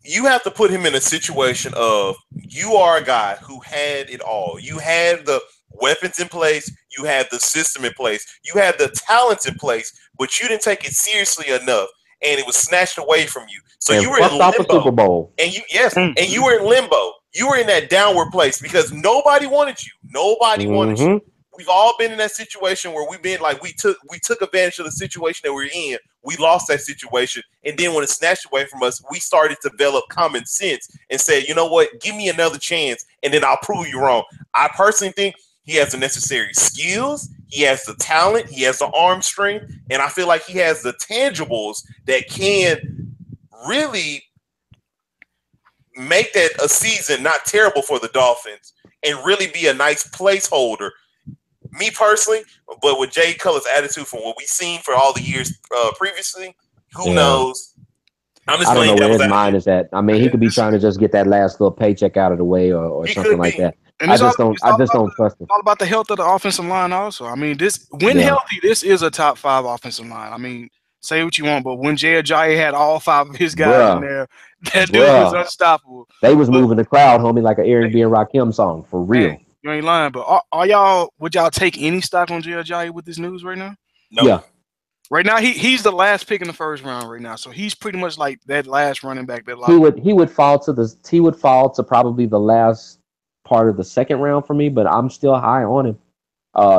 you have to put him in a situation of you are a guy who had it all. You had the weapons in place, you had the system in place, you had the talents in place, but you didn't take it seriously enough, and it was snatched away from you. So And you were in fucked off a Super limbo, Bowl. and you Mm-hmm. were in limbo. You were in that downward place because nobody wanted you. Nobody wanted you. Mm-hmm. We've all been in that situation where we've been like we took advantage of the situation that we're in. We lost that situation, and then when it snatched away from us, we started to develop common sense and said, you know what, give me another chance, and then I'll prove you wrong. I personally think he has the necessary skills, he has the talent, he has the arm strength, and I feel like he has the tangibles that can really make that a season not terrible for the Dolphins and really be a nice placeholder. Me personally, but with Jay Cutler's attitude from what we've seen for all the years previously, who Yeah. knows? I'm just I don't playing know where devil's his mind advocate. is at. I mean, he Yeah, could be trying to just get that last little paycheck out of the way, or He something could like be. that. and I just don't. it's I all just about don't trust him. all about the health of the offensive line. Also, I mean, this when Yeah, healthy, this is a top five offensive line. I mean, say what you want, but when Jay Ajayi had all five of his guys in bruh, there, that dude was bruh. unstoppable. They was But moving the crowd, homie, like an hey, Airbnb and Rakim song for hey, real. you ain't lying. But are y'all would y'all take any stock on Jay Ajayi with this news right now? No. Yeah, Right now, he's the last pick in the first round right now, so he's pretty much like that last running back that a lot he of would people. he would fall to the he would fall to probably the last part of the second round for me, but I'm still high on him.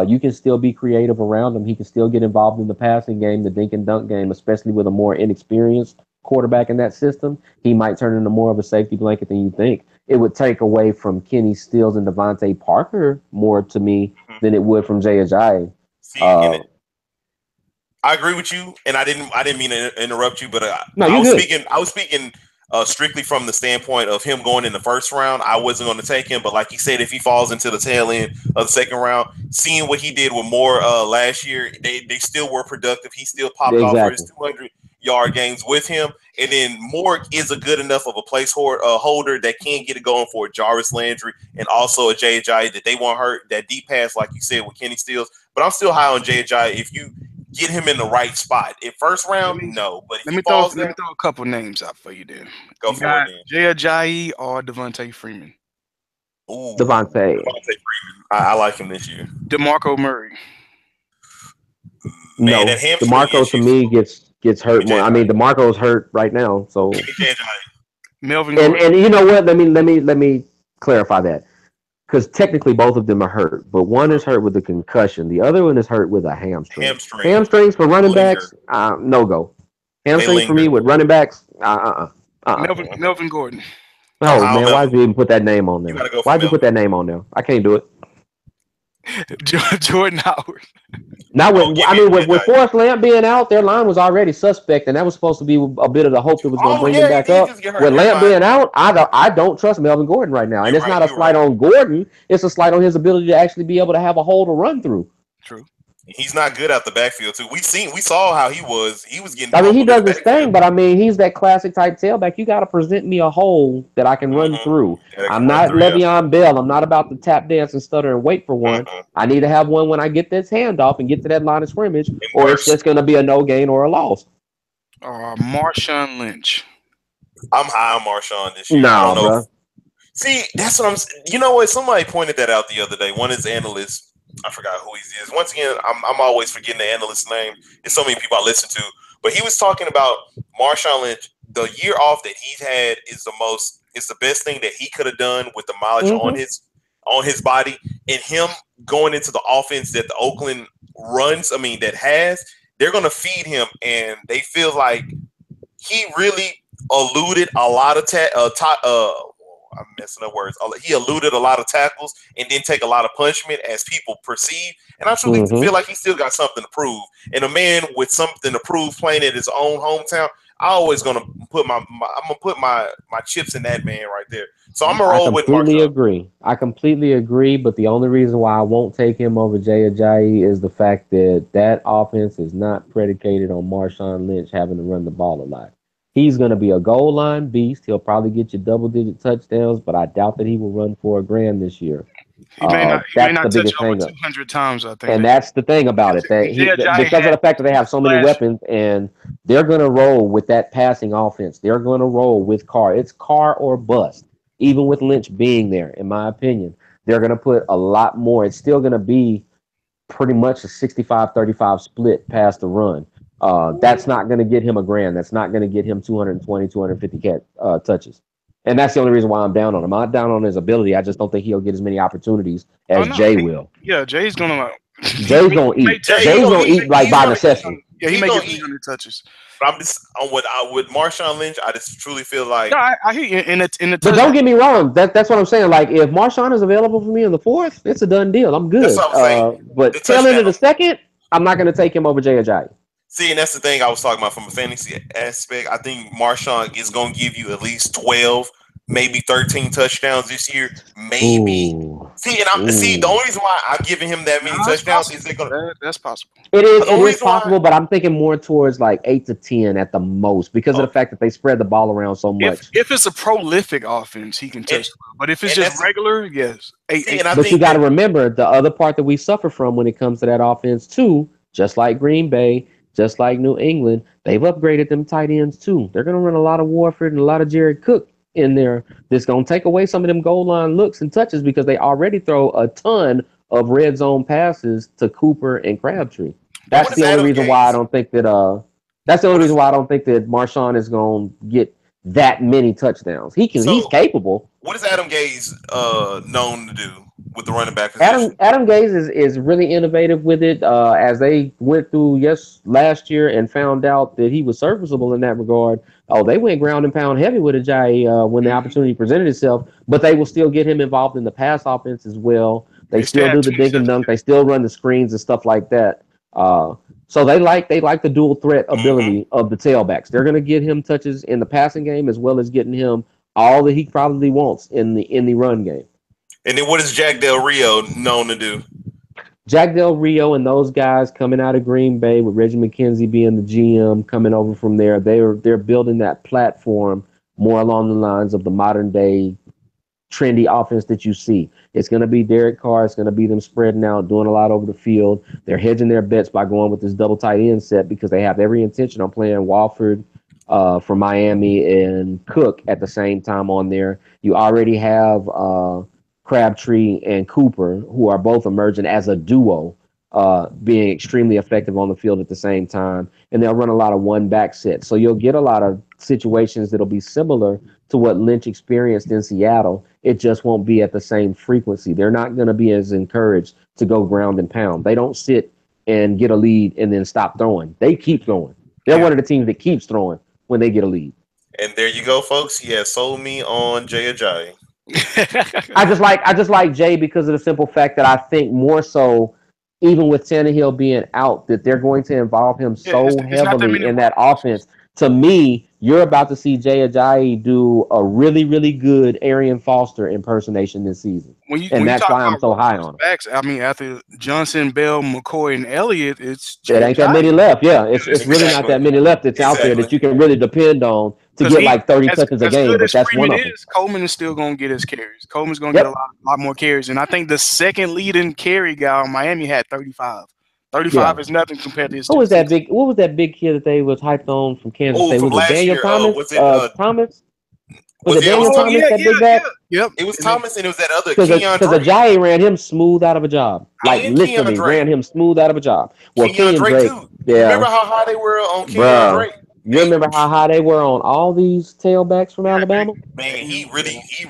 You can still be creative around him. He can still get involved in the passing game, the dink and dunk game, especially with a more inexperienced quarterback in that system. He might turn into more of a safety blanket than you think. It would take away from Kenny Stills and Devontae Parker more to me Mhm. than it would from Jay Ajayi. See, and Uh, I agree with you, and I didn't mean to interrupt you, but no, I you're was good. speaking strictly from the standpoint of him going in the first round. I wasn't going to take him, but like you said, if he falls into the tail end of the second round, seeing what he did with Moore last year, they still were productive. He still popped off for his Exactly. 200-yard games with him, and then Moore is a good enough of a placeholder holder that can get it going for a Jarvis Landry and also a Jay Ajayi that they won't hurt that deep pass, like you said with Kenny Stills. But I'm still high on Jay Ajayi if you get him in the right spot. In first Let round, me no. But if let he me throw falls let me there, throw a couple names out for you. Then go you for it got then. Jay Ajayi or Devontae Freeman, Ooh, Devontae. Devontae Freeman. I like him this year. DeMarco Murray, Man, that No, hamstring DeMarco to issue. me gets Give me hurt more. I JJ. mean, DeMarco's hurt right now, so Give me JJ. Melvin and Gordon. you know what? Let me clarify that, because technically both of them are hurt, but one is True. hurt with a concussion, the other one is hurt with a hamstring. Hamstring Hamstrings for running linger. backs, no go. They Hamstrings for me linger. with running backs, uh. Melvin Gordon. I'm Oh high on man, why'd Melvin. you even put that name on You there? got to go for Why'd you put Melvin. that name on there? I can't do it. Jordan Howard. Now, Oh, give I me mean, with JJ. Forrest Lamp being out, their line was already suspect, and that was supposed to be a bit of the hope that was going to Oh bring them yeah, he back did up. just get hurt. With Never Lamp mind. being out, I don't trust Melvin Gordon right now, and You're it's right. not a You're slight right. on Gordon; it's a slight on his ability to actually be able to have a hole to run through. True. He's not good out the backfield too. We saw how he was. He was getting I mean, he pummeled in the does his thing, backfield. but I mean, he's that classic type tailback. You got to present me a hole that I can run Mm-hmm. through. Yeah, they can I'm run not through. Yeah. Le'Veon Bell. I'm not about to tap dance and stutter and wait for one. Mm-hmm. I need to have one when I get this handoff and get to that line of scrimmage, And or it's worse. just going to be a no gain or a loss. Marshawn Lynch. I'm high on Marshawn this year. I don't Nah, know. bro. See, that's what I'm. You know what? Somebody pointed that out the other day. One of his analysts. I forgot who he is. Once again, I'm always forgetting the analyst's name. There's so many people I listen to. But he was talking about Marshawn Lynch. The year off that he's had is the most. It's the best thing that he could have done with the mileage Mm-hmm. on his body, and him going into the offense that the Oakland runs. I mean, that has. They're gonna feed him, and they feel like he really eluded a lot of I'm messing up words. He eluded a lot of tackles and didn't take a lot of punishment as people perceive. And I truly Mm-hmm. feel like he still got something to prove. And a man with something to prove playing at his own hometown, I always gonna put my chips in that man right there. So I'm gonna I roll with completely Marshawn. agree. I completely agree, but the only reason why I won't take him over Jay Ajayi is the fact that that offense is not predicated on Marshawn Lynch having to run the ball a lot. He's going to be a goal line beast. He'll probably get you double-digit touchdowns, but I doubt that he will run for a grand this year. He may not. He may That's the not touch biggest it over hang up. 200 times. I think And that. that's the thing about it, that And Jay Ajayi because of had the fact that they have so many splash. weapons and they're gonna roll with that passing offense. They're gonna roll with Carr. It's Carr or bust. Even with Lynch being there, in my opinion, they're gonna put a lot more. It's still gonna be pretty much a 65-35 split past the run. That's not gonna get him a grand. That's not gonna get him 220, 250 touches. And that's the only reason why I'm down on him. I'm not down on his ability. I just don't think he'll get as many opportunities Oh as no. Jay will. Yeah, Jay's gonna. Jay's gonna May eat. touch. He Jay's gonna gonna eat. eat like He's by gonna eat. necessity. Yeah, he He may gonna get eat. 300 touches. But I'm just on with Marshawn Lynch. I just truly feel like No, I hear you. In the But touchdown. don't get me wrong. That's what I'm saying. Like if Marshawn is available for me in the fourth, it's a done deal. I'm that's good. what I'm saying. The But tail end touchdown. of the second, I'm not gonna take him over Jay Ajayi. See, and that's the thing I was talking about from a fantasy aspect. I think Marshawn is going to give you at least 12, maybe 13 touchdowns this year. Maybe. Ooh, See, and I'm see the ooh. only reason why I'm giving him that many No, it's touchdowns possible. is they're gonna. That's possible. It is. The It only is reason why. possible, but I'm thinking more towards like 8 to 10 at the most because of Oh, the fact that they spread the ball around so If much. if it's a prolific offense, he can and touch 12. But if it's and just that's regular, yes, eight, see, eight. and I But you think got to that remember the other part that we suffer from when it comes to that offense too. Just like Green Bay, just like New England, they've upgraded them tight ends too. They're going to run a lot of Warford and a lot of Jared Cook in there. That's going to take away some of them goal line looks and touches because they already throw a ton of red zone passes to Cooper and Crabtree. and That's what is the only Adam reason why I Gaze? don't think that. That's the only What reason is why I don't think that Marshawn is going to get that many touchdowns. He can. He's so? capable. What is Adam Gaze known to do with the running back Adam position? Adam Gaze is really innovative with it. As they went through last year and found out that he was serviceable in that regard. Oh, they went ground and pound heavy with Ajayi when the Mhm. opportunity presented itself. But they will still get him involved in the pass offense as well. They They still still had do the dink and 27. dunk. They still run the screens and stuff like that. So they like the dual threat Hmm. ability of the tailbacks. They're going to get him touches in the passing game as well as getting him all that he probably wants in the run game. And then what is Jack Del Rio known to do? Jack Del Rio and those guys coming out of Green Bay with Reggie McKenzie being the GM coming over from there, they're building that platform more along the lines of the modern day trendy offense that you see. It's going to be Derek Carr. It's going to be them spreading out, doing a lot over the field. They're hedging their bets by going with this double tight end set because they have every intention on playing Walford from Miami and Cook at the same time on there. You already have Crabtree and Cooper, who are both emerging as a duo, being extremely effective on the field at the same time. And they'll run a lot of one back sets. So you'll get a lot of situations that'll be similar to what Lynch experienced in Seattle. It just won't be at the same frequency. They're not going to be as encouraged to go ground and pound. They don't sit and get a lead and then stop throwing. They keep throwing. They're Yeah. one of the teams that keeps throwing when they get a lead. And there you go, folks. He has sold me on Jay Ajayi. I just like Jay because of the simple fact that I think more so, even with Tannehill being out, that they're going to involve him Yeah, it's, so it's not that heavily many in run that options. offense. To me, you're about to see Jay Ajayi do a really, really good Arian Foster impersonation this season, When you and when you that's talk why I'm about so high running on him. backs, I mean after Johnson, Bell, McCoy, and Elliott, it's It Jay ain't that many Ajayi. left. Yeah, it's really not Exactly. that many left that's out there Exactly. that you can really depend on to Because get he like 30 as touches a as game, good but as that's one Freeman of them. is, Coleman is still gonna get his carries. Coleman's gonna get a Yep. lot more carries, and I think the second leading carry guy on Miami had 35. 35 Yeah. is nothing compared to his Who was that 260. big? What was that big kid that they was hyped on from Kansas Oh, State? from Was it last Daniel year, Thomas? was it Thomas? Was was it it? It was Daniel Oh Thomas? yeah, That yeah, big back? yeah, yep. it was And then Thomas and it was that other Kenyon Because Drake Ajayi ran him smooth out of a job, like and Kenyon literally Drake. ran him smooth out of a job. Well, Kenyon Kenyon Drake Drake, too. Remember yeah, how high they were on Kenyon bruh. Drake? You And remember how high they were on all these tailbacks from yeah, Alabama? man, yeah. he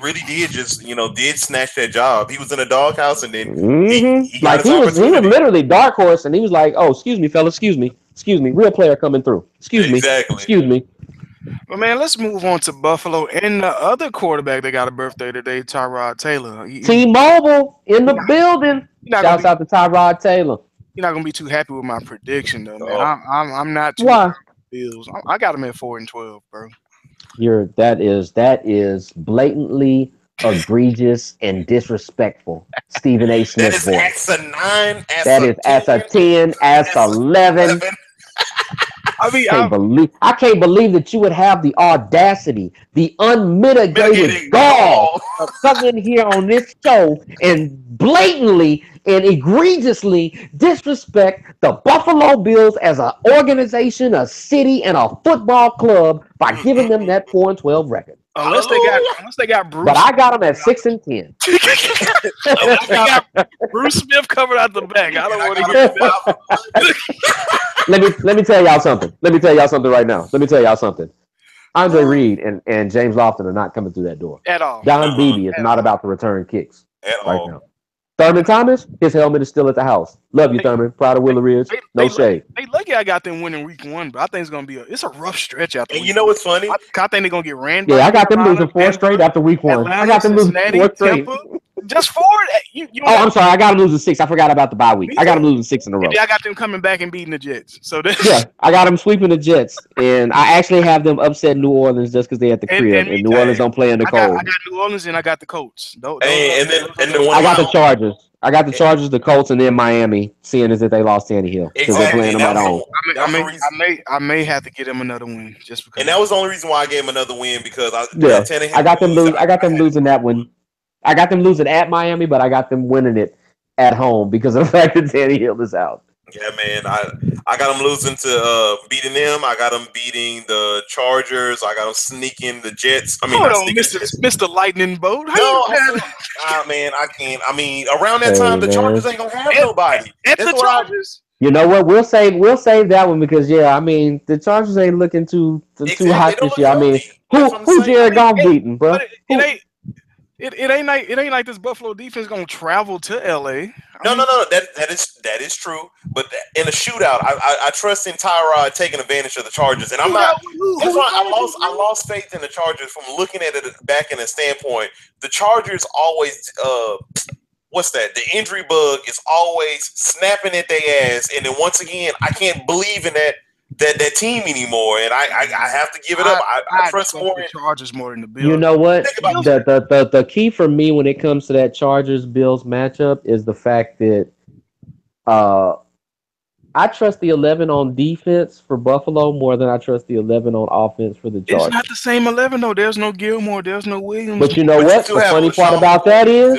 really did just did snatch that job. He was in a doghouse and then he got Like his he was opportunity. literally dark horse, and he was like, "Oh, excuse me, fella, excuse me, real player coming through. Exactly. Excuse me." But man, let's move on to Buffalo and the other quarterback that got a birthday today, Tyrod Taylor. T-Mobile in He the not, building. he not gonna Shouts be out to Tyrod Taylor. you're not gonna be too happy with my prediction though, man. Oh, I'm not too high Why? on the Bills. I got them at 4-12, bro. That is blatantly egregious and disrespectful. Stephen A. That Smith is voice. as a 9, as That a is as a 10, 10, as as a 11. 11. I mean, I can't believe that you would have the audacity, the unmitigated Mitigating gall gall. of coming here on this show and blatantly and egregiously disrespect the Buffalo Bills as an organization, a city, and a football club by giving them that 4-12 record. Hallelujah. unless they got But Bruce. I got them at 6-10. Unless they got Bruce Smith covered out the back. I don't want to hear that. Let me tell y'all something. Let me tell y'all something right now. Let me tell y'all something. Andre Reed and James Lofton are not coming through that door. At all. Don Beebe is At not all. about to return kicks At right all. now. Thurman Thomas, his helmet is still at the house. Love you, Thurman. Proud of Willow Ridge. No shade. They lucky I got them winning week 1, but I think it's gonna be it's a rough stretch after. And week you know one. what's funny? I think they're gonna get ran Yeah, by I got them Carolina, losing 4 straight Denver, after week 1. I Atlanta, got them losing Cincinnati, 4 straight. Tampa. Just 4. You Oh, I'm sorry. I got them losing 6. I forgot about the bye week. I got them losing 6 in a row. I got them coming back and beating the Jets. So Yeah, I got them sweeping the Jets, and I actually have them upset New Orleans just because they at the crib, and New Orleans don't play in the I cold. got New Orleans and I got the Colts. And then I got the Chargers. I got the Chargers, the Colts, and then Miami, seeing as if they lost Tannehill because they're playing them at home. I may have to get them another win just because. And that was the only reason why I gave him another win because I got them losing that one. I got them losing at Miami, but I got them winning it at home because of the fact that Tannehill is out. Yeah, man. I got them losing to beating them. I got them beating the Chargers. I got them sneaking the Jets. I mean, hold on, Mr. Lightning Bolt. Man, I can't. I mean, around that time, the Chargers ain't gonna have nobody. At the Chargers. You know what? We'll save that one because I mean the Chargers ain't looking too hot this year. I mean, who Jared Goff beating, bro? It ain't like this Buffalo defense gonna travel to LA. No. That is true. But in a shootout, I trust in Tyrod taking advantage of the Chargers, and I'm not. That's why I lost faith in the Chargers from looking at it back in a standpoint. The Chargers always what's that? The injury bug is always snapping at their ass, and then once again, I can't believe in that team anymore, and I have to give it up. I trust more in Chargers more than the Bills. You know what? The key for me when it comes to that Chargers Bills matchup is the fact that I trust the 11 on defense for Buffalo more than I trust the 11 on offense for the Chargers. It's not the same 11 though. There's no Gilmore. There's no Williams. But you know what? The funny part about that is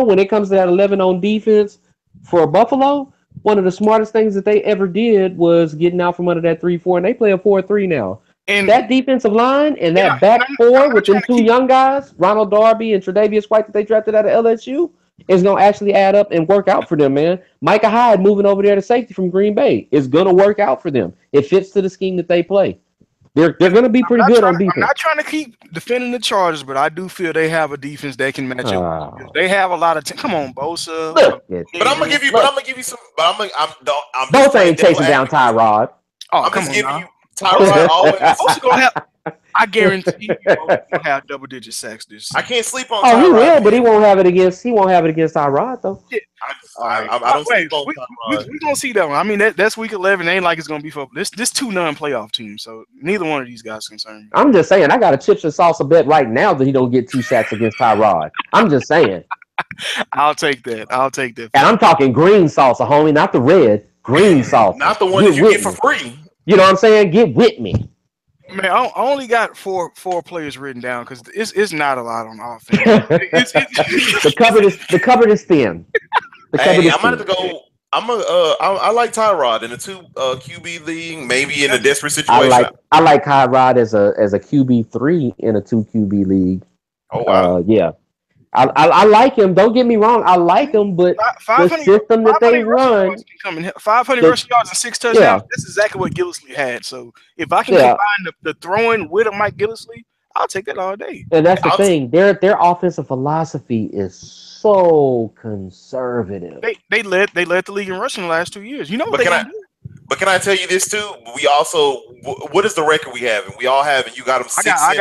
when it comes to that 11 on defense for Buffalo, one of the smartest things that they ever did was getting out from under that 3-4, and they play a 4-3 now. And that defensive line and that back four with them two young guys, Ronald Darby and Tre'Davious White that they drafted out of LSU, is going to actually add up and work out for them, man. Micah Hyde moving over there to safety from Green Bay is going to work out for them. It fits to the scheme that they play. They're going to be pretty good on defense. I'm not trying to keep defending the Chargers, but I do feel they have a defense that can match up. They have a lot of. Come on, Bosa. But I'm gonna give you some. But I'm Bosa ain't chasing down Tyrod. Oh, come on, now. Tyrod always. Bosa gonna have. I guarantee you will have double-digit sacks this. I can't sleep on. Tyrod, he will, but he won't have it against. He won't have it against Tyrod though. Yeah. I don't sleep on Tyrod. We gonna see that one. I mean, that's week 11. It ain't like it's gonna be for this two non-playoff teams. So neither one of these guys concern me. I'm just saying. I got a chips and salsa bet right now that he don't get 2 sacks against Tyrod. I'm just saying. I'll take that. And I'm talking green salsa, homie, not the red. Green salsa. Not the one that you get for free. You know what I'm saying? Get with me. Man, I only got four players written down because it's not a lot on offense. The cupboard is thin. I'm about to go. I like Tyrod in a 2 QB league, maybe in a desperate situation. I like Tyrod as a QB3 in a 2 QB league. Oh wow, yeah. I like him. Don't get me wrong. I like him, but the system that they run, 500 rushing yards and 6 touchdowns. Yeah. That's exactly what Gillislee had. So if I can combine the throwing with a Mike Gillislee, I'll take that all day. And that's the thing. Their offensive philosophy is so conservative. They led the league in rushing the last 2 years. You know what they can do. But can I tell you this too? We also, what is the record we have? And we all have, and you got them 6. I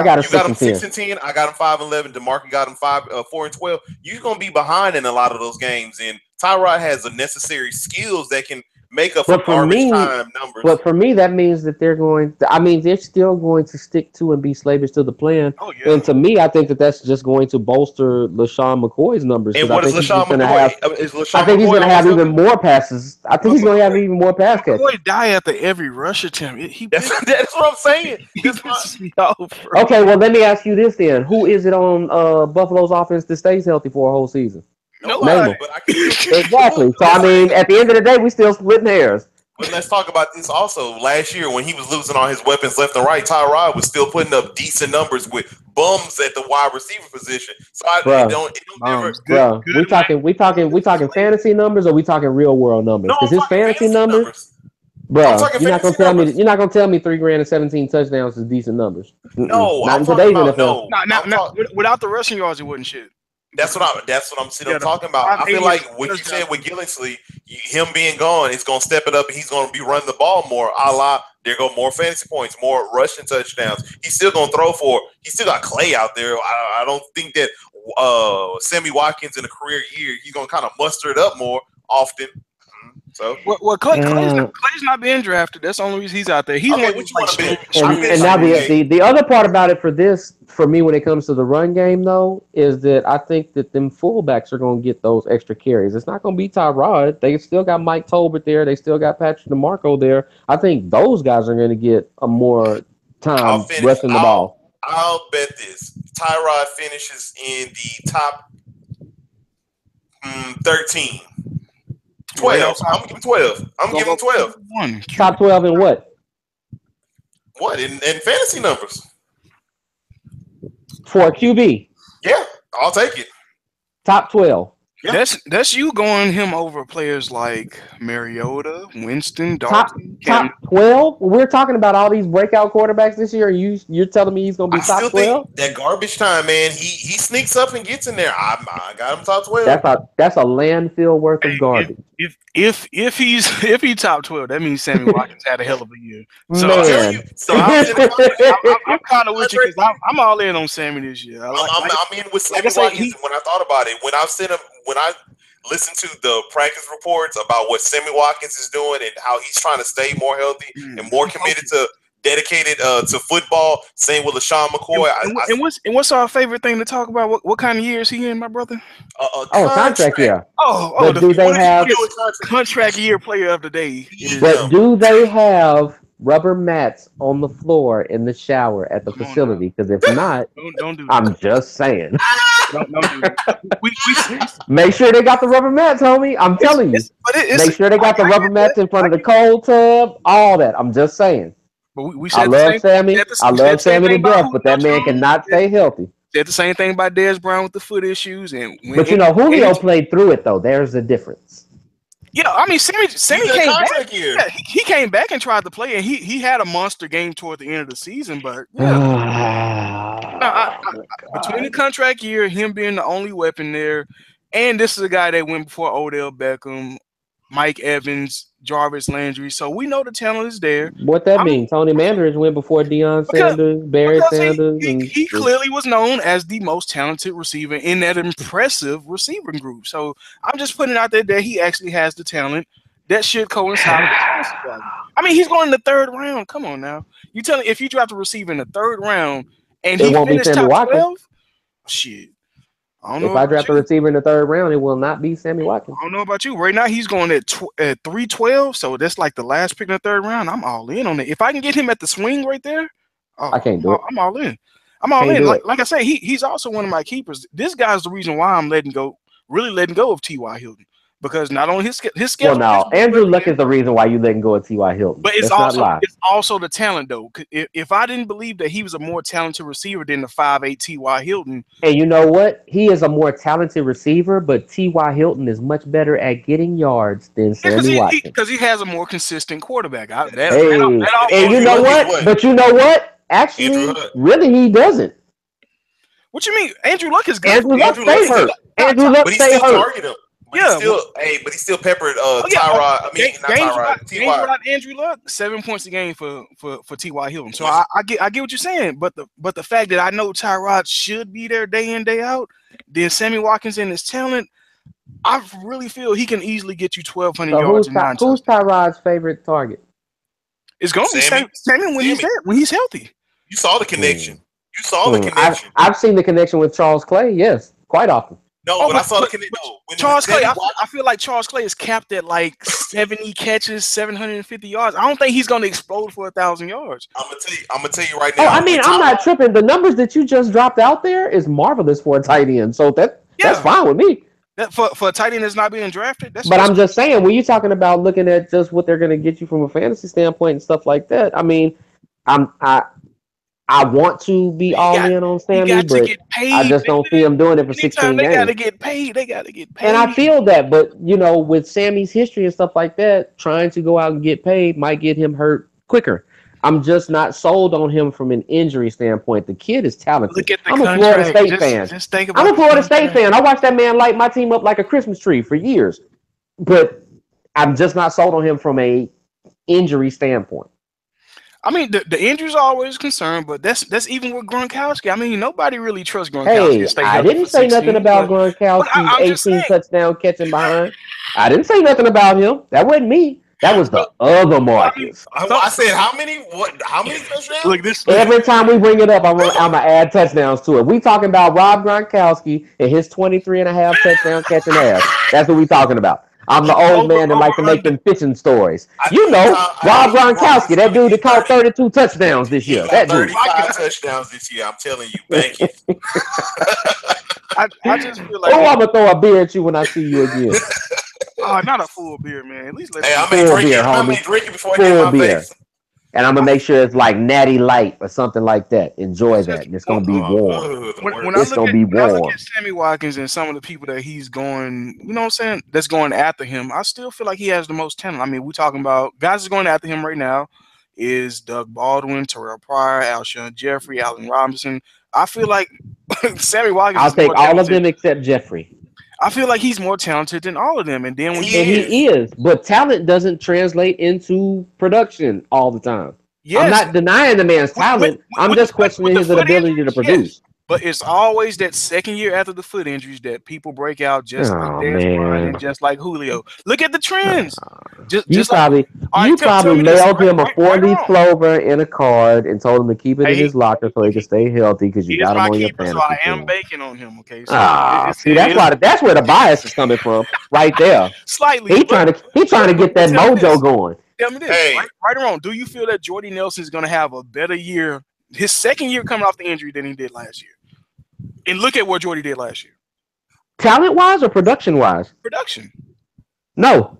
got them 6 and 10. I got them 5-11. DeMarcus got them 4-12. You're gonna be behind in a lot of those games, and Tyrod has the necessary skills that can make up for garbage time numbers. But for me, that means that they're still going to stick to and be slavish to the plan. Oh yeah. And to me, I think that that's just going to bolster LaShawn McCoy's numbers. And what is LaShawn McCoy? I think he's going to have even more passes. I think he's going to have even more pass catches. McCoy die after every rush attempt. That's what I'm saying. He pisses me off, bro. Okay, well, let me ask you this then: who is it on Buffalo's offense that stays healthy for a whole season? Nobody, but I can exactly. So I mean, at the end of the day, we still splitting hairs. But let's talk about this also. Last year, when he was losing all his weapons left and right, Tyrod was still putting up decent numbers with bums at the wide receiver position. So we talking fantasy numbers, or we talking real world numbers? Because his fantasy numbers. Bro, you're not gonna tell me $3 grand and 17 touchdowns is decent numbers. No, not in today's NFL. No. Without the rushing yards, it wasn't shit. That's what I'm sitting talking about. I feel like what you said with Gillingsley, him being gone, it's gonna step it up, and he's gonna be running the ball more. A la, there go more fantasy points, more rushing touchdowns. He's still gonna throw for. He still got Clay out there. I don't think that Sammy Watkins in a career year, he's gonna kind of muster it up more often. So Clay's not being drafted. That's the only reason he's out there. He's and now the other part about it for me when it comes to the run game though is that I think that them fullbacks are going to get those extra carries. It's not going to be Tyrod. They still got Mike Tolbert there. They still got Patrick DeMarco there. I think those guys are going to get a more time rushing the ball. I'll bet this: Tyrod finishes in the top 13. 12. I'm giving 12. I'm giving 12. Top 12 in what? What? In fantasy numbers. For a QB? Yeah, I'll take it. Top 12. Yeah. That's you going him over players like Mariota, Winston, Dalton. Top 12? We're talking about all these breakout quarterbacks this year. You're telling me he's going to be top 12? That garbage time, man. He sneaks up and gets in there. I got him top 12. That's a landfill worth of garbage. If he's top 12, that means Sammy Watkins had a hell of a year. So I'm kind of with you because I'm all in on Sammy this year. I'm in with Sammy Watkins. When I thought about it, when I listened to the practice reports about what Sammy Watkins is doing and how he's trying to stay more healthy and more committed to dedicated to football. Same with LaShawn McCoy. What's our favorite thing to talk about? What kind of year is he in, my brother? Contract year. Do they have contract year player of the day? But do they have rubber mats on the floor in the shower at the facility? Because if not, don't do that. I'm just saying. Don't do that. Make sure they got the rubber mats, homie. I'm telling you. Make sure they got the rubber mats in front of the cold tub. All that. I'm just saying. But I love Sammy. I love Sammy to death, but that man cannot stay healthy. Said the same thing about Dez Brown with the foot issues, but Julio played through it though. There's a difference. Yeah, I mean Sammy came back. Yeah, he came back and tried to play, and he had a monster game toward the end of the season. But between the contract year, him being the only weapon there, and this is a guy that went before Odell Beckham, Mike Evans, Jarvis Landry, so we know the talent is there. What that mean? Tony Mandarich went before Deion Sanders, Barry Sanders. He clearly was known as the most talented receiver in that impressive receiving group. So I'm just putting it out there that he actually has the talent that should coincide with the fantasy value. I mean, he's going in the third round. Come on now. You telling if you draft a receiver in the third round and he finished top 12? Shit. If I draft a receiver in the third round, it will not be Sammy Watkins. I don't know about you. Right now, he's going at 312, so that's like the last pick in the third round. I'm all in on it. If I can get him at the swing right there, I can't do it. I'm all in. I'm all in. Like I say, he's also one of my keepers. This guy's the reason why I'm really letting go of T.Y. Hilton. Because not only his schedule. Well, no, Andrew Luck is the reason why you letting go of T.Y. Hilton. But it's also the talent, though. If I didn't believe that he was a more talented receiver than the 5'8" T.Y. Hilton. And you know what? He is a more talented receiver, but T.Y. Hilton is much better at getting yards than Sammy Watkins. Because he has a more consistent quarterback. And you know what? But you know what? Actually, really, he doesn't. What you mean? Andrew Luck is good. Andrew Luck stay hurt. Andrew Luck stay hurt. But he still peppered Tyrod. T.Y. Andrew Luck 7 points a game for T.Y. Hilton. So I get what you're saying, but the fact that I know Tyrod should be there day in day out, then Sammy Watkins and his talent, I really feel he can easily get you 1,200 So yards and 9 who's touchdowns. Tyrod's favorite target? It's going to be Sammy. Sammy when he's healthy. You saw the connection. You saw the I've connection. I've seen the connection with Charles Clay. Yes, quite often. No, but I saw the connection. Charles Clay, I feel like Charles Clay is capped at like 70 catches, 750 yards. I don't think he's going to explode for 1,000 yards. I'm gonna tell you right now. Oh, I mean, I'm not tripping. The numbers that you just dropped out there is marvelous for a tight end. So that's fine with me. That for a tight end that's not being drafted. But I'm just saying, when you're talking about looking at just what they're going to get you from a fantasy standpoint and stuff like that, I mean, I want to be all in on Sammy, but I just don't see him doing it for 16 games. They got to get paid. They got to get paid. And I feel that, but with Sammy's history and stuff like that, trying to go out and get paid might get him hurt quicker. I'm just not sold on him from an injury standpoint. The kid is talented. Look at the I'm a Florida State fan. I'm a Florida State fan. I watched that man light my team up like a Christmas tree for years. But I'm just not sold on him from a injury standpoint. I mean, the injuries are always a concern, but that's even with Gronkowski. I mean, nobody really trusts Gronkowski. Hey, I didn't say nothing about Gronkowski's 18 touchdown catching behind. I didn't say nothing about him. That wasn't me. That was the other Marcus. I said how many? What? How many touchdowns? Look, every time we bring it up, I'm gonna add touchdowns to it. We talking about Rob Gronkowski and his 23.5 touchdown catching ass. That's what we talking about. I'm the old man that like to make them fishing stories. Rob Gronkowski, that dude that caught 32 touchdowns this year. That dude. 35 touchdowns this year. I'm telling you, thank you. I just feel like I'm gonna throw a beer at you when I see you again. Oh, not a full beer, man. At least I may drink it before I hit my face. And I'm gonna make sure it's like Natty Light or something like that. Enjoy that. And it's gonna be warm. When I look at Sammy Watkins and some of the people that he's going, you know what I'm saying, that's going after him, I still feel like he has the most talent. I mean, we're talking about guys that's going after him right now is Doug Baldwin, Terrell Pryor, Alshon Jeffrey, Allen Robinson. I feel like Sammy Watkins. I'll take all of them except Jeffrey. I feel like he's more talented than all of them. And then he is, but talent doesn't translate into production all the time. Yes. I'm not denying the man's talent. I'm just questioning his ability to produce. Yes. But it's always that second year after the foot injuries that people break out, just like Dez Bryant and just like Julio. Look at the trends. You probably mailed him a 4-leaf clover in a card and told him to keep it in his locker so he can stay healthy because you got him on your fantasy team. So I am banking on him. Okay. So that's where the bias is coming from, right there. Slightly. He's trying to get that mojo going. Tell me this, right or wrong? Do you feel that Jordy Nelson is going to have a better year, his second year coming off the injury, than he did last year? And look at what Jordy did last year. Talent-wise or production-wise? Production. No.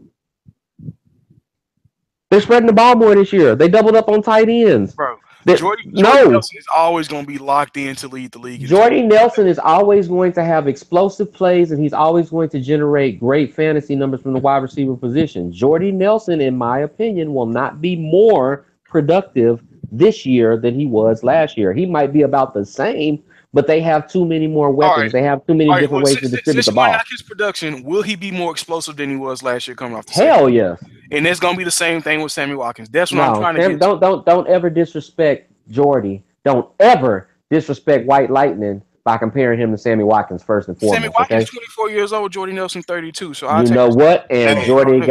They're spreading the ball more this year. They doubled up on tight ends. Bro, Jordy Nelson is always going to be locked in to lead the league. Jordy Nelson is always going to have explosive plays, and he's always going to generate great fantasy numbers from the wide receiver position. Jordy Nelson, in my opinion, will not be more productive this year than he was last year. He might be about the same, but they have too many more weapons. Right. They have too many different ways to distribute the ball. His production, will he be more explosive than he was last year coming off the Hell yes. And it's going to be the same thing with Sammy Watkins. That's what I'm trying to get Don't ever disrespect Jordy. Don't ever disrespect White Lightning by comparing him to Sammy Watkins first and foremost. Sammy Watkins 24 years old, Jordy Nelson 32. So you know what? And Jordy's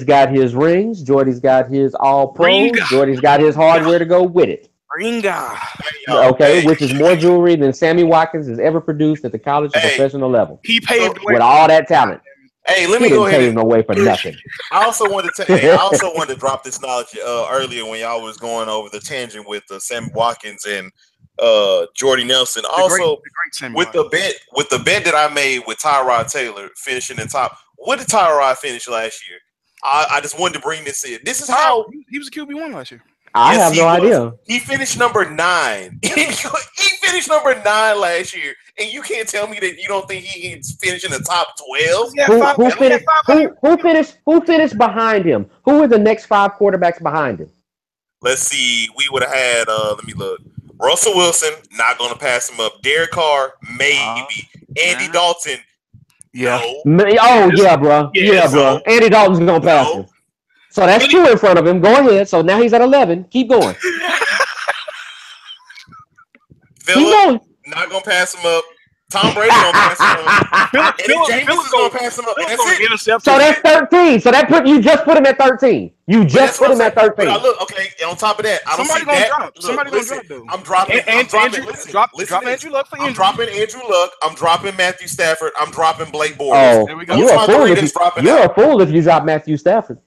got his rings. Jordy's got his all pros. Jordy's got his hardware to go with it. Ringa. Okay, which is more jewelry than Sammy Watkins has ever produced at the college and professional level. He paved the way with all that talent. Hey, let me go ahead. Pave no way for nothing. I also wanted to drop this knowledge earlier when y'all was going over the tangent with Sammy Watkins and Jordy Nelson. Also, with the bet that I made with Tyrod Taylor finishing in top. What did Tyrod finish last year? I just wanted to bring this in. This is how he was a QB1 last year. I have no idea. He finished number 9. He finished number 9 last year, and you can't tell me that you don't think he can finish in the top 12. Who finished behind him? Who were the next 5 quarterbacks behind him? Let's see. We would have had. Let me look. Russell Wilson, not going to pass him up. Derek Carr, maybe. Andy Dalton. Yeah. No. Yeah, bro. Yeah, bro. Andy Dalton's going to pass him. So that's 2 in front of him. Go ahead. So now he's at 11. Keep going. Phillip, not going to pass him up. Tom Brady gonna pass him up. Philip And then Jameis is gonna pass him up. And that's it. intercept. So that's 13. So you just put him at 13. You just put him at 13. But look, okay. And on top of that, I don't Somebody see gonna that. drop. Look, Somebody listen, gonna drop. Though. I'm dropping. Drop Andrew Luck for injury. I'm dropping Andrew Luck. I'm dropping Matthew Stafford. I'm dropping Blake Bortles. Oh, there we go. you're a fool if you drop Matthew Stafford.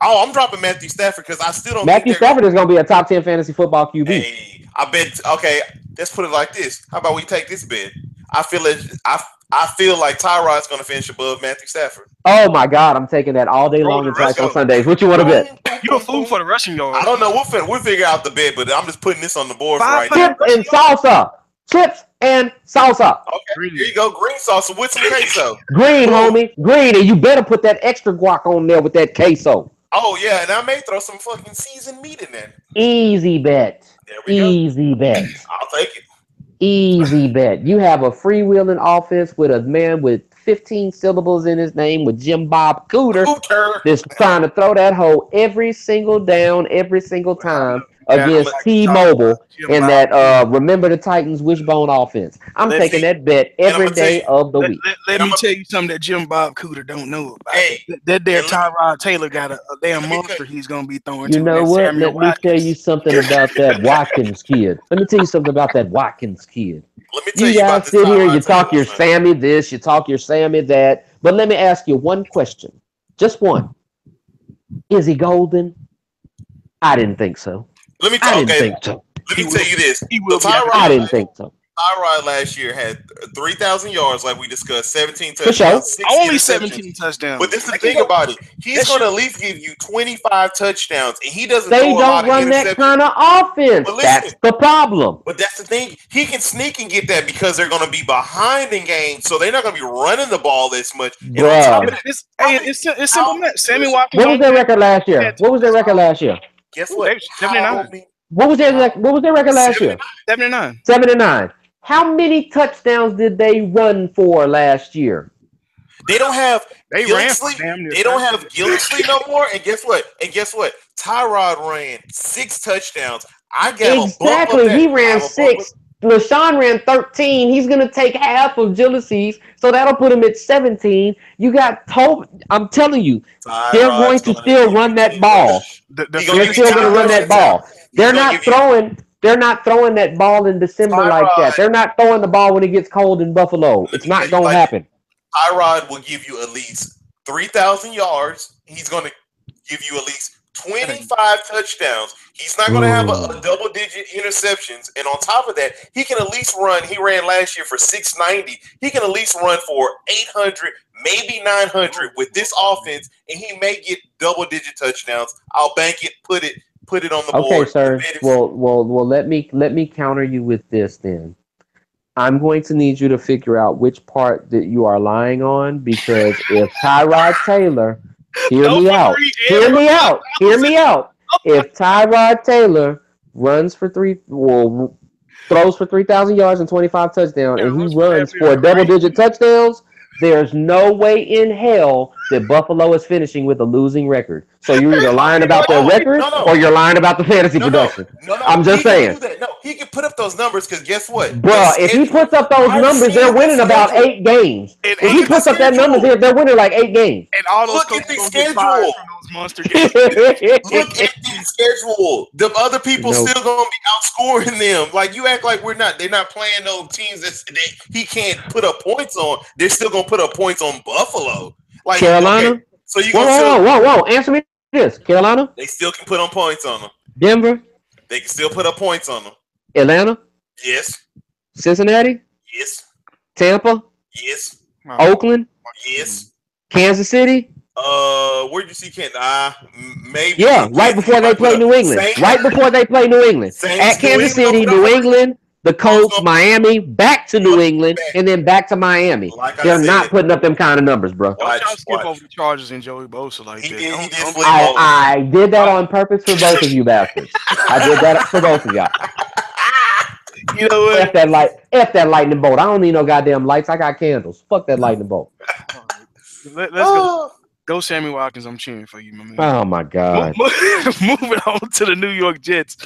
Oh, I'm dropping Matthew Stafford because I still don't. Matthew Stafford is going to be a top 10 fantasy football QB. Hey, I bet. Okay, let's put it like this. How about we take this bet? I feel like Tyrod's going to finish above Matthew Stafford. Oh my God, I'm taking that all day long and twice on Sundays. What you want to bet? You're a fool for the rushing yard. I don't know. We'll figure out the bet, but I'm just putting this on the board for right now. Chips and salsa. Chips and salsa. Okay, here you go. Green salsa with some queso. Green, homie. Green, and you better put that extra guac on there with that queso. Oh yeah, and I may throw some fucking seasoned meat in there. Easy bet. There we go. Easy bet. I'll take it. Easy bet. You have a freewheeling offense with a man with 15 syllables in his name with Jim Bob Cooter that's trying to throw that hole every single down, every single time against T-Mobile and that remember the Titans wishbone offense. I'm taking that bet every day of the week. Let me tell you something that Jim Bob Cooter don't know about. That there Tyrod Taylor got a damn monster he's going to be throwing. You know what? Let me tell you something about that Watkins kid. Let me tell you something about that Watkins kid. Let me tell you guys sit here, you talk your Sammy this, you talk your Sammy that. But let me ask you one question. Just one. Is he golden? I didn't think so. Let me tell you this. I didn't think so. Tyrod last year had 3,000 yards, like we discussed, 17 touchdowns, only 17 touchdowns. But this is the thing about it. He's going to at least give you 25 touchdowns, and he doesn't. They don't run that kind of offense. That's the problem. But that's the thing. He can sneak and get that because they're going to be behind in games, so they're not going to be running the ball as much. It's simple. Sammy Watkins. What was their record last year? Guess what? 79. What was their record last year? 79. How many touchdowns did they run for last year? They don't have Gillisley. They don't have Gillisley no more. And guess what? Tyrod ran 6 touchdowns. I got exactly. He ran 6. LaShawn ran 13. He's going to take half of Gillisley's, so that'll put him at 17. You got told. I'm telling you, they're going to still run that ball. They're still going to run that ball. They're not throwing that ball in December like that. They're not throwing the ball when it gets cold in Buffalo. It's not going to happen. Tyrod will give you at least 3,000 yards. He's going to give you at least 25 touchdowns. He's not going to have a double-digit interceptions. And on top of that, he can at least run. He ran last year for 690. He can at least run for 800, maybe 900 with this offense, and he may get double-digit touchdowns. I'll bank it, put it on the board. Okay, sir. Well, let me counter you with this then. I'm going to need you to figure out which part that you are lying on, because if Tyrod Taylor, hear me out. If Tyrod Taylor throws for 3,000 yards and 25 touchdowns, and he runs for double-digit touchdowns, there's no way in hell that Buffalo is finishing with a losing record. So you're either lying about their record or you're lying about the fantasy production. I'm just saying. No, he can put up those numbers because guess what? Bro, if he puts up those numbers, they're winning about 8 games. If he puts up that numbers, they're winning like 8 games. And all those look at the schedule. Monster games. Look at the schedule. The other people still gonna be outscoring them. Like you act like they're not playing those teams that he can't put up points on. They're still gonna put up points on Buffalo. Like Carolina. Okay, so you whoa! Answer me this: Carolina. They still can put on points on them. Denver. They can still put up points on them. Atlanta. Yes. Cincinnati. Yes. Tampa. Yes. Oakland. Yes. Kansas City. Where'd you see Kansas? Maybe. Yeah, right before they play New England. At Kansas City, New England, the Colts, Miami, back to New England, and then back to Miami. They're not putting up them kind of numbers, bro. Watch y'all skip over the Chargers and Joey Bosa like that. I did that on purpose for both of you bastards. I did that for both of y'all. You know what? F that lightning bolt. I don't need no goddamn lights. I got candles. Fuck that lightning bolt. Let's go Go Sammy Watkins. I'm cheering for you, my man. Oh my God. Moving on to the New York Jets.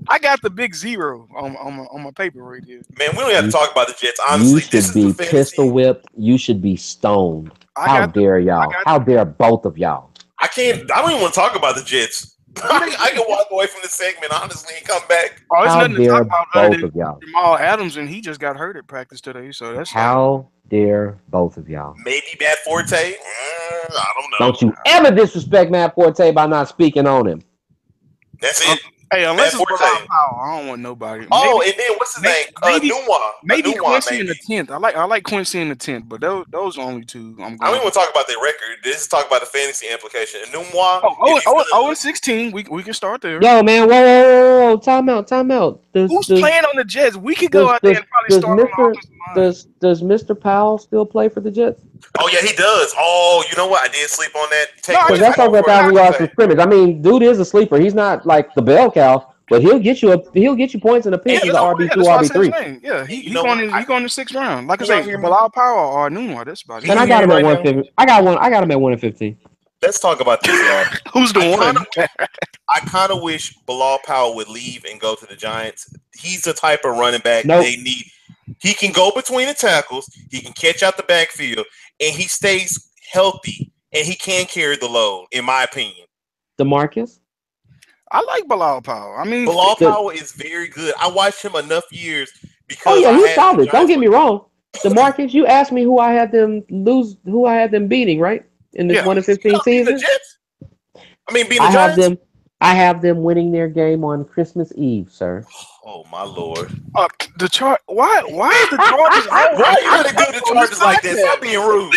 I got the big zero on my paper right here. Man, we don't have to You, talk about the Jets. you Honestly, this should is the be pistol fantasy. whipped. You should be stoned. I How got the dare I y'all? got How dare both of y'all? I can't. I don't even want to talk about the Jets. I can walk away from the segment honestly and come back. oh, there's How nothing to talk dare about other both than of y'all? Jamal Adams, and he just got hurt at practice today. So that's like How dare both of y'all? Maybe Matt Forte. I don't know. Don't you ever disrespect Matt Forte by not speaking on him. That's um, it. hey, Matt unless it's Forte. Bilal Powell, I don't want nobody. Oh, and then what's his name? Maybe maybe Nunwa, Quincy in maybe. the 10th. I like Quincy in the 10th, but those are only two I'm I don't going. even want to talk about their record. This is talk about the fantasy implication. Nunwa, Oh, if oh, he's oh, gonna oh, and 16. We can start there. Yo, man, whoa. Time out, time out. Who's playing on the Jets? We could go Does out there does and probably does start on the Mister offensive line. does Mr. Powell still play for the Jets? Oh yeah, he does. Oh, you know what? I did sleep on that. No, Take I Because away just from that's both over a for thousand yards from Forte. scrimmage. I mean, dude is a sleeper. He's not like the bell cow, but he'll get you points in a And pinch you as a know RB what? two, that's why I RB said his three. name. Yeah, And you he know what? going in the 6th round. Like I Can y'all say, hear me? Bilal Powell or Nunwa. That's about Can it. And you I hear got me him at right now? 150. I got him at 115. Let's talk about this, y'all. Who's the I kind one? of, I kind of wish Bilal Powell would leave and go to the Giants. He's the type of running back Nope. they need. He can go between the tackles. He can catch out the backfield, and he stays healthy, and he can carry the load, in my opinion. DeMarcus. I like Bilal Powell. I mean, Bilal The, Powell is very good. I watched him enough years oh because yeah, I he's had the solid. Don't Giants. get me wrong. DeMarcus, you asked me who I had them beating, right? In this yeah. 1-15 Being the season. Jets. I mean, being the I have Giants. them I have them winning their game on Christmas Eve, sir. Oh my lord! The chart. Why is the Chargers Why always are you gonna do the on this Chargers like that? Stop podcast? being rude.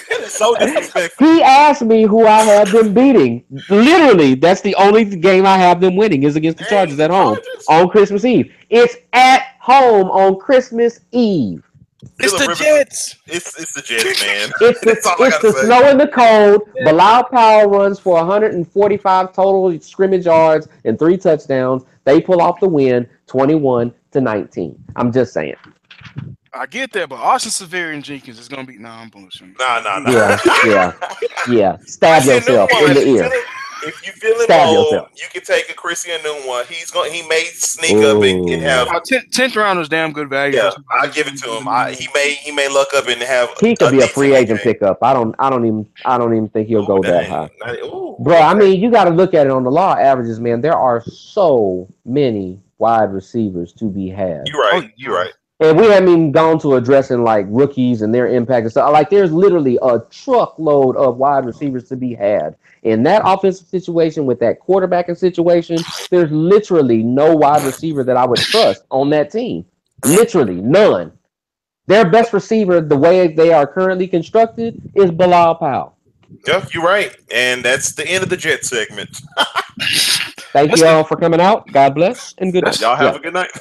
That is so disrespectful. He asked me who I had them beating. Literally, that's the only game I have them winning is against the Dang, Chargers the at home Chargers. on Christmas Eve. It's at home on Christmas Eve. It's Philip the Rivers. Jets. It's the Jets, man. It's That's all I it's gotta the say. snow and the cold. Bilal Powell runs for 145 total scrimmage yards and 3 touchdowns. They pull off the win, 21-19. I'm just saying. I get that, but Austin Severi and Jenkins is gonna be. Nah, I'm bullshitting. Yeah, yeah, yeah. Stab Christian yourself Nunwa, in the ear. if you feeling Stab bold, yourself. you can take a Christian Nunwa. He may sneak up and Ooh. have. 10th round is damn good value. Yeah, For somebody I give it to him. He may luck up and have He could a be a decent free agent game. pickup. I don't even think he'll Oh go that dang! high. Ooh, Bro, I okay. mean, you got to look at it on the law averages, man. There are so many wide receivers to be had. You're right. Oh, You're right. And we haven't even gone to addressing like rookies and their impact and stuff. Like there's literally a truckload of wide receivers to be had. In that offensive situation with that quarterbacking situation, there's literally no wide receiver that I would trust on that team. Literally none. Their best receiver, the way they are currently constructed, is Bilal Powell. Yeah, you're right. And that's the end of the Jet segment. Thank that's you the all for coming out. God bless and good night. that's Y'all have Yeah. a good night.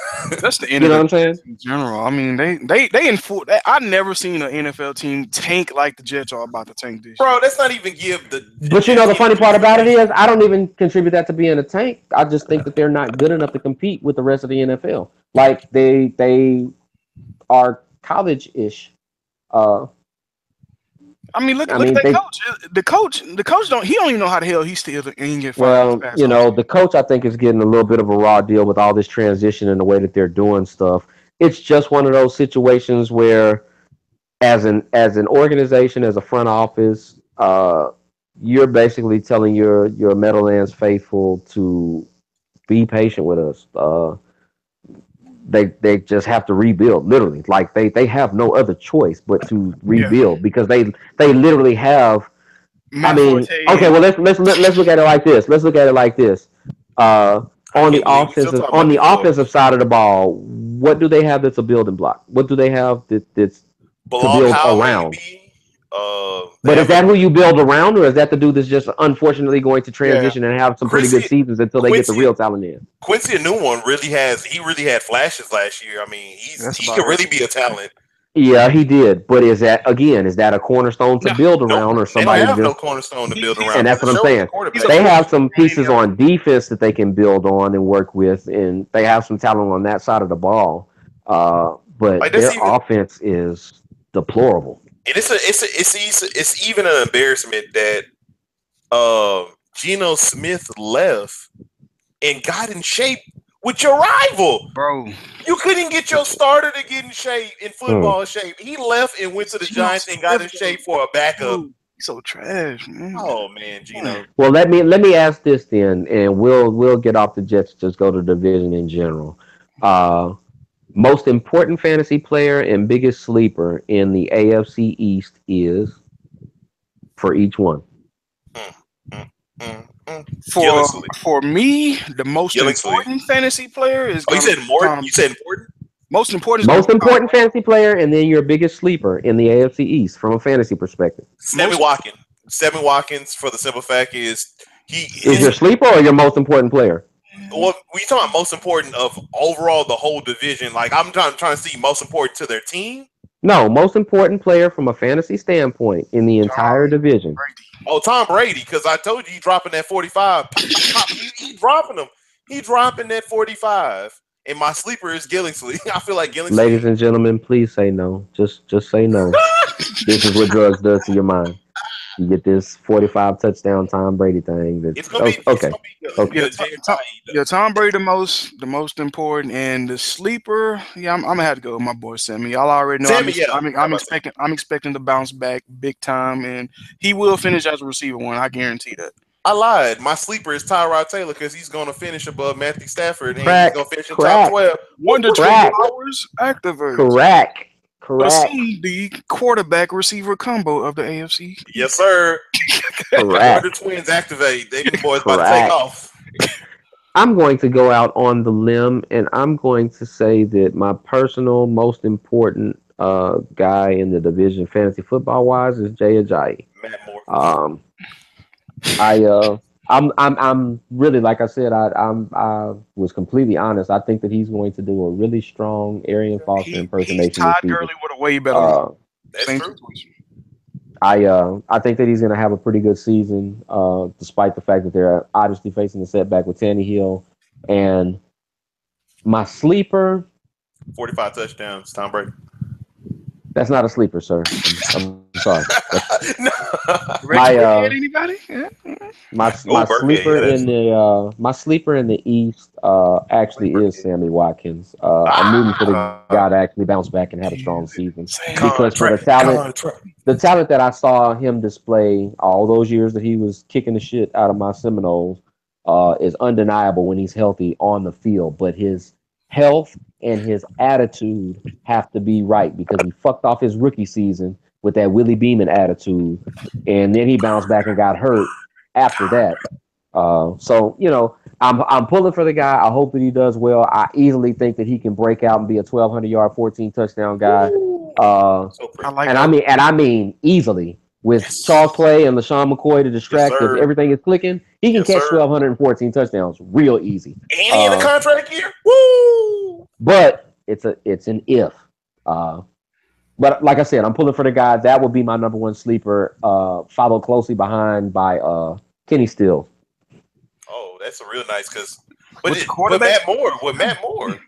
that's the end You of know what the I'm saying? Jets in general. I mean, they in full. I never seen an NFL team tank like the Jets are about to tank this year. Bro, let's not even give the But you know Jets the any funny part about it is justification. I don't even contribute that to being a tank. I just think that they're not good enough to compete with the rest of the NFL. Like they are college-ish. Uh, I mean, I look at mean that they coach. The coach don't even know how the hell he still ain't get fired this well, past you know, offseason. the coach I think is getting a little bit of a raw deal with all this transition and the way that they're doing stuff. It's just one of those situations where as an organization, as a front office, you're basically telling your Meadowlands faithful to be patient with us. They just have to rebuild, literally. Like they have no other choice but to Yeah, rebuild because they literally have. I Matt mean, Forte okay, and well let's look at it like this. Let's look at it like this. Uh, I on the can't believe we still offensive talking on about the these offensive folks. side of the ball, what do they have that's a building block? What do they have that's to Bilal build Powell, around? maybe. They But is have a that who you build around, or is that the dude that's just unfortunately going to yeah. transition and have some pretty good Chrissy seasons until they get the Quincy real talent in? Quincy, a new one, really has. He really had flashes last year. I mean, That's he about could it. really be a talent. Yeah, he did. But is that a cornerstone to No, build Nope, around, or they don't somebody have no just? cornerstone to build he's And around that's because what it I'm shows the saying. he's a quarterback. They fourth have some ring pieces out. on defense that they can build on and work with, and they have some talent on that side of the ball. But Like that's their even offense is deplorable. And it's even an embarrassment that Geno Smith left and got in shape with your rival. Bro. You couldn't get your starter to get in shape, in football shape. He left and went to the Geno Giants and got in Smith, shape for a backup. dude, he's so trash, man. Oh man, Geno. Well, let me ask this then, and we'll get off the Jets. Just go to division in general. Uh, Most important fantasy player and biggest sleeper in the AFC East is for each one. Mm, mm, For Gillisley. for me, the most Gillisley. important fantasy player is Oh, you gonna said be important? You said important? most important is gonna Most be Tom important fantasy player, and then your biggest sleeper in the AFC East from a fantasy perspective. Sammy most Watkins. Sammy Watkins, for the simple fact is Is your his sleeper or your most important player? well, we talking about most important of overall the whole division. Like I'm trying to see most important to their team. No, most important player from a fantasy standpoint in the entire Tom division. Brady. Oh, Tom Brady, because I told you he dropping that 45. Pop, pop, pop. He dropping them. He dropping that 45. And my sleeper is Gillingsley. I feel like Ladies Gillingsley. and gentlemen, please say no. Just say no. This is what drugs does to your mind. You get this 45 touchdown Tom Brady thing. It's That's gonna be it's okay. gonna be Okay. Yeah, James Tom, White. yeah, Tom Brady the most important, and the sleeper. Yeah, I'm gonna have to go with my boy Sammy. Y'all already know Sammy, yeah. How about Sammy? I'm expecting to bounce back big time, and he will finish as a receiver one. I guarantee that. I lied. My sleeper is Tyrod Taylor because he's gonna finish above Matthew Stafford and he's Crack, gonna finish in top crack, 12. Wonder Twin crack, powers activates. crack, crack, Assume the quarterback receiver combo of the AFC. Yes, sir. Wonder crack, Twins activate. They them boys about to take crack. off. I'm going to go out on the limb and I'm going to say that my personal most important guy in the division fantasy football wise is Jay Ajayi. Matt Moore. Um, I I'm really, like I said, I was completely honest. I think that he's going to do a really strong Arian Foster He's impersonation this Todd season. Gurley with a way better line. Uh, That's Same true. situation. I think that he's going to have a pretty good season, despite the fact that they're obviously facing a setback with Tannehill. And my sleeper, 45 touchdowns. Tom Brady. that's not a sleeper, sir. I'm sorry. No. Reggie My Buckhead, anybody? Yeah. my Oh, Burkhead. Yeah, that's my sleeper in the East actually is Burkhead. Sammy Watkins. I'm rooting for the guy to actually bounce back and have a strong season because for Contract. the talent that I saw him display all those years that he was kicking the shit out of my Seminoles is undeniable when he's healthy on the field. But his health and his attitude have to be right because he fucked off his rookie season with that Willie Beeman attitude, and then he bounced back and got hurt after that. So I'm pulling for the guy. I hope that he does well. I easily think that he can break out and be a 1,200 yard, 14 touchdown guy. So I pretty. like And that. I mean easily with Yes. Charles Clay and LaShawn McCoy to Yes, distract if sir. everything is clicking. He can Yes, catch sir. 1,214 touchdowns real easy. And he in the Uh, contract year? Woo! but it's an if. But like I said, I'm pulling for the guy. That would be my number one sleeper, followed closely behind by Kenny Stills. Oh, that's a real nice because With the but quarterback, Matt Moore,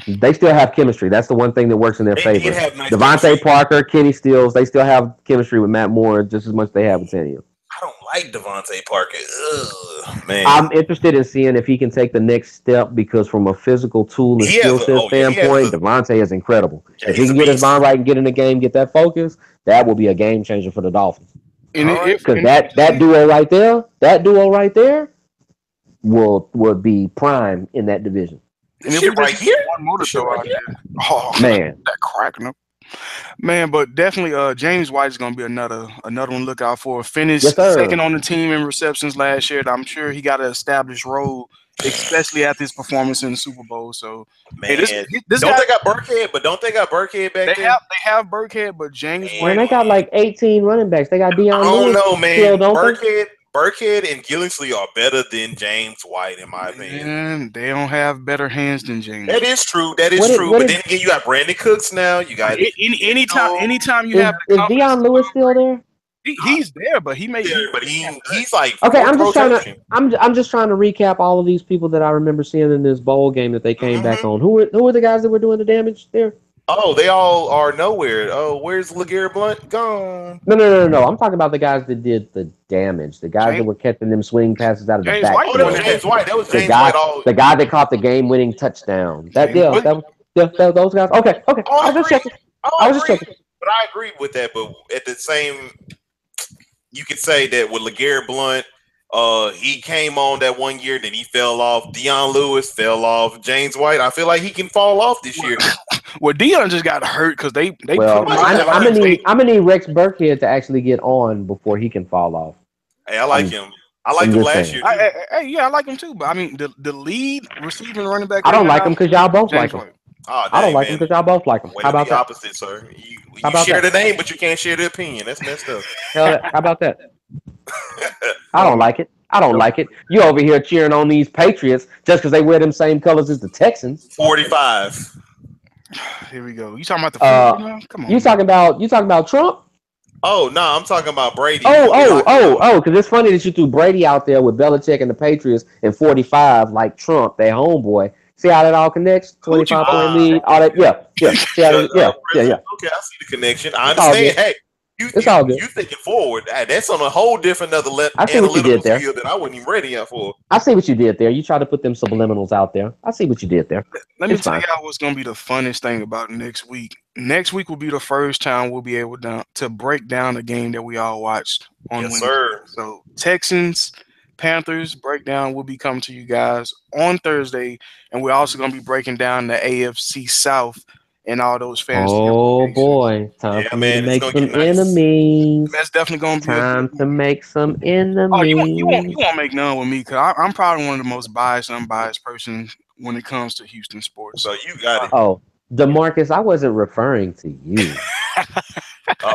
They still have chemistry. That's the one thing that works in their they favor. did have nice Devontae chemistry. Parker, Kenny Stills, they still have chemistry with Matt Moore just as much as they have with Tannehill. I don't like Devontae Parker. Ugh, man. I'm interested in seeing if he can take the next step because from a physical tool and He has skill a set oh yeah, he has standpoint, a Devontae is incredible. yeah, If he he's a can get his beast. mind right and get in the game, get that focus, that will be a game changer for the Dolphins. and All right. Because that duo right there will be prime in that division. and This if we shit right just here. one more to This shit throw right out here. there, oh Man, that cracking up, man. But definitely, James White is gonna be another one to look out for. yes Finished second sir. on the team in receptions last year. I'm sure he got an established role, especially after his performance in the Super Bowl. So, hey, Man, this don't guy they got Burkhead? But don't they got Burkhead back they there? have Burkhead, but James Man, White. they got like 18 running backs. They got I Deion don't Lewis know, still, man. don't they? Burkhead and Gillingsley are better than James White, in my opinion. Man, they don't have better hands than James. That is true. That What is did true. what But did then again, you got Brandon Cooks now. You got Anytime you is have the confidence, Deion Lewis still there? he's there, but but he's like Okay, fourth rotation. I'm just trying to recap all of these people that I remember seeing in this bowl game that they came back Mm-hmm. on. Who were the guys that were doing the damage there? Oh, they all are nowhere. Oh, where's LeGarrette Blunt gone? No. I'm talking about the guys that did the damage. The guys that James, were catching them swing passes out of the James White, Oh, the that one was that backfield. had James White. That was The James guy, White. All the guy that caught the game-winning touchdown. James but White. Those guys. Okay. oh, I I was just agree. checking. Oh, I I was just agree. checking. But I agree with that. But at the same, you could say that with LeGarrette Blunt, he came on that one year, then he fell off. Deion Lewis fell off. James White, I feel like he can fall off this year. Well, Dion just got hurt because they put Well, him out He there got I'm like gonna hurt. they. need I'm gonna need Rex Burkhead to actually get on before he can fall off. Hey, I like I'm him. I liked I'm him just last saying. year too. Yeah, I like him too. But I mean, the lead receiving running back I right don't like him now, because y'all both like James him. White. Oh I don't dang, like him man. because y'all both like him. Way How to about be that? opposite, sir. You How you about share that? the name, but you can't share the opinion. That's messed up. How about that? I Oh don't man, like it. I don't like it. You over here cheering on these Patriots just because they wear them same colors as the Texans. 45. here we go. You talking about the food Uh, right now? Come on, man. you talking about Trump? Oh no, I'm talking about Brady. He gonna be locking up. Because it's funny that you threw Brady out there with Belichick and the Patriots and 45 like Trump, their homeboy. See how that all connects? Coochie 25-point Ah, lead, all okay. that. Yeah. See how The that, yeah. president. Okay, I see the connection. I It's all understand. good. Hey, you It's you all good. you thinking forward? That's on a whole different other I see what you analytical did there. field that I wasn't even ready yet for. I see what you did there. You try to put them subliminals out there. I see what you did there. Let me It's tell fine. y'all what's gonna be the funnest thing about next week. Next week will be the first time we'll be able to break down the game that we all watched on Yes, Wednesday. sir. So Texans, Panthers breakdown will be coming to you guys on Thursday, and we're also gonna be breaking down the AFC South and all those fantasy Oh implications. boy, time Yeah, for me to man, it's make gonna some get nice. enemies. That's definitely gonna be a good Time to week. make some Oh, you enemies. won't make none with me because I'm probably one of the most biased, unbiased person when it comes to Houston sports. So you got Uh, it. Oh, Demarcus, I wasn't referring to you. Uh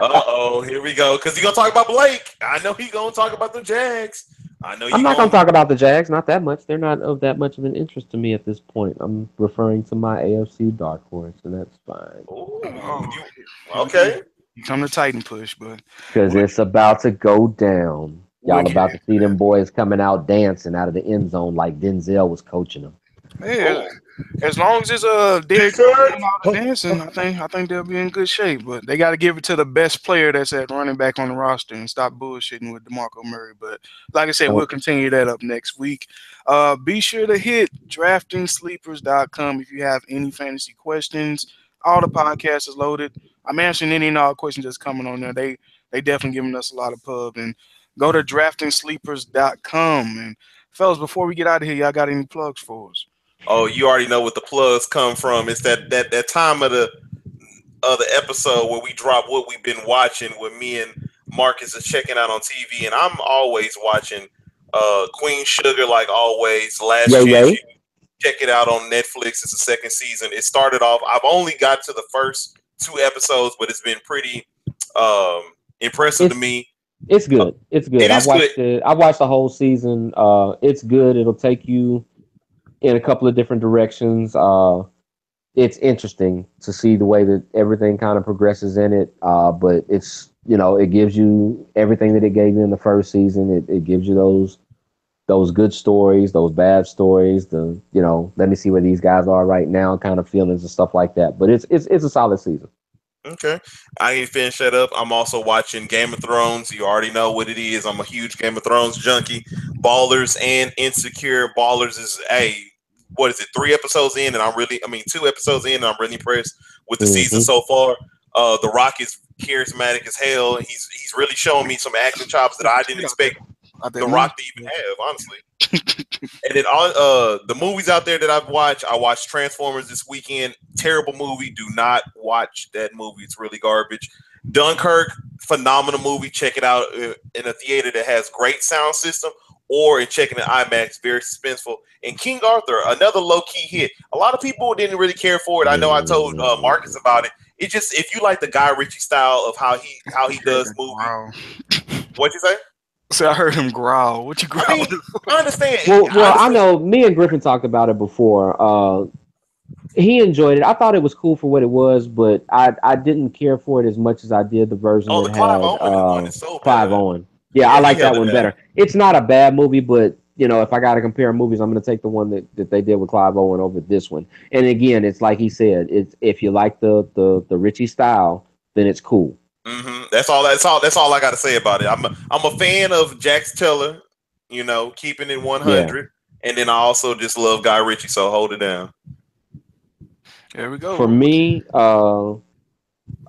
oh. Here we go. Because he gonna talk about Blake. I know he gonna talk about the Jags. I know I'm you not going to gonna. talk about the Jags, not that much. They're not of that much of an interest to me at this point. I'm referring to my AFC dark horse, and that's fine. Ooh, oh, you here we go. okay? You come to Titan push, but Because we'll, it's about to go down. we'll Y'all get about to see into them boys coming out dancing out of the end zone like Denzel was coaching them. that. Yeah, Oh, as long as it's Derrick Henry doing all the defense. dancing, I think they'll be in good shape. But they got to give it to the best player that's at running back on the roster and stop bullshitting with DeMarco Murray. But like I said, we'll So, continue that up next week. Be sure to hit draftingsleepers.com if you have any fantasy questions. All the podcast is loaded. I'm answering any and all questions that's coming on there. They definitely giving us a lot of pub. And go to draftingsleepers.com. And fellas, before we get out of here, y'all got any plugs for us? Oh, you already know what the plugs come from. It's that time of the episode where we drop what we've been watching. With me and Marcus is checking out on TV, and I'm always watching Queen Sugar, like always. Last yay, Chance. yay. You check it out on Netflix. It's the second season. It started off. I've only got to the first two episodes, but it's been pretty impressive to It's me. it's good. It's It good. is good. I've watched the whole season. It's good. It'll take you in a couple of different directions. It's interesting to see the way that everything kind of progresses in it. But it's it gives you everything that it gave you in the first season. It gives you those good stories, those bad stories. Let me see where these guys are right now, kind of feelings and stuff like that. But it's a solid season. Okay. I need to finish that up. I'm also watching Game of Thrones. You already know what it is. I'm a huge Game of Thrones junkie. Ballers and Insecure. Ballers is what is it? 3 episodes in, and 2 episodes in, and I'm really impressed with the season Hmm. so far. The Rock is charismatic as hell. He's really showing me some acting chops that I didn't expect Out The that Rock money. to even have, honestly. And then on the movies out there that I watched Transformers this weekend. Terrible movie. Do not watch that movie. It's really garbage. Dunkirk, phenomenal movie. Check it out in a theater that has great sound system, or in checking the IMAX. Very suspenseful. And King Arthur, another low key hit. A lot of people didn't really care for it. I know I told Marcus about it. It just, if you like the Guy Ritchie style of how he does movie. Growl. What'd you say? So I heard him growl. What you I mean, growling? I understand. Well, I know. Me and Griffin talked about it before. He enjoyed it. I thought it was cool for what it was, but I didn't care for it as much as I did the version Oh, that the Clive had Owen one is so Clive better. Owen. Yeah, I Yeah, he like that held it one down. better. It's not a bad movie, but if I got to compare movies, I'm going to take the one that they did with Clive Owen over this one. And again, it's like he said, it's if you like the Richie style, then it's cool. That's all. That's all. That's all I got to say about it. I'm a fan of Jax Teller. Keeping it Yeah. 100, and then I also just love Guy Ritchie. So hold it down. There we For go. me,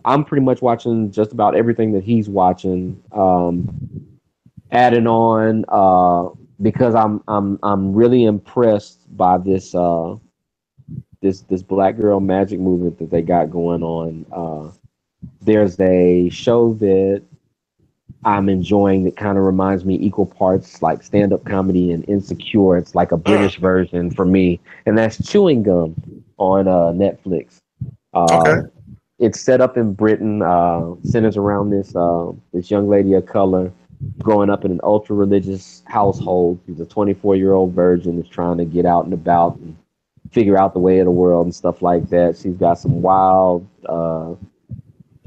I'm pretty much watching just about everything that he's watching. Adding on, because I'm really impressed by this Black Girl Magic movement that they got going on. There's a show that I'm enjoying that kind of reminds me equal parts like stand up comedy and Insecure. It's like a Mm, British version for me, and that's Chewing Gum on Netflix. okay. Uh, it's set up in Britain, centers around this young lady of color growing up in an ultra religious household. She's a 24-year-old virgin that's trying to get out and about and figure out the way of the world and stuff like that. She's got some wild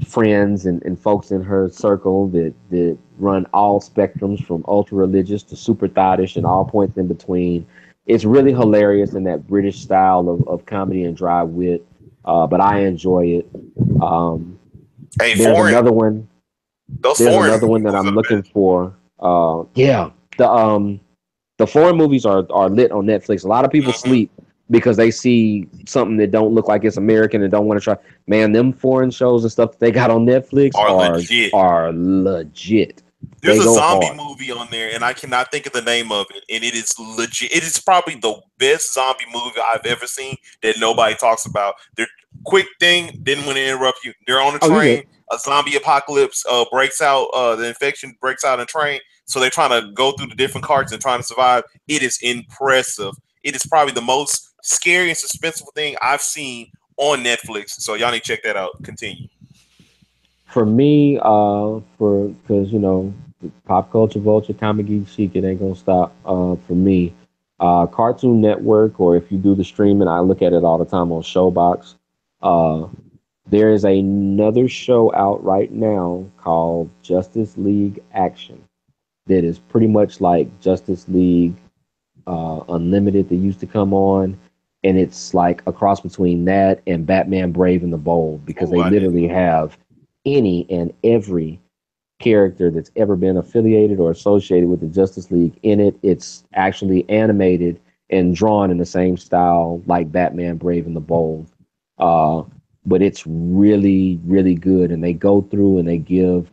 friends and folks in her circle that run all spectrums from ultra religious to super thottish and all points in between. It's really hilarious in that British style of comedy and dry wit, but I enjoy it. Um, Hey, there's another one. those There's foreign another one that movies are I'm the looking best. for. Yeah, the foreign movies are lit on Netflix. A lot of people Hmm. sleep because they see something that don't look like it's American and don't want to try. Man, them foreign shows and stuff that they got on Netflix Are are legit. are legit. There's They a go zombie hard. movie on there, and I cannot think of the name of it. And it is legit. It is probably the best zombie movie I've ever seen that nobody talks about. They're quick thing. Didn't want to interrupt you. They're on a Oh, you train. good? A zombie apocalypse breaks out. The infection breaks out in a train. So they're trying to go through the different carts and trying to survive. It is impressive. It is probably the most scary and suspenseful thing I've seen on Netflix. So y'all need to check that out. Continue. For me, for because pop culture vulture, comic geek chic, it ain't gonna stop. For me, Cartoon Network, or if you do the streaming, I look at it all the time on Showbox. Uh, there is another show out right now called Justice League Action that is pretty much like Justice League Unlimited that used to come on, and it's like a cross between that and Batman Brave and the Bold because Oh, they I didn't. literally have any and every character that's ever been affiliated or associated with the Justice League in it. It's actually animated and drawn in the same style like Batman Brave and the Bold. Uh, but it's really, really good. And they go through and they give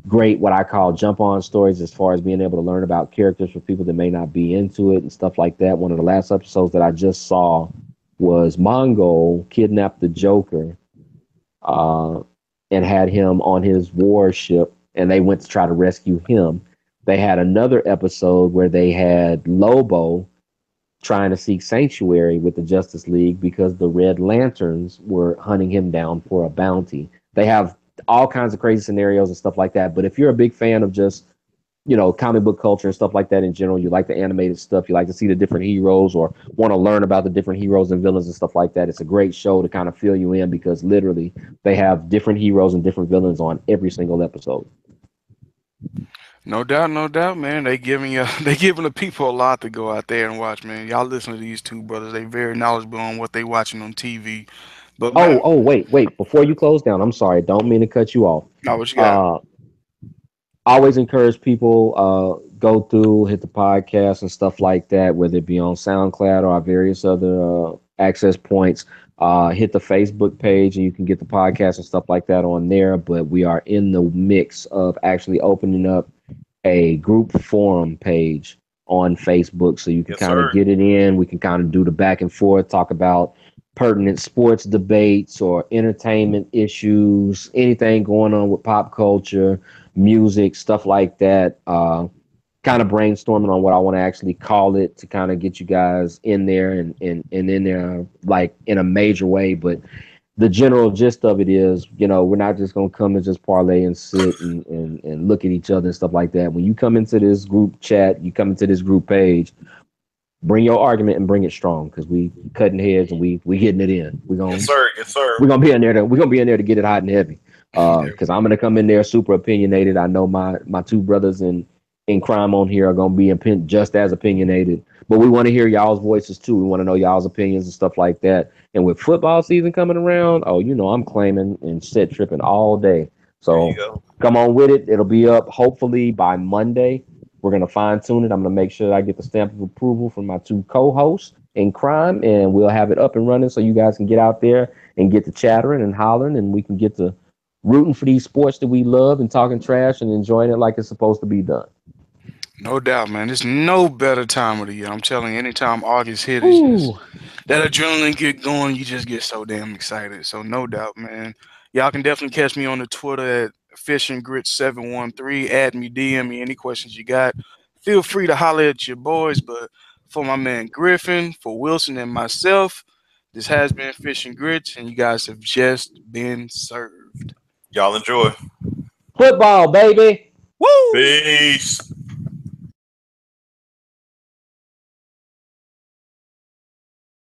great what I call jump on stories as far as being able to learn about characters for people that may not be into it and stuff like that. One of the last episodes that I just saw was Mongo kidnapped the Joker uh, and had him on his warship, and they went to try to rescue him. They had another episode where they had Lobo trying to seek sanctuary with the Justice League because the Red Lanterns were hunting him down for a bounty. They have all kinds of crazy scenarios and stuff like that. But if you're a big fan of just comic book culture and stuff like that in general, you like the animated stuff, you like to see the different heroes or want to learn about the different heroes and villains and stuff like that, it's a great show to kind of fill you in because literally they have different heroes and different villains on every single episode. No doubt, man. They giving you, they giving the people a lot to go out there and watch, man. Y'all listen to these two brothers. They very knowledgeable on what they watching on TV. But Oh, man, wait. Before you close down, I'm sorry. Don't mean to cut you off. now what you got? Uh, always encourage people go through hit the podcast and stuff like that, whether it be on SoundCloud or our various other access points. Hit the Facebook page and you can get the podcast and stuff like that on there. But we are in the mix of actually opening up a group forum page on Facebook so you can Yes, kind of sir. get it in. We can kind of do the back and forth, talk about pertinent sports debates or entertainment issues, anything going on with pop culture, music, stuff like that. Kind of brainstorming on what I want to actually call it to kind of get you guys in there and in there like in a major way. But the general gist of it is, we're not just gonna come and just parlay and sit and look at each other and stuff like that. When you come into this group chat, you come into this group page, bring your argument and bring it strong because we cutting heads and we hitting it in. We're Yes, gonna sir. Yes, sir. we're gonna be in there we're gonna be in there to get it hot and heavy. There, Because I'm gonna come in there super opinionated. I know my two brothers in crime on here are going to be just as opinionated. But we want to hear y'all's voices too. We want to know y'all's opinions and stuff like that. And with football season coming around, oh, I'm claiming and shit tripping all day. There you So go. come on with it. It'll be up hopefully by Monday. We're going to fine tune it. I'm going to make sure that I get the stamp of approval from my two co-hosts in crime, and we'll have it up and running so you guys can get out there and get to chattering and hollering, and we can get to rooting for these sports that we love and talking trash and enjoying it like it's supposed to be done. No doubt, man. There's no better time of the year. I'm telling you, anytime August hit, it's just Ooh. that adrenaline get going. You just get so damn excited. So no doubt, man. Y'all can definitely catch me on the Twitter at fishandgrit713. Add me, DM me any questions you got. Feel free to holler at your boys. But for my man Griffin, for Wilson and myself, this has been Fish and Grits, and you guys have just been served. Y'all enjoy. Football, baby. Woo! Peace.